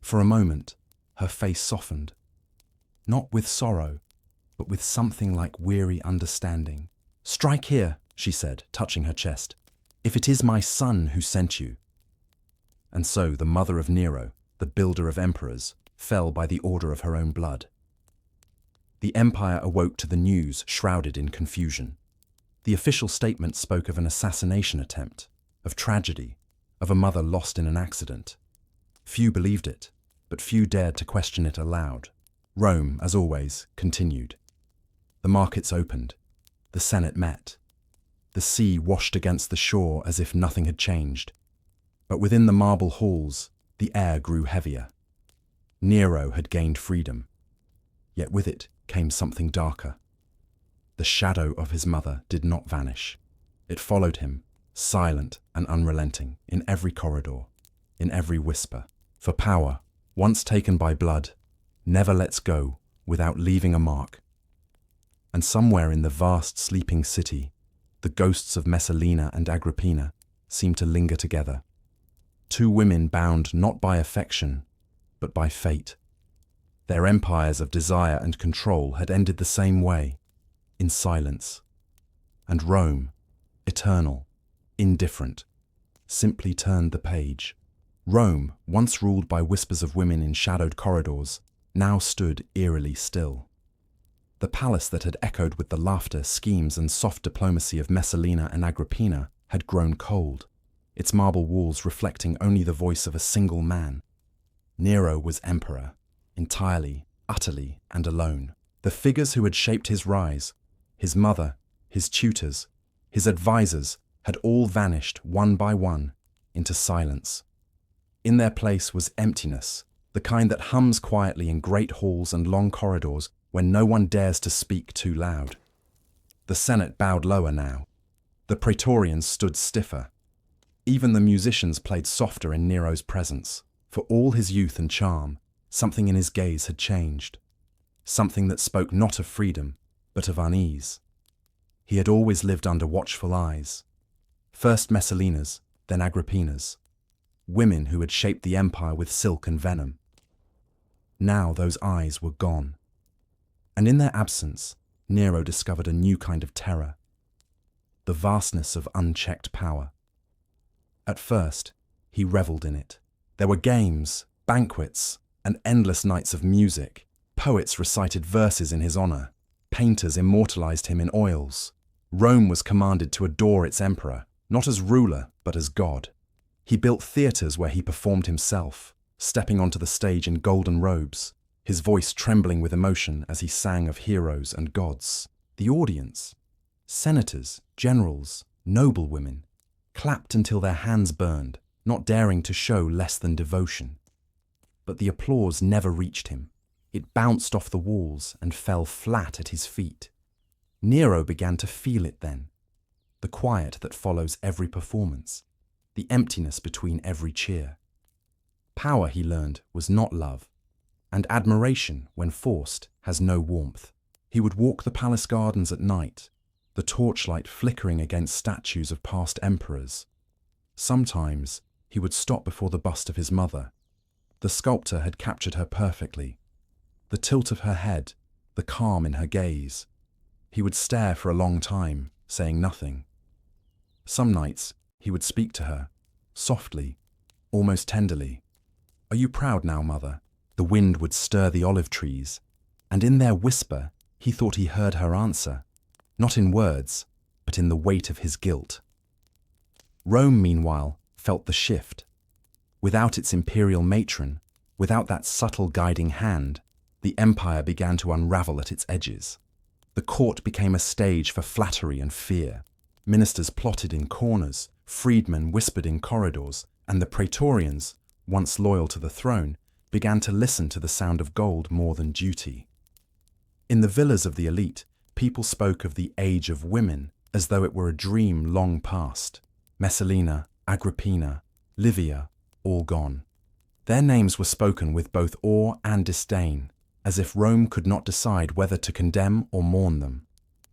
A: For a moment, her face softened, not with sorrow, but with something like weary understanding. "Strike here," she said, touching her chest, "if it is my son who sent you." And so the mother of Nero, the builder of emperors, fell by the order of her own blood. The empire awoke to the news, shrouded in confusion. The official statement spoke of an assassination attempt, of tragedy, of a mother lost in an accident. Few believed it, but few dared to question it aloud. Rome, as always, continued. The markets opened. The Senate met. The sea washed against the shore as if nothing had changed. But within the marble halls, the air grew heavier. Nero had gained freedom. Yet with it came something darker. The shadow of his mother did not vanish. It followed him, silent and unrelenting, in every corridor, in every whisper. For power, once taken by blood, never lets go without leaving a mark. And somewhere in the vast sleeping city, the ghosts of Messalina and Agrippina seemed to linger together. Two women bound not by affection, but by fate. Their empires of desire and control had ended the same way, in silence. And Rome, eternal, indifferent, simply turned the page. Rome, once ruled by whispers of women in shadowed corridors, now stood eerily still. The palace that had echoed with the laughter, schemes, and soft diplomacy of Messalina and Agrippina had grown cold. its marble walls reflecting only the voice of a single man. Nero was emperor, entirely, utterly, and alone. The figures who had shaped his rise, his mother, his tutors, his advisors, had all vanished one by one into silence. In their place was emptiness, the kind that hums quietly in great halls and long corridors when no one dares to speak too loud. The Senate bowed lower now. The praetorians stood stiffer. Even the musicians played softer in Nero's presence. For all his youth and charm, something in his gaze had changed. Something that spoke not of freedom, but of unease. He had always lived under watchful eyes. First Messalina's, then Agrippina's. Women who had shaped the empire with silk and venom. Now those eyes were gone. And in their absence, Nero discovered a new kind of terror. The vastness of unchecked power. At first, he revelled in it. There were games, banquets, and endless nights of music. Poets recited verses in his honor. Painters immortalized him in oils. Rome was commanded to adore its emperor, not as ruler, but as god. He built theaters where he performed himself, stepping onto the stage in golden robes, his voice trembling with emotion as he sang of heroes and gods. The audience, senators, generals, noblewomen, clapped until their hands burned, not daring to show less than devotion. But the applause never reached him. It bounced off the walls and fell flat at his feet. Nero began to feel it then, the quiet that follows every performance, the emptiness between every cheer. Power, he learned, was not love, and admiration, when forced, has no warmth. He would walk the palace gardens at night, the torchlight flickering against statues of past emperors. Sometimes he would stop before the bust of his mother. The sculptor had captured her perfectly. The tilt of her head, the calm in her gaze. He would stare for a long time, saying nothing. Some nights he would speak to her, softly, almost tenderly. "Are you proud now, mother?" The wind would stir the olive trees, and in their whisper he thought he heard her answer, not in words, but in the weight of his guilt. Rome, meanwhile, felt the shift. Without its imperial matron, without that subtle guiding hand, the empire began to unravel at its edges. The court became a stage for flattery and fear. Ministers plotted in corners, freedmen whispered in corridors, and the praetorians, once loyal to the throne, began to listen to the sound of gold more than duty. In the villas of the elite, people spoke of the age of women as though it were a dream long past. Messalina, Agrippina, Livia, all gone. Their names were spoken with both awe and disdain, as if Rome could not decide whether to condemn or mourn them.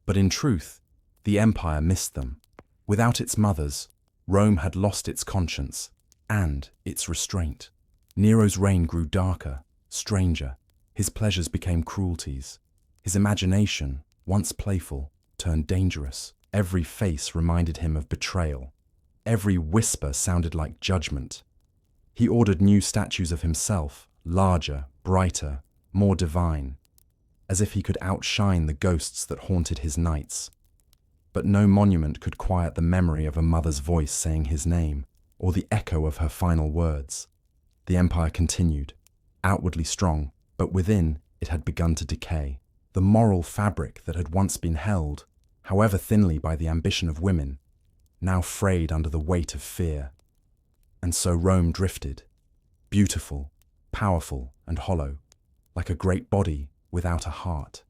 A: But in truth, the empire missed them. Without its mothers, Rome had lost its conscience and its restraint. Nero's reign grew darker, stranger. His pleasures became cruelties. His imagination, once playful, turned dangerous. Every face reminded him of betrayal. Every whisper sounded like judgment. He ordered new statues of himself, larger, brighter, more divine, as if he could outshine the ghosts that haunted his nights. But no monument could quiet the memory of a mother's voice saying his name, or the echo of her final words. The empire continued, outwardly strong, but within it had begun to decay. The moral fabric that had once been held, however thinly by the ambition of women, now frayed under the weight of fear. And so Rome drifted, beautiful, powerful, and hollow, like a great body without a heart.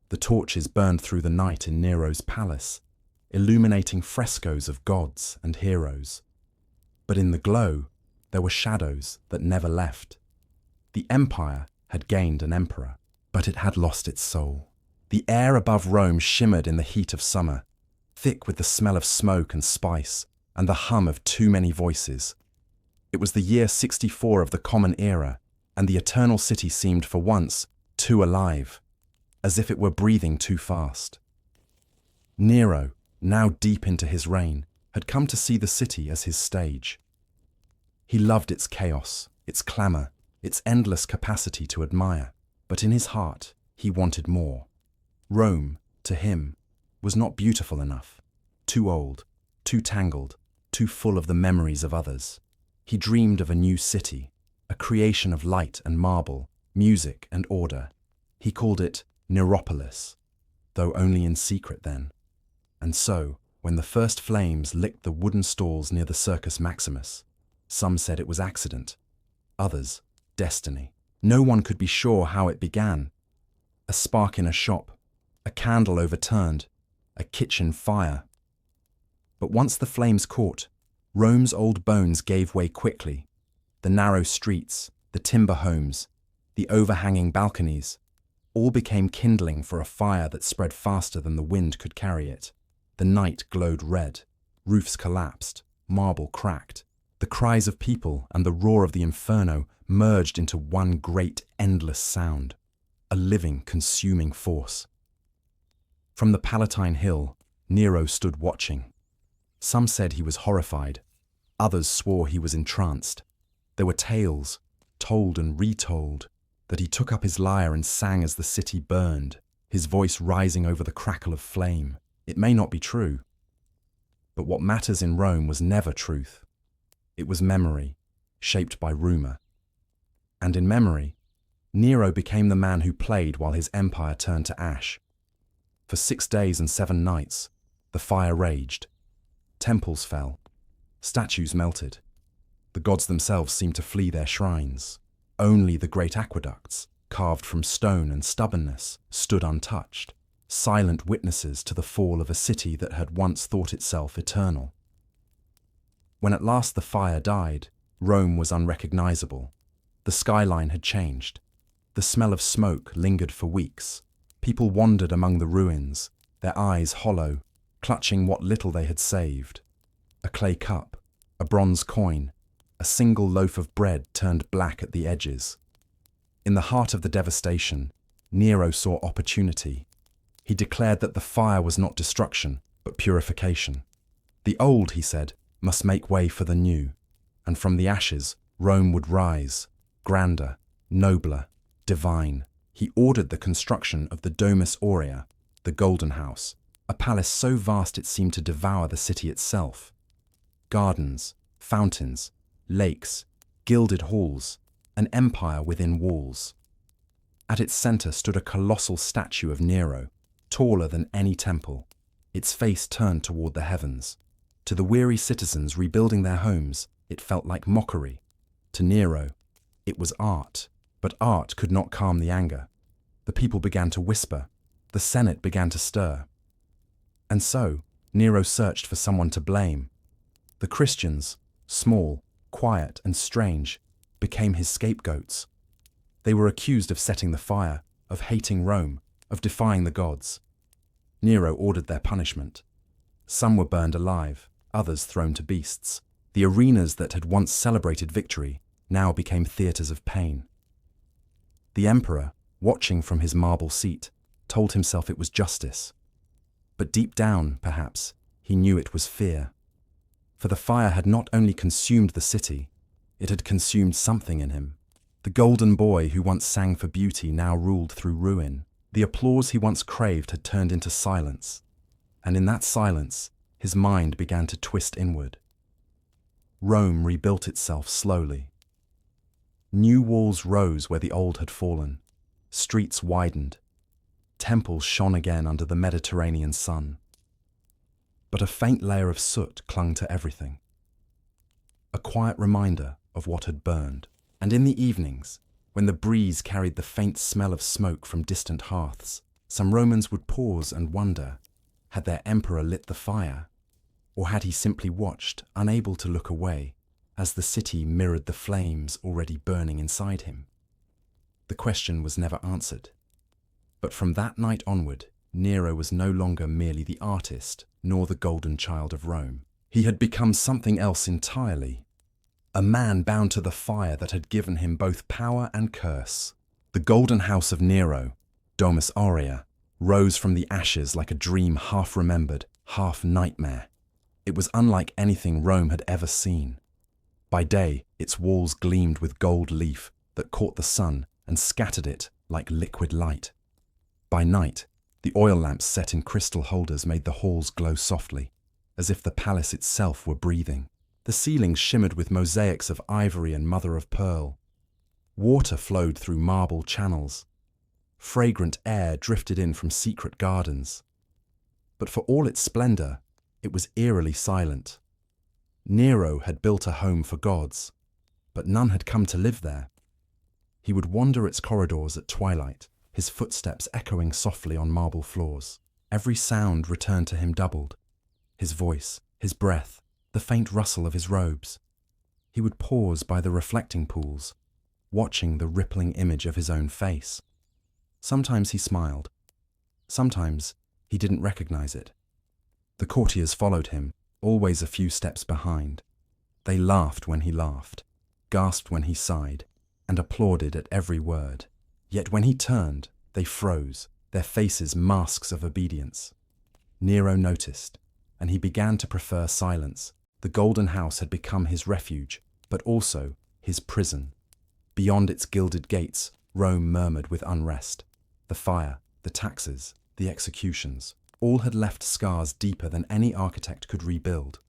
A: The torches burned through the night in Nero's palace, illuminating frescoes of gods and heroes. But in the glow, there were shadows that never left. The empire had gained an emperor, but it had lost its soul. The air above Rome shimmered in the heat of summer, thick with the smell of smoke and spice, and the hum of too many voices. It was the year 64 of the Common Era, and the eternal city seemed for once too alive, as if it were breathing too fast. Nero, now deep into his reign, had come to see the city as his stage. He loved its chaos, its clamour, its endless capacity to admire, but in his heart he wanted more. Rome, to him, was not beautiful enough, too old, too tangled, too full of the memories of others. He dreamed of a new city, a creation of light and marble, music and order. He called it Neuropolis, though only in secret then. And so, when the first flames licked the wooden stalls near the Circus Maximus, some said it was accident, others, destiny. No one could be sure how it began. A spark in a shop, a candle overturned, a kitchen fire. But once the flames caught, Rome's old bones gave way quickly. The narrow streets, the timber homes, the overhanging balconies, all became kindling for a fire that spread faster than the wind could carry it. The night glowed red, roofs collapsed, marble cracked. The cries of people and the roar of the inferno merged into one great endless sound, a living, consuming force. From the Palatine Hill, Nero stood watching. Some said he was horrified, others swore he was entranced. There were tales, told and retold, that he took up his lyre and sang as the city burned, his voice rising over the crackle of flame. It may not be true, but what matters in Rome was never truth. It was memory, shaped by rumor. And in memory, Nero became the man who played while his empire turned to ash. For 6 days and 7 nights, the fire raged. Temples fell. Statues melted. The gods themselves seemed to flee their shrines. Only the great aqueducts, carved from stone and stubbornness, stood untouched, silent witnesses to the fall of a city that had once thought itself eternal. When at last the fire died, Rome was unrecognizable. The skyline had changed. The smell of smoke lingered for weeks. People wandered among the ruins, their eyes hollow, clutching what little they had saved. A clay cup, a bronze coin, a single loaf of bread turned black at the edges. In the heart of the devastation, Nero saw opportunity. He declared that the fire was not destruction, but purification. The old, he said, must make way for the new, and from the ashes, Rome would rise, grander, nobler, divine. He ordered the construction of the Domus Aurea, the Golden House, a palace so vast it seemed to devour the city itself. Gardens, fountains, lakes, gilded halls, an empire within walls. At its center stood a colossal statue of Nero, taller than any temple, its face turned toward the heavens. To the weary citizens rebuilding their homes, it felt like mockery. To Nero, it was art. But art could not calm the anger. The people began to whisper. The Senate began to stir. And so, Nero searched for someone to blame. The Christians, small, quiet, and strange, became his scapegoats. They were accused of setting the fire, of hating Rome, of defying the gods. Nero ordered their punishment. Some were burned alive, others thrown to beasts. The arenas that had once celebrated victory now became theaters of pain. The emperor, watching from his marble seat, told himself it was justice. But deep down, perhaps, he knew it was fear. For the fire had not only consumed the city, it had consumed something in him. The golden boy who once sang for beauty now ruled through ruin. The applause he once craved had turned into silence. And in that silence, his mind began to twist inward. Rome rebuilt itself slowly. New walls rose where the old had fallen. Streets widened. Temples shone again under the Mediterranean sun. But a faint layer of soot clung to everything. A quiet reminder of what had burned. And in the evenings, when the breeze carried the faint smell of smoke from distant hearths, some Romans would pause and wonder, had their emperor lit the fire? Or had he simply watched, unable to look away, as the city mirrored the flames already burning inside him? The question was never answered. But from that night onward, Nero was no longer merely the artist, nor the golden child of Rome. He had become something else entirely. A man bound to the fire that had given him both power and curse. The golden house of Nero, Domus Aurea, rose from the ashes like a dream half remembered, half nightmare. It was unlike anything Rome had ever seen. By day, its walls gleamed with gold leaf that caught the sun and scattered it like liquid light. By night, the oil lamps set in crystal holders made the halls glow softly, as if the palace itself were breathing. The ceilings shimmered with mosaics of ivory and mother of pearl. Water flowed through marble channels. Fragrant air drifted in from secret gardens. But for all its splendor, it was eerily silent. Nero had built a home for gods, but none had come to live there. He would wander its corridors at twilight, his footsteps echoing softly on marble floors. Every sound returned to him doubled. His voice, his breath, the faint rustle of his robes. He would pause by the reflecting pools, watching the rippling image of his own face. Sometimes he smiled. Sometimes he didn't recognize it. The courtiers followed him, always a few steps behind. They laughed when he laughed, gasped when he sighed, and applauded at every word. Yet when he turned, they froze, their faces masks of obedience. Nero noticed, and he began to prefer silence. The Golden House had become his refuge, but also his prison. Beyond its gilded gates, Rome murmured with unrest. The fire, the taxes, the executions, all had left scars deeper than any architect could rebuild.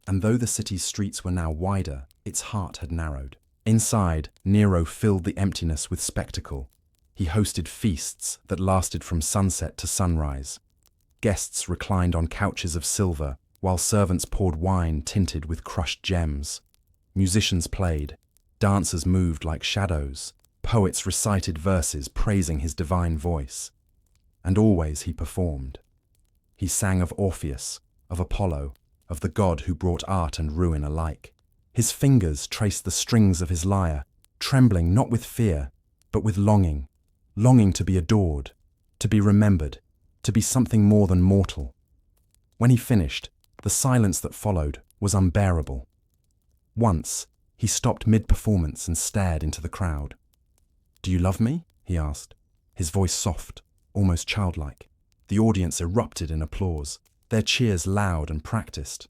A: And though the city's streets were now wider, its heart had narrowed. Inside, Nero filled the emptiness with spectacle. He hosted feasts that lasted from sunset to sunrise. Guests reclined on couches of silver, while servants poured wine tinted with crushed gems. Musicians played, dancers moved like shadows, poets recited verses praising his divine voice. And always he performed. He sang of Orpheus, of Apollo, of the god who brought art and ruin alike. His fingers traced the strings of his lyre, trembling not with fear, but with longing, longing to be adored, to be remembered, to be something more than mortal. When he finished, the silence that followed was unbearable. Once, he stopped mid-performance and stared into the crowd. "Do you love me?" he asked, his voice soft, almost childlike. The audience erupted in applause, their cheers loud and practiced.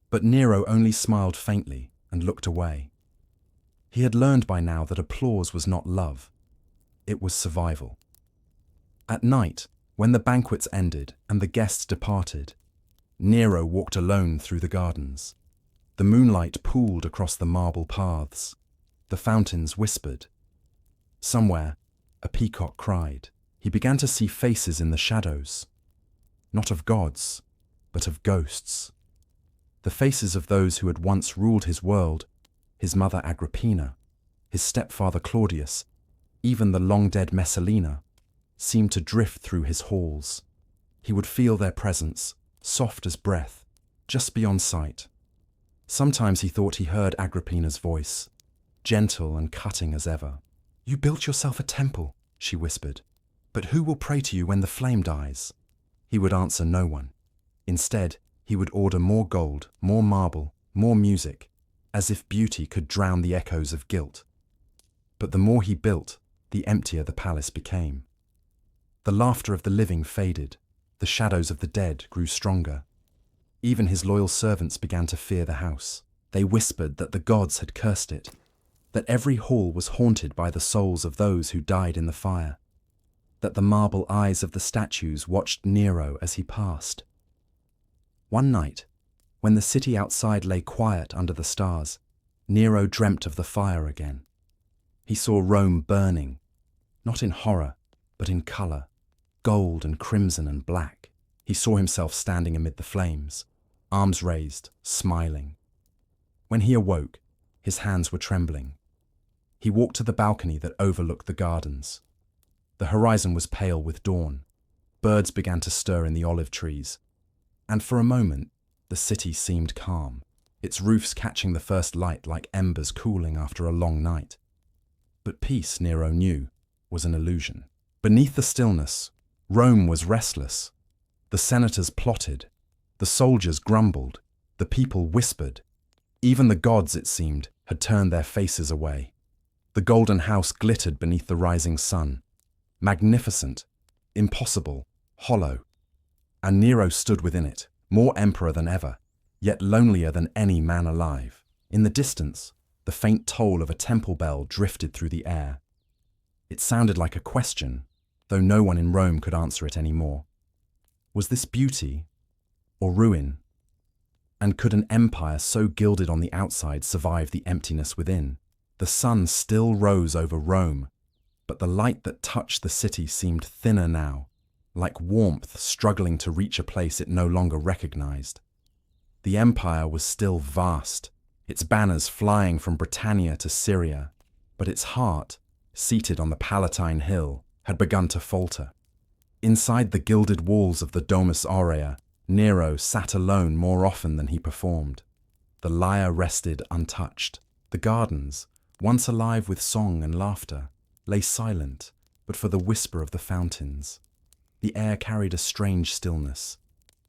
A: But Nero only smiled faintly and looked away. He had learned by now that applause was not love. It was survival. At night, when the banquets ended and the guests departed, Nero walked alone through the gardens. The moonlight pooled across the marble paths. The fountains whispered. Somewhere, a peacock cried. He began to see faces in the shadows, not of gods, but of ghosts. The faces of those who had once ruled his world, his mother Agrippina, his stepfather Claudius, even the long-dead Messalina, seemed to drift through his halls. He would feel their presence, soft as breath, just beyond sight. Sometimes he thought he heard Agrippina's voice, gentle and cutting as ever. "You built yourself a temple," she whispered, "but who will pray to you when the flame dies?" He would answer no one. Instead, he would order more gold, more marble, more music, as if beauty could drown the echoes of guilt. But the more he built, the emptier the palace became. The laughter of the living faded, the shadows of the dead grew stronger. Even his loyal servants began to fear the house. They whispered that the gods had cursed it, that every hall was haunted by the souls of those who died in the fire, that the marble eyes of the statues watched Nero as he passed. One night, when the city outside lay quiet under the stars, Nero dreamt of the fire again. He saw Rome burning, not in horror, but in color, gold and crimson and black. He saw himself standing amid the flames, arms raised, smiling. When he awoke, his hands were trembling. He walked to the balcony that overlooked the gardens. The horizon was pale with dawn. Birds began to stir in the olive trees. And for a moment, the city seemed calm, its roofs catching the first light like embers cooling after a long night. But peace, Nero knew, was an illusion. Beneath the stillness, Rome was restless. The senators plotted, the soldiers grumbled, the people whispered. Even the gods, it seemed, had turned their faces away. The golden house glittered beneath the rising sun, magnificent, impossible, hollow. And Nero stood within it, more emperor than ever, yet lonelier than any man alive. In the distance, the faint toll of a temple bell drifted through the air. It sounded like a question, though no one in Rome could answer it anymore. Was this beauty or ruin? And could an empire so gilded on the outside survive the emptiness within? The sun still rose over Rome, but the light that touched the city seemed thinner now, like warmth struggling to reach a place it no longer recognized. The empire was still vast, its banners flying from Britannia to Syria, but its heart, seated on the Palatine Hill, had begun to falter. Inside the gilded walls of the Domus Aurea, Nero sat alone more often than he performed. The lyre rested untouched. The gardens, once alive with song and laughter, lay silent, but for the whisper of the fountains. The air carried a strange stillness,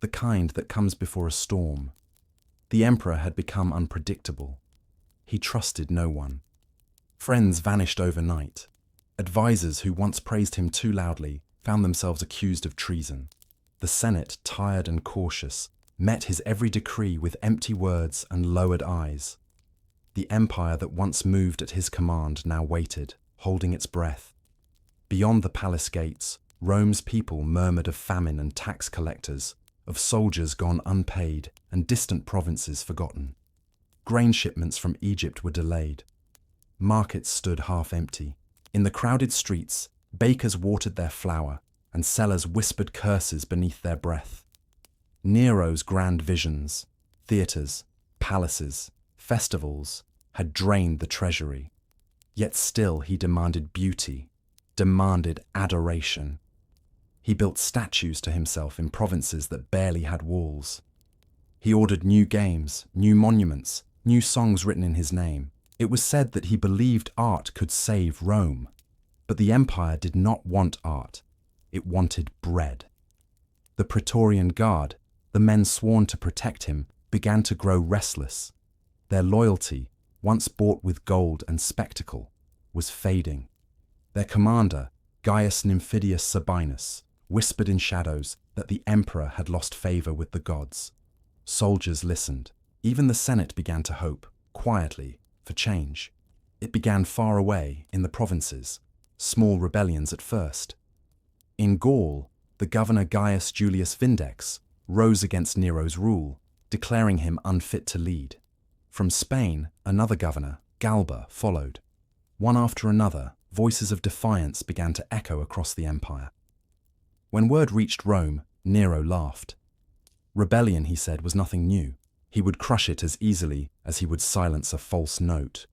A: the kind that comes before a storm. The emperor had become unpredictable. He trusted no one. Friends vanished overnight. Advisors who once praised him too loudly found themselves accused of treason. The Senate, tired and cautious, met his every decree with empty words and lowered eyes. The empire that once moved at his command now waited, holding its breath. Beyond the palace gates, Rome's people murmured of famine and tax collectors, of soldiers gone unpaid and distant provinces forgotten. Grain shipments from Egypt were delayed. Markets stood half empty. In the crowded streets, bakers watered their flour, and sellers whispered curses beneath their breath. Nero's grand visions, theatres, palaces, festivals, had drained the treasury. Yet still he demanded beauty, demanded adoration. He built statues to himself in provinces that barely had walls. He ordered new games, new monuments, new songs written in his name. It was said that he believed art could save Rome. But the empire did not want art. It wanted bread. The Praetorian Guard, the men sworn to protect him, began to grow restless. Their loyalty, once bought with gold and spectacle, was fading. Their commander, Gaius Nymphidius Sabinus, whispered in shadows that the emperor had lost favor with the gods. Soldiers listened. Even the Senate began to hope, quietly, for change. It began far away, in the provinces, small rebellions at first. In Gaul, the governor Gaius Julius Vindex rose against Nero's rule, declaring him unfit to lead. From Spain, another governor, Galba, followed. One after another, voices of defiance began to echo across the empire. When word reached Rome, Nero laughed. Rebellion, he said, was nothing new. He would crush it as easily as he would silence a false note.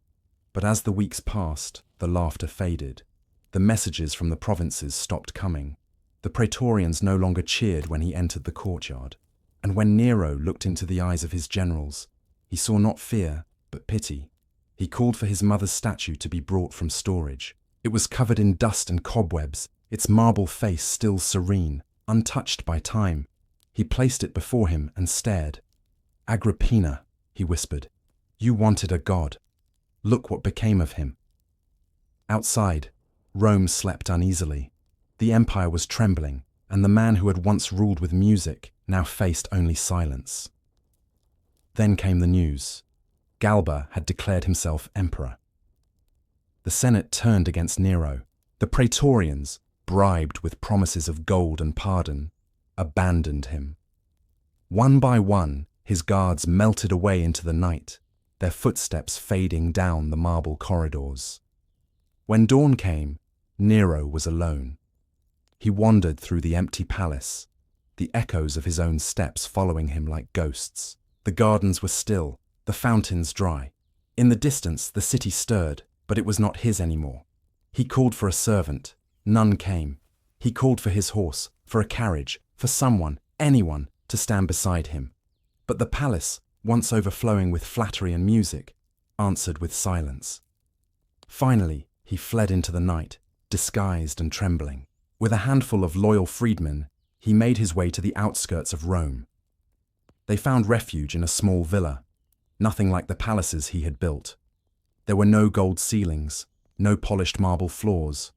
A: But as the weeks passed, the laughter faded. The messages from the provinces stopped coming. The Praetorians no longer cheered when he entered the courtyard. And when Nero looked into the eyes of his generals, he saw not fear, but pity. He called for his mother's statue to be brought from storage. It was covered in dust and cobwebs, its marble face still serene, untouched by time. He placed it before him and stared. "Agrippina," he whispered, "you wanted a god. Look what became of him." Outside, Rome slept uneasily. The empire was trembling, and the man who had once ruled with music now faced only silence. Then came the news. Galba had declared himself emperor. The Senate turned against Nero. The Praetorians, bribed with promises of gold and pardon, abandoned him. One by one, his guards melted away into the night, their footsteps fading down the marble corridors. When dawn came, Nero was alone. He wandered through the empty palace, the echoes of his own steps following him like ghosts. The gardens were still, the fountains dry. In the distance, the city stirred, but it was not his anymore. He called for a servant. None came. He called for his horse, for a carriage, for someone, anyone, to stand beside him. But the palace, once overflowing with flattery and music, answered with silence. Finally, he fled into the night, disguised and trembling. With a handful of loyal freedmen, he made his way to the outskirts of Rome. They found refuge in a small villa, nothing like the palaces he had built. There were no gold ceilings, no polished marble floors,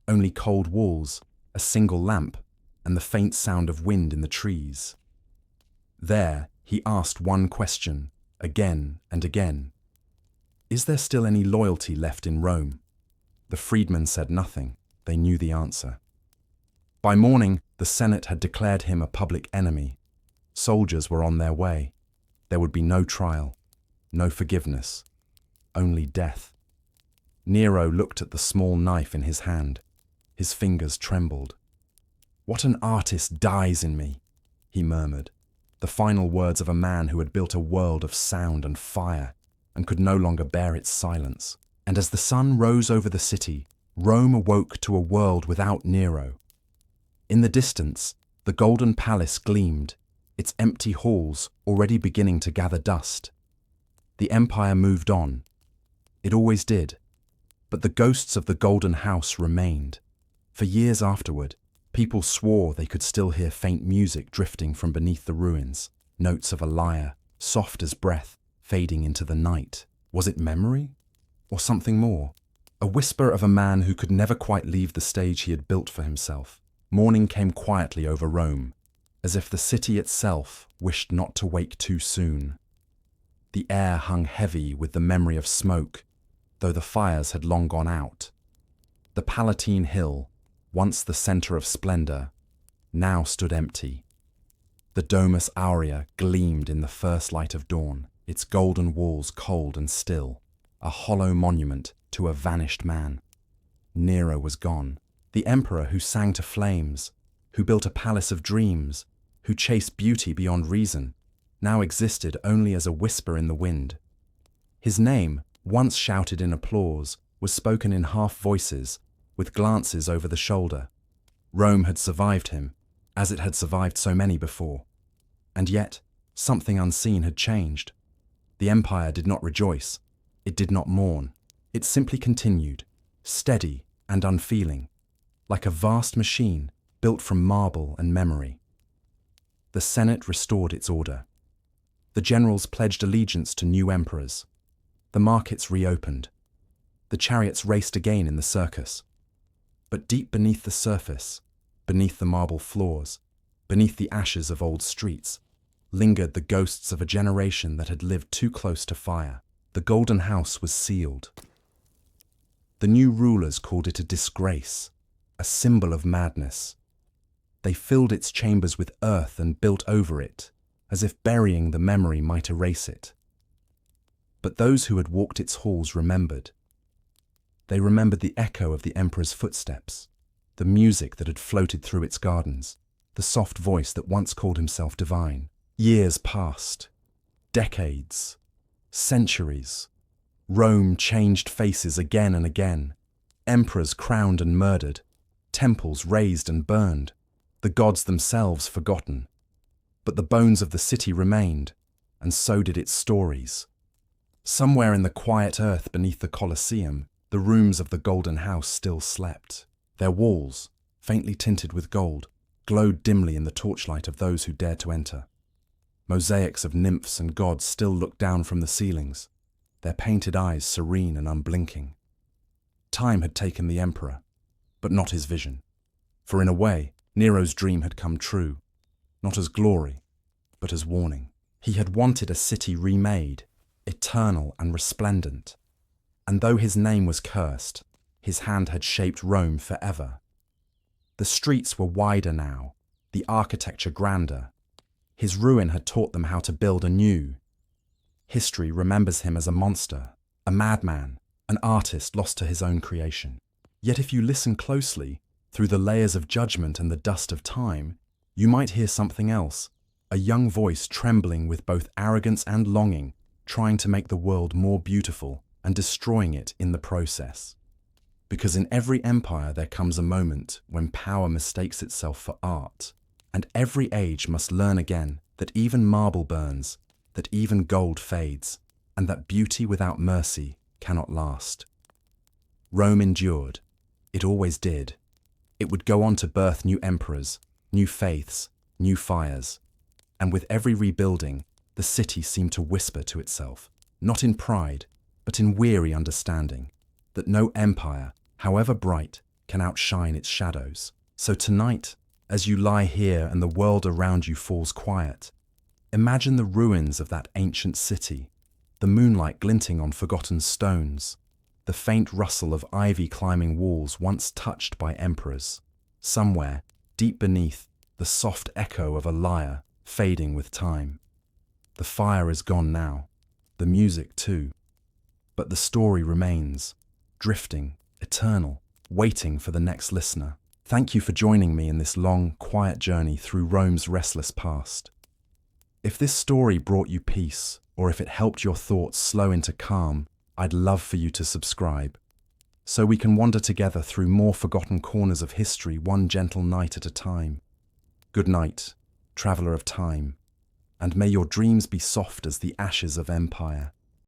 A: only cold walls, a single lamp, and the faint sound of wind in the trees. There, he asked one question, again and again. Is there still any loyalty left in Rome? The freedmen said nothing. They knew the answer. By morning, the Senate had declared him a public enemy. Soldiers were on their way. There would be no trial, no forgiveness, only death. Nero looked at the small knife in his hand. His fingers trembled. "What an artist dies in me," he murmured, the final words of a man who had built a world of sound and fire and could no longer bear its silence. And as the sun rose over the city, Rome awoke to a world without Nero. In the distance, the golden palace gleamed, its empty halls already beginning to gather dust. The empire moved on. It always did. But the ghosts of the golden house remained. For years afterward, people swore they could still hear faint music drifting from beneath the ruins, notes of a lyre, soft as breath, fading into the night. Was it memory? Or something more? A whisper of a man who could never quite leave the stage he had built for himself. Morning came quietly over Rome, as if the city itself wished not to wake too soon. The air hung heavy with the memory of smoke, though the fires had long gone out. The Palatine Hill, once the centre of splendour, now stood empty. The Domus Aurea gleamed in the first light of dawn, its golden walls cold and still, a hollow monument to a vanished man. Nero was gone. The emperor who sang to flames, who built a palace of dreams, who chased beauty beyond reason, now existed only as a whisper in the wind. His name, once shouted in applause, was spoken in half voices, with glances over the shoulder. Rome had survived him, as it had survived so many before. And yet, something unseen had changed. The empire did not rejoice. It did not mourn. It simply continued, steady and unfeeling, like a vast machine built from marble and memory. The Senate restored its order. The generals pledged allegiance to new emperors. The markets reopened. The chariots raced again in the circus. But deep beneath the surface, beneath the marble floors, beneath the ashes of old streets, lingered the ghosts of a generation that had lived too close to fire. The golden house was sealed. The new rulers called it a disgrace, a symbol of madness. They filled its chambers with earth and built over it, as if burying the memory might erase it. But those who had walked its halls remembered. They remembered the echo of the emperor's footsteps, the music that had floated through its gardens, the soft voice that once called himself divine. Years passed. Decades. Centuries. Rome changed faces again and again. Emperors crowned and murdered. Temples razed and burned. The gods themselves forgotten. But the bones of the city remained, and so did its stories. Somewhere in the quiet earth beneath the Colosseum, the rooms of the Golden House still slept. Their walls, faintly tinted with gold, glowed dimly in the torchlight of those who dared to enter. Mosaics of nymphs and gods still looked down from the ceilings, their painted eyes serene and unblinking. Time had taken the emperor, but not his vision. For in a way, Nero's dream had come true, not as glory, but as warning. He had wanted a city remade, eternal and resplendent. And though his name was cursed, his hand had shaped Rome forever. The streets were wider now, the architecture grander. His ruin had taught them how to build anew. History remembers him as a monster, a madman, an artist lost to his own creation. Yet if you listen closely, through the layers of judgment and the dust of time, you might hear something else, a young voice trembling with both arrogance and longing, trying to make the world more beautiful and destroying it in the process. Because in every empire there comes a moment when power mistakes itself for art, and every age must learn again that even marble burns, that even gold fades, and that beauty without mercy cannot last. Rome endured. It always did. It would go on to birth new emperors, new faiths, new fires. And with every rebuilding, the city seemed to whisper to itself, not in pride, but in weary understanding, that no empire, however bright, can outshine its shadows. So tonight, as you lie here and the world around you falls quiet, imagine the ruins of that ancient city, the moonlight glinting on forgotten stones, the faint rustle of ivy climbing walls once touched by emperors. Somewhere, deep beneath, the soft echo of a lyre fading with time. The fire is gone now, the music too. But the story remains, drifting, eternal, waiting for the next listener. Thank you for joining me in this long, quiet journey through Rome's restless past. If this story brought you peace, or if it helped your thoughts slow into calm, I'd love for you to subscribe, so we can wander together through more forgotten corners of history one gentle night at a time. Good night, traveller of time, and may your dreams be soft as the ashes of empire.